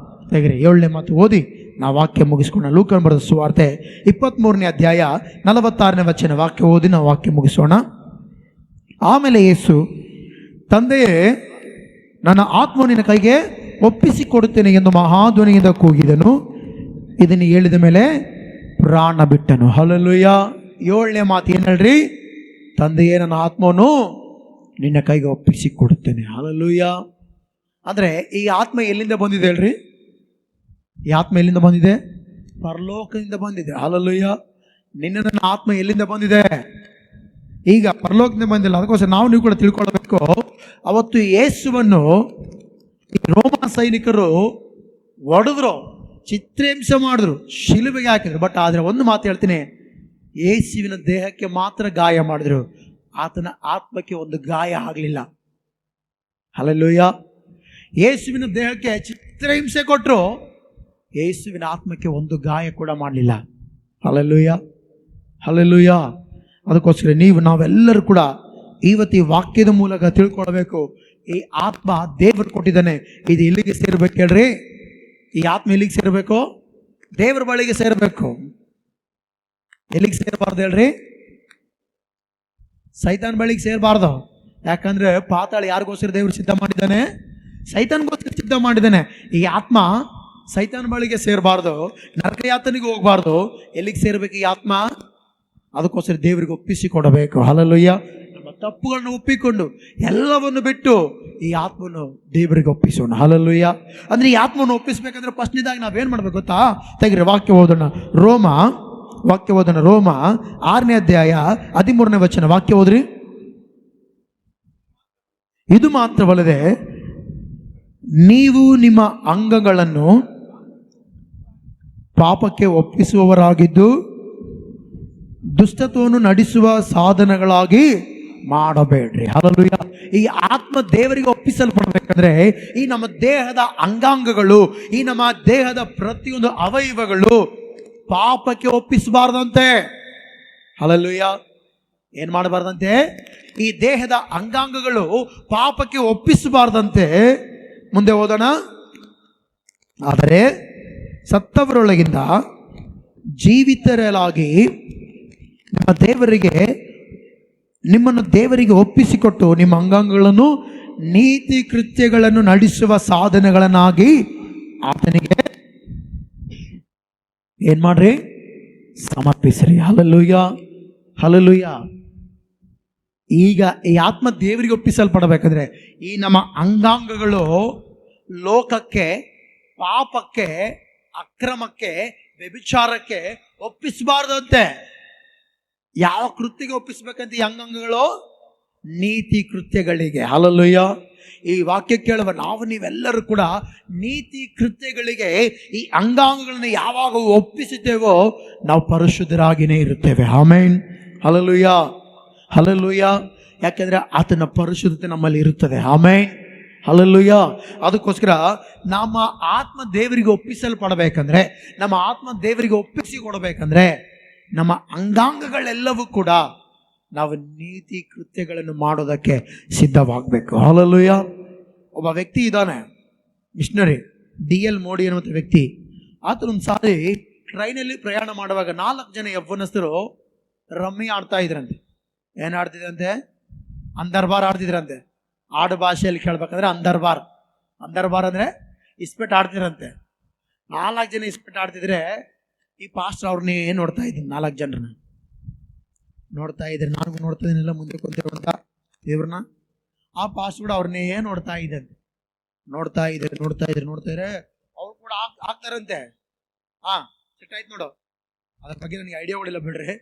[SPEAKER 1] ತೆಗೆರಿ 7ನೇ ಮಾತು ಓದಿ ನಾವು ವಾಕ್ಯ ಮುಗಿಸ್ಕೋಣ. ಲೂಕನ ಬರೆದ ಸುವಾರ್ತೆ 23ನೇ ಅಧ್ಯಾಯ 46ನೇ ವಚನ ವಾಕ್ಯ ಓದಿ ನಾವು ವಾಕ್ಯ ಮುಗಿಸೋಣ. ಆಮೇಲೆ ಯೇಸು, ತಂದೆಯೇ, ನನ್ನ ಆತ್ಮನಿನ ಕೈಗೆ ಒಪ್ಪಿಸಿಕೊಡುತ್ತೇನೆ ಎಂದು ಮಹಾಧ್ವನಿಯಿಂದ ಕೂಗಿದನು. ಇದನ್ನು ಹೇಳಿದ ಮೇಲೆ ಪ್ರಾಣ ಬಿಟ್ಟನು. ಹಲ್ಲೆಲೂಯಾ. 7ನೇ ಮಾತು ಏನು ಹೇಳ್ರಿ? ತಂದೆಯೇ, ನನ್ನ ಆತ್ಮವನ್ನು ನಿನ್ನ ಕೈಗೆ ಒಪ್ಪಿಸಿಕೊಡುತ್ತೇನೆ. ಹಲ್ಲೆಲೂಯಾ. ಅಂದರೆ ಈ ಆತ್ಮ ಎಲ್ಲಿಂದ ಬಂದಿದೆ ಹೇಳ್ರಿ? ಈ ಆತ್ಮ ಎಲ್ಲಿಂದ ಬಂದಿದೆ? ಪರಲೋಕದಿಂದ ಬಂದಿದೆ. ಹಲ್ಲೆಲೂಯಾ. ನನ್ನ ಆತ್ಮ ಎಲ್ಲಿಂದ ಬಂದಿದೆ? ಈಗ ಪರಲೋಕದಿಂದ ಬಂದಿಲ್ಲ. ಅದಕ್ಕೋಸ್ಕರ ನೀವು ಕೂಡ ತಿಳ್ಕೊಳ್ಬೇಕು. ಅವತ್ತು ಯೇಸುವನ್ನು ರೋಮ ಸೈನಿಕರು ಹೊಡೆದ್ರು, ಚಿತ್ರಹಿಂಸ ಮಾಡಿದ್ರು, ಶಿಲುಬೆಗೆ ಹಾಕಿದ್ರು. ಬಟ್ ಆದರೆ ಒಂದು ಮಾತು ಹೇಳ್ತೀನಿ, ಯೇಸುವಿನ ದೇಹಕ್ಕೆ ಮಾತ್ರ ಗಾಯ ಮಾಡಿದ್ರು, ಆತನ ಆತ್ಮಕ್ಕೆ ಒಂದು ಗಾಯ ಆಗಲಿಲ್ಲ. ಹಲ್ಲೆಲೂಯಾ. ಯೇಸುವಿನ ದೇಹಕ್ಕೆ ಚಿತ್ರಹಿಂಸೆ ಕೊಟ್ಟರು, ಯೇಸುವಿನ ಆತ್ಮಕ್ಕೆ ಒಂದು ಗಾಯ ಕೂಡ ಮಾಡಲಿಲ್ಲ. Hallelujah, hallelujah. ಅದಕ್ಕೋಸ್ಕರ ನಾವೆಲ್ಲರೂ ಕೂಡ ಇವತ್ತು ಈ ವಾಕ್ಯದ ಮೂಲಕ ತಿಳ್ಕೊಳ್ಬೇಕು, ಈ ಆತ್ಮ ದೇವರು ಕೊಟ್ಟಿದ್ದಾನೆ. ಇದು ಎಲ್ಲಿಗೆ ಸೇರ್ಬೇಕು ಹೇಳ್ರಿ? ಈ ಆತ್ಮ ಎಲ್ಲಿಗೆ ಸೇರಬೇಕು? ದೇವರ ಬಳಿಗೆ ಸೇರಬೇಕು. ಎಲ್ಲಿಗೆ ಸೇರಬಾರ್ದು ಹೇಳ್ರಿ? ಸೈತಾನ್ ಬಳಿಗೆ ಸೇರಬಾರ್ದು. ಯಾಕಂದ್ರೆ ಪಾತಾಳ ಯಾರಿಗೋಸ್ಕರ ದೇವರು ಸಿದ್ಧ ಮಾಡಿದ್ದಾನೆ? ಸೈತಾನ್ಗೋಸ್ಕರ ಸಿದ್ಧ ಮಾಡಿದ್ದಾನೆ. ಈ ಆತ್ಮ ಸೈತಾನ್ ಬಳಿಗೆ ಸೇರಬಾರ್ದು, ನರಕ ಯಾತನೆಗೆ ಹೋಗ್ಬಾರ್ದು. ಎಲ್ಲಿಗೆ ಸೇರ್ಬೇಕು ಈ ಆತ್ಮ? ಅದಕ್ಕೋಸ್ಕರ ದೇವರಿಗೆ ಒಪ್ಪಿಸಿಕೊಡಬೇಕು. ಹಲ್ಲೆಲೂಯಾ. ನಮ್ಮ ತಪ್ಪುಗಳನ್ನು ಒಪ್ಪಿಕೊಂಡು ಎಲ್ಲವನ್ನು ಬಿಟ್ಟು ಈ ಆತ್ಮವನ್ನು ದೇವರಿಗೆ ಒಪ್ಪಿಸೋಣ. ಹಲ್ಲೆಲೂಯಾ. ಅಂದ್ರೆ ಈ ಆತ್ಮವನ್ನು ಒಪ್ಪಿಸ್ಬೇಕಂದ್ರೆ ಫಸ್ಟ್ನೇದಾಗಿ ನಾವೇನು ಮಾಡ್ಬೇಕು ಗೊತ್ತಾ? ತೆಗಿರಿ ವಾಕ್ಯ ಓದೋಣ. ರೋಮ 6ನೇ ಅಧ್ಯಾಯ 13ನೇ ವಚನ. ವಾಕ್ಯ ಓದ್ರಿ. ಇದು ಮಾತ್ರವಲ್ಲದೆ ನೀವು ನಿಮ್ಮ ಅಂಗಗಳನ್ನು ಪಾಪಕ್ಕೆ ಒಪ್ಪಿಸುವವರಾಗಿದ್ದು ದುಷ್ಟತ್ವವನ್ನು ನಡೆಸುವ ಸಾಧನಗಳಾಗಿ ಮಾಡಬೇಡ್ರಿ. ಹಲ್ಲೆಲೂಯಾ. ಈ ಆತ್ಮ ದೇವರಿಗೆ ಒಪ್ಪಿಸಲ್ಪಡಬೇಕಂದ್ರೆ ಈ ನಮ್ಮ ದೇಹದ ಅಂಗಾಂಗಗಳು, ಈ ನಮ್ಮ ದೇಹದ ಪ್ರತಿಯೊಂದು ಅವಯವಗಳು ಪಾಪಕ್ಕೆ ಒಪ್ಪಿಸಬಾರ್ದಂತೆ. ಹಲ್ಲೆಲೂಯಾ. ಏನ್ ಮಾಡಬಾರ್ದಂತೆ? ಈ ದೇಹದ ಅಂಗಾಂಗಗಳು ಪಾಪಕ್ಕೆ ಒಪ್ಪಿಸಬಾರ್ದಂತೆ. ಮುಂದೆ ಓದೋಣ. ಆದರೆ ಸತ್ತವರೊಳಗಿಂದ ಜೀವಿತರಾಗಿ ನಿಮ್ಮನ್ನು ದೇವರಿಗೆ ಒಪ್ಪಿಸಿಕೊಟ್ಟು ನಿಮ್ಮ ಅಂಗಾಂಗಗಳನ್ನು ನೀತಿ ಕೃತ್ಯಗಳನ್ನು ನಡೆಸುವ ಸಾಧನೆಗಳನ್ನಾಗಿ ಆತನಿಗೆ ಏನ್ ಮಾಡ್ರಿ? ಸಮರ್ಪಿಸ್ರಿ. ಹಲ್ಲೆಲೂಯಾ. ಹಲ್ಲೆಲೂಯಾ. ಈಗ ಈ ಆತ್ಮ ದೇವರಿಗೆ ಒಪ್ಪಿಸಲ್ಪಡಬೇಕಂದ್ರೆ ಈ ನಮ್ಮ ಅಂಗಾಂಗಗಳು ಲೋಕಕ್ಕೆ, ಪಾಪಕ್ಕೆ, ಅಕ್ರಮಕ್ಕೆ, ವ್ಯಭಿಚಾರಕ್ಕೆ ಒಪ್ಪಿಸಬಾರ್ದಂತೆ. ಯಾವ ಕೃತ್ಯಕ್ಕೆ ಒಪ್ಪಿಸ್ಬೇಕಂತ ಈ ಅಂಗಾಂಗಗಳು? ನೀತಿ ಕೃತ್ಯಗಳಿಗೆ. ಹಲ್ಲೆಲೂಯಾ. ಈ ವಾಕ್ಯ ಕೇಳುವ ನಾವು ನೀವೆಲ್ಲರೂ ಕೂಡ ನೀತಿ ಕೃತ್ಯಗಳಿಗೆ ಈ ಅಂಗಾಂಗಗಳನ್ನು ಯಾವಾಗ ಒಪ್ಪಿಸುತ್ತೇವೋ ನಾವು ಪರಿಶುದ್ಧರಾಗಿನೇ ಇರುತ್ತೇವೆ. ಆಮೆನ್. ಹಲ್ಲೆಲೂಯಾ. ಹಲ್ಲೆಲೂಯಾ. ಯಾಕೆಂದ್ರೆ ಆತನ ಪರಿಶುದ್ಧತೆ ನಮ್ಮಲ್ಲಿ ಇರುತ್ತದೆ. ಆಮೆನ್. ಹಲ್ಲೆಲೂಯಾ. ಅದಕ್ಕೋಸ್ಕರ ನಮ್ಮ ಆತ್ಮ ದೇವರಿಗೆ ಒಪ್ಪಿಸಲ್ಪಡಬೇಕಂದ್ರೆ, ನಮ್ಮ ಆತ್ಮ ದೇವರಿಗೆ ಒಪ್ಪಿಸಿಕೊಡಬೇಕಂದ್ರೆ ನಮ್ಮ ಅಂಗಾಂಗಗಳೆಲ್ಲವೂ ಕೂಡ ನಾವು ನೀತಿ ಕೃತ್ಯಗಳನ್ನು ಮಾಡೋದಕ್ಕೆ ಸಿದ್ಧವಾಗಬೇಕು. ಹಲ್ಲೆಲೂಯಾ. ಒಬ್ಬ ವ್ಯಕ್ತಿ ಇದ್ದಾನೆ, ಮಿಷನರಿ DL ಮೋಡಿ ಅನ್ನುವಂಥ ವ್ಯಕ್ತಿ. ಆತನೊಂದು ಸಾರಿ ಟ್ರೈನಲ್ಲಿ ಪ್ರಯಾಣ ಮಾಡುವಾಗ 4 ಜನ ಯವ್ವನಸ್ಥರು ರಮ್ಮಿ ಆಡ್ತಾ ಇದ್ರಂತೆ. ಏನು ಆಡ್ತಿದ್ರಂತೆ? ಅಂದರ್ಬಾರ್ ಆಡ್ತಿದ್ರಂತೆ. ಆಡು ಭಾಷೆಯಲ್ಲಿ ಕೇಳ್ಬೇಕಂದ್ರೆ ಅಂದರ್ಬಾರ್ ಅಂದರೆ ಇಸ್ಪೆಟ್ ಆಡ್ತಿದ್ರಂತೆ. 4 ಜನ ಇಸ್ಪೆಟ್ ಆಡ್ತಿದ್ರೆ ಈ ಪಾಸ್ಟರ್ ಅವ್ರನ್ನೇ ನೋಡ್ತಾ ಇದ್ದೀನಿ. 4 ಜನರನ್ನ ನೋಡ್ತಾ ಇದ್ರೆ, ನಾನು ನೋಡ್ತಾ ಇದ್ದೀನೆಲ್ಲ ಮುಂದೆ ಕುಂತಿರುವಂತ ದೇವ್ರನ್ನ. ಆ ಪಾಸ್ಟರ್ ಕೂಡ ಅವ್ರನ್ನೇ ನೋಡ್ತಾ ಇದ್ದಂತೆ. ನೋಡ್ತಾ ಇದ್ರೆ ಅವ್ರು ಕೂಡ ಆಗ್ತಾರಂತೆ. ಸೆಟ್ ಆಯ್ತು ನೋಡು, ಅದ್ರ ಬಗ್ಗೆ ನನಗೆ ಐಡಿಯಾಗಳಿಲ್ಲ ಬಿಡ್ರಿ.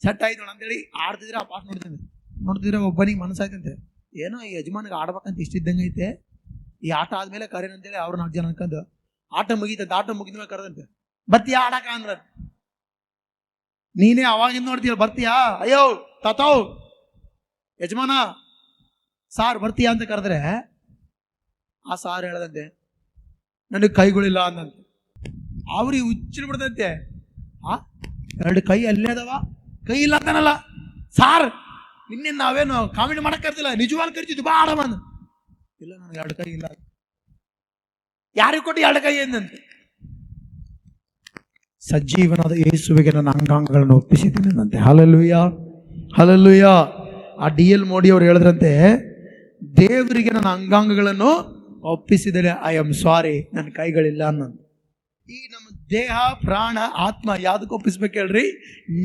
[SPEAKER 1] ಸೆಟ್ ಆಯ್ತು ನೋಡು ಅಂತೇಳಿ ಆಡ್ತಿದ್ರೆ ಆ ಪಾಸ್ ನೋಡ್ತಿದ್ರೆ ಒಬ್ಬನಿಗೆ ಮನಸ್ಸಾಯ್ತಂತೆ, ಏನೋ ಈ ಯಜಮಾನಿಗೆ ಆಡ್ಬೇಕಂತ ಇಷ್ಟಿದ್ದಂಗೆ ಐತೆ, ಈ ಆಟ ಆದ್ಮೇಲೆ ಕರೇನಂತೇಳಿ ಅವ್ರು 4 ಜನ ಅನ್ಕೊಂಡು ಆಟ ಮುಗಿತಂತೆ. ಆಟ ಮುಗಿದ್ಮೇಲೆ ಕರೆದಂತೆ, ಬರ್ತೀಯಾ ಆಡಕ ಅಂದ್ರ. ನೀನೇ ಅವಾಗಿಂದ ನೋಡ್ತೀಯ, ಬರ್ತೀಯಾ? ಅಯ್ಯೋ ತಾತಾವ್ ಯಜಮಾನ ಸಾರ್ ಬರ್ತೀಯಾ ಅಂತ ಕರೆದ್ರೆ ಆ ಸಾರ್ ಹೇಳದಂತೆ, ನನಗೆ ಕೈಗಳಿಲ್ಲ ಅಂದಂತೆ. ಅವ್ರಿಗೆ ಹುಚ್ಚಿನ ಬಿಡ್ದಂತೆ. 2 ಕೈ ಅಲ್ಲೇ ಅದಾವ, ಕೈ ಇಲ್ಲ ಅಂತಾನಲ್ಲ ಸಾರ್. ನಿನ್ನೆ ನಾವೇನು ಕಾಮಿಡಿ ಮಾಡಕ್ ಕರ್ತಿಲ್ಲ, ನಿಜವಾಗ್ಲೂ ಕರಿತಿದ್ವಿ, ಬಾ ಆಡ ಬಂದು. ಇಲ್ಲ ನನಗೆ 2 ಕೈ ಇಲ್ಲ. ಯಾರಿಗೆ ಕೊಟ್ಟು 2 ಕೈ ಎಂದಂತೆ? ಸಜ್ಜೀವನಾದ ಯೇಸುವಿಗೆ ನನ್ನ ಅಂಗಾಂಗಗಳನ್ನು ಒಪ್ಪಿಸಿದ್ದೀನಂತೆ. ಹಲ್ಲೆಲೂಯಾ. ಹಲ್ಲೆಲೂಯಾ. ಆ DL ಮೋಡಿ ಅವರು ಹೇಳಿದ್ರಂತೆ, ದೇವರಿಗೆ ನನ್ನ ಅಂಗಾಂಗಗಳನ್ನು ಒಪ್ಪಿಸಿದರೆ ಐ ಆಮ್ ಸಾರಿ, ನನ್ನ ಕೈಗಳಿಲ್ಲ ಅನ್ನೋದು. ಈ ನಮ್ಮ ದೇಹ, ಪ್ರಾಣ, ಆತ್ಮ ಯಾವ್ದಕ್ಕೆ ಒಪ್ಪಿಸ್ಬೇಕು ಹೇಳ್ರಿ?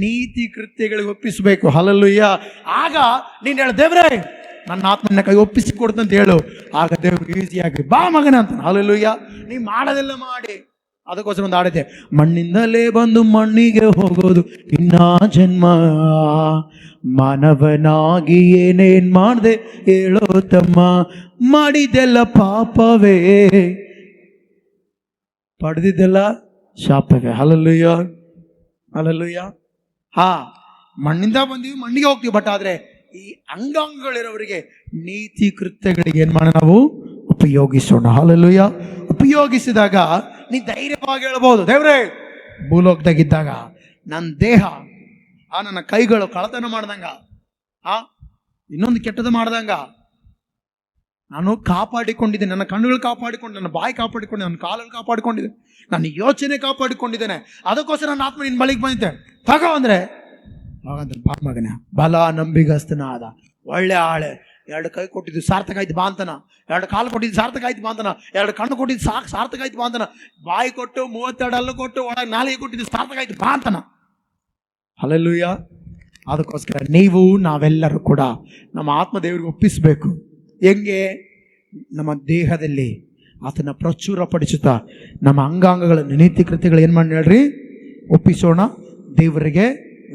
[SPEAKER 1] ನೀತಿ ಕೃತ್ಯಗಳಿಗೆ ಒಪ್ಪಿಸ್ಬೇಕು. ಹಲ್ಲೆಲೂಯಾ. ಆಗ ನೀನು ಹೇಳು, ದೇವ್ರೇ ನನ್ನ ಆತ್ಮನ ಕೈ ಒಪ್ಪಿಸಿ ಕೊಡ್ತಂತ ಹೇಳು. ಆಗ ದೇವ್ರಿಗೆ ಈಸಿಯಾಗಿ ಬಾ ಮಗನ ಅಂತ. ಹಲ್ಲೆಲೂಯಾ. ನೀ ಮಾಡೋದೆಲ್ಲ ಮಾಡಿ. ಅದಕ್ಕೋಸ್ಕರ ಒಂದು ಆಡಿದೆ, ಮಣ್ಣಿಂದಲೇ ಬಂದು ಮಣ್ಣಿಗೆ ಹೋಗೋದು ಇನ್ನ ಜನ್ಮ, ಮಾನವನಾಗಿ ಏನೇನ್ ಮಾಡ್ದೆ ಹೇಳೋ ತಮ್ಮ, ಮಾಡಿದೆಲ್ಲ ಪಾಪವೇ, ಪಡೆದಿದ್ದೆಲ್ಲ ಶಾಪವೇ. ಹಲ್ಲೆಲೂಯಾ. ಹಲ್ಲೆಲೂಯಾ. ಮಣ್ಣಿಂದ ಬಂದೀವಿ, ಮಣ್ಣಿಗೆ ಹೋಗ್ತೀವಿ. ಬಟ್ ಆದ್ರೆ ಈ ಅಂಗಾಂಗಗಳಿರೋವರಿಗೆ ನೀತಿ ಕೃತ್ಯಗಳಿಗೆ ಏನ್ ಮಾಡೋಣ ನಾವು? ಉಪಯೋಗಿಸೋಣ. ಹಲ್ಲೆಲೂಯಾ. ಉಪಯೋಗಿಸಿದಾಗ ನೀ ಧೈರ್ಯವಾಗಿ ಹೇಳ್ಬೋದು, ದೇವ್ರೇ ಭೂಲೋಕದಾಗಿದ್ದಾಗ ನನ್ನ ದೇಹ, ನನ್ನ ಕೈಗಳು ಕಳತನ ಮಾಡ್ದಂಗ, ಇನ್ನೊಂದು ಕೆಟ್ಟದ ಮಾಡ್ದಂಗ ನಾನು ಕಾಪಾಡಿಕೊಂಡಿದ್ದೇನೆ. ನನ್ನ ಕಣ್ಣುಗಳು ಕಾಪಾಡಿಕೊಂಡು, ನನ್ನ ಬಾಯಿ ಕಾಪಾಡಿಕೊಂಡು, ನನ್ನ ಕಾಲಲ್ಲಿ ಕಾಪಾಡಿಕೊಂಡಿದ್ದೆ, ನನ್ನ ಯೋಚನೆ ಕಾಪಾಡಿಕೊಂಡಿದ್ದೇನೆ. ಅದಕ್ಕೋಸ್ಕರ ನನ್ನ ಆತ್ಮ ನಿನ್ನ ಬಳಿಗೆ ಬಂದಿದ್ದೆ. ತಗೋ ಅಂದ್ರೆ ಹಾಗಂತ, ಬಾ ಮಗನ ಬಲ ನಂಬಿಗಸ್ತನಾದ ಒಳ್ಳೆ ಆಳೆ 2 ಕೈ ಕೊಟ್ಟಿದ್ದು ಸಾರ್ಥಕ ಆಯ್ತು ಬಾ ಅಂತನ, 2 ಕಾಲು ಕೊಟ್ಟಿದ್ದು ಸಾರ್ಥಕ ಆಯ್ತು ಬಾ ಅಂತನ, 2 ಕಣ್ಣು ಕೊಟ್ಟಿದ್ದು ಸಾರ್ಥಕ ಆಯ್ತು ಬಾ ಅಂತನ, ಬಾಯಿ ಕೊಟ್ಟು 32 ಹಲ್ಲು ಕೊಟ್ಟು ಒಳಗೆ 4 ಕೊಟ್ಟಿದ್ದು ಸಾರ್ಥಕ ಆಯ್ತು ಬಾ ಅಂತನ. ಹಲ್ಲೆಲೂಯಾ. ಅದಕ್ಕೋಸ್ಕರ ನೀವು ನಾವೆಲ್ಲರೂ ಕೂಡ ನಮ್ಮ ಆತ್ಮ ದೇವರಿಗೆ ಒಪ್ಪಿಸಬೇಕು. ಹೆಂಗೆ? ನಮ್ಮ ದೇಹದಲ್ಲಿ ಆತನ ಪ್ರಚುರಪಡಿಸುತ್ತಾ ನಮ್ಮ ಅಂಗಾಂಗಗಳನ್ನು ನೀತಿ ಕೃತ್ಯಗಳು ಏನು ಮಾಡಿ ಹೇಳ್ರಿ ಒಪ್ಪಿಸೋಣ, ದೇವರಿಗೆ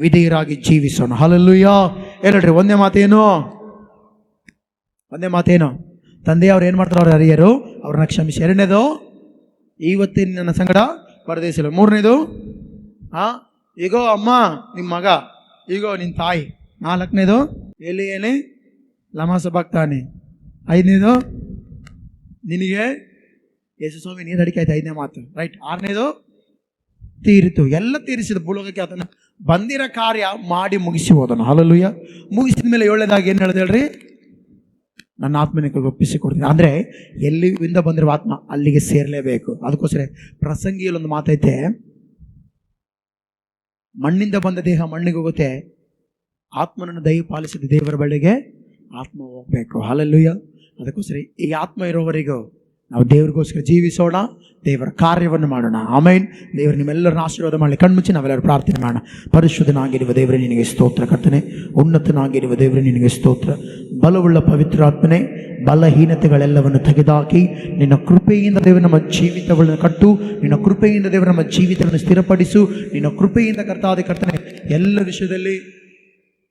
[SPEAKER 1] ವಿಧೇಯರಾಗಿ ಜೀವಿಸೋಣ. ಹಲ್ಲೆಲೂಯಾ. ಹೇಳ್ರಿ ಒಂದೇ ಮಾತೇನು? ತಂದೆಯವ್ರು ಏನು ಮಾಡ್ತಾರೆ? ಅವ್ರ ಹರಿಯರು ಅವ್ರನ್ನ ಕ್ಷಮಿಸಿ. 2ನೇದು, ಇವತ್ತಿನ ನನ್ನ ಸಂಗಡ ಪರದೇಶಿಲ್ಲ. 3ನೇದು, ಈಗೋ ಅಮ್ಮ ನಿಮ್ಮ ಮಗ, ಈಗೋ ನಿನ್ನ ತಾಯಿ. 4ನೇದು, ಎಲ್ಲಿ ಏನೇ ಲಮಾಸಬಾಗ್ತಾನೆ. 5ನೇದು, ನಿನಗೆ ಯೇಸು ಸ್ವಾಮಿ ನೀರು ಅಡಿಕೆ ಆಯ್ತು. 5ನೇ ಮಾತು, ರೈಟ್. 6ನೇದು, ತೀರಿತು. ಎಲ್ಲ ತೀರಿಸಿದ ಭೂಲೋಕಕ್ಕೆ ಆತನ ಬಂದಿರೋ ಕಾರ್ಯ ಮಾಡಿ ಮುಗಿಸಿ ಹೋದನು. ಹಲ್ಲೆಲೂಯಾ. ಮುಗಿಸಿದ ಮೇಲೆ 7ನೇದಾಗಿ ಏನು ಹೇಳ್ದೆ ಹೇಳ್ರಿ? ನನ್ನ ಆತ್ಮನಿಗೆ ಒಪ್ಪಿಸಿಕೊಡ್ತೀನಿ. ಅಂದರೆ ಎಲ್ಲಿಂದ ಬಂದಿರೋ ಆತ್ಮ ಅಲ್ಲಿಗೆ ಸೇರಲೇಬೇಕು. ಅದಕ್ಕೋಸ್ಕರ ಪ್ರಸಂಗಿಯಲ್ಲಿ ಒಂದು ಮಾತೈತೆ, ಮಣ್ಣಿಂದ ಬಂದ ದೇಹ ಮಣ್ಣಿಗೆ ಹೋಗುತ್ತೆ, ಆತ್ಮನನ್ನು ದಯಪಾಲಿಸಿದ ದೇವರ ಬಳಿಗೆ ಆತ್ಮ ಹೋಗ್ಬೇಕು. ಹಲ್ಲೆಲೂಯಾ. ಅದಕ್ಕೋಸ್ಕರ ಈ ಆತ್ಮ ಇರೋವರೆಗೂ ನಾವು ದೇವರಿಗೋಸ್ಕರ ಜೀವಿಸೋಣ, ದೇವರ ಕಾರ್ಯವನ್ನು ಮಾಡೋಣ. ಆಮೇನ್. ದೇವರು ನಿಮ್ಮೆಲ್ಲರನ್ನ ಆಶೀರ್ವಾದ ಮಾಡಲಿ. ಕಣ್ಮುಚ್ಚಿ ನಾವೆಲ್ಲರೂ ಪ್ರಾರ್ಥನೆ ಮಾಡೋಣ. ಪರಿಶುದ್ಧನಾಗಿರುವ ದೇವರೇ ನಿನಗೆ ಸ್ತೋತ್ರ ಕರ್ತನೆ, ಉನ್ನತನಾಗಿರುವ ದೇವರೇ ನಿನಗೆ ಸ್ತೋತ್ರ. ಬಲವುಳ್ಳ ಪವಿತ್ರಾತ್ಮನೆ, ಬಲಹೀನತೆಗಳೆಲ್ಲವನ್ನು ತೆಗೆದುಹಾಕಿ ನಿನ್ನ ಕೃಪೆಯಿಂದ ದೇವರು ನಮ್ಮ ಜೀವಿತಗಳನ್ನು ಕಟ್ಟು, ನಿನ್ನ ಕೃಪೆಯಿಂದ ದೇವರು ನಮ್ಮ ಜೀವಿತವನ್ನು ಸ್ಥಿರಪಡಿಸು. ನಿನ್ನ ಕೃಪೆಯಿಂದ ಕರ್ತನೆ ಎಲ್ಲ ವಿಷಯದಲ್ಲಿ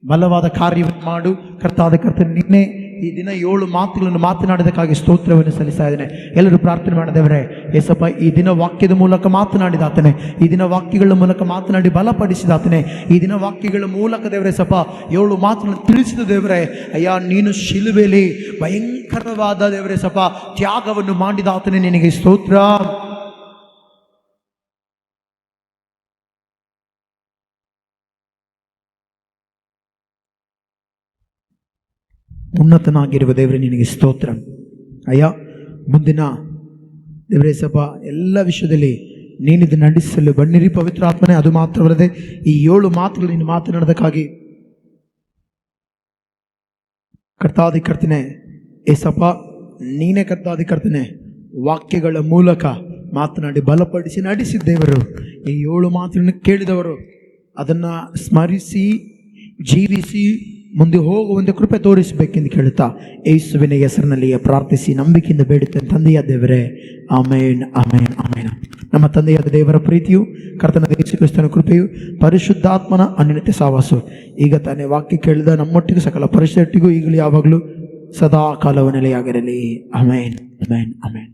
[SPEAKER 1] ಬಲವಾದ ಕಾರ್ಯವನ್ನು ಮಾಡು. ಕರ್ತನೆ ನಿನ್ನೆ ಈ ದಿನ 7 ಮಾತುಗಳನ್ನು ಮಾತನಾಡಿದಕ್ಕಾಗಿ ಸ್ತೋತ್ರವನ್ನು ಸಲ್ಲಿಸ್ತಾ ಇದ್ದೇನೆ. ಎಲ್ಲರೂ ಪ್ರಾರ್ಥನೆ ಮಾಡಿದವರೇ, ಏಸಪ್ಪ ಈ ದಿನ ವಾಕ್ಯದ ಮೂಲಕ ಮಾತನಾಡಿದಾತನೆ, ಈ ದಿನ ವಾಕ್ಯಗಳ ಮೂಲಕ ಮಾತನಾಡಿ ಬಲಪಡಿಸಿದಾತನೆ, ಈ ದಿನ ವಾಕ್ಯಗಳ ಮೂಲಕ ದೇವರೇ ಸಪ್ಪ 7 ಮಾತುಗಳನ್ನು ತಿಳಿಸಿದ ದೇವರೇ, ಅಯ್ಯ ನೀನು ಶಿಲುಬೆಯಲ್ಲಿ ಭಯಂಕರವಾದ ದೇವರೇ ಸಪ್ಪ ತ್ಯಾಗವನ್ನು ಮಾಡಿದಾತನೆ, ನಿನಗೆ ಸ್ತೋತ್ರ. ಉನ್ನತನಾಗಿರುವ ದೇವರೇ ನಿನಗೆ ಸ್ತೋತ್ರ. ಅಯ್ಯ ಮುಂದಿನ ದೇವರೇ ಸಭ ಎಲ್ಲ ವಿಷಯದಲ್ಲಿ ನೀನಿದು ನಡೆಸಲು ಬನ್ನಿರಿ ಪವಿತ್ರ ಆತ್ಮನೇ. ಅದು ಮಾತ್ರವಲ್ಲದೆ ಈ 7 ಮಾತುಗಳು ನೀನು ಮಾತನಾಡೋದಕ್ಕಾಗಿ ಕರ್ತನೆ ಏಸಪ್ಪ ನೀನೇ ಕರ್ತನೆ ವಾಕ್ಯಗಳ ಮೂಲಕ ಮಾತನಾಡಿ ಬಲಪಡಿಸಿ ನಡೆಸಿದ ದೇವರು. ಈ 7 ಮಾತುಗಳನ್ನು ಕೇಳಿದವರು ಅದನ್ನು ಸ್ಮರಿಸಿ ಜೀವಿಸಿ ಮುಂದೆ ಹೋಗುವಂತೆ ಕೃಪೆ ತೋರಿಸಬೇಕೆಂದು ಕೇಳುತ್ತಾ ಯೇಸುವಿನ ಹೆಸರಿನಲ್ಲಿ ಪ್ರಾರ್ಥಿಸಿ ನಂಬಿಕೆಯಿಂದ ಬೇಡುತ್ತೇನೆ ತಂದೆಯ ದೇವರೇ. ಆಮೇನ್, ಆಮೇನ್, ಆಮೇನ್. ನಮ್ಮ ತಂದೆಯಾದ ದೇವರ ಪ್ರೀತಿಯು, ಕರ್ತನಾದ ಯೇಸು ಕ್ರಿಸ್ತನ ಕೃಪೆಯು, ಪರಿಶುದ್ಧಾತ್ಮನ ಅನ್ಯೋನ್ಯತೆ ಸಹವಾಸವು ಈಗ ತಾನೇ ವಾಕ್ಯ ಕೇಳಿದ ನಮ್ಮೊಟ್ಟಿಗೂ ಸಕಲ ಪರಿಸ್ಥಿತಿಗೂ ಈಗಲೂ ಯಾವಾಗಲೂ ಸದಾ ಕಾಲವು ನೆಲೆಯಾಗಿರಲಿ. ಆಮೇನ್, ಆಮೇನ್, ಆಮೇನ್.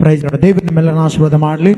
[SPEAKER 1] Price lord. ದೇವರು ನಿಮ್ಮೆಲ್ಲರನ್ನ ಆಶೀರ್ವಾದ ಮಾಡಲಿ.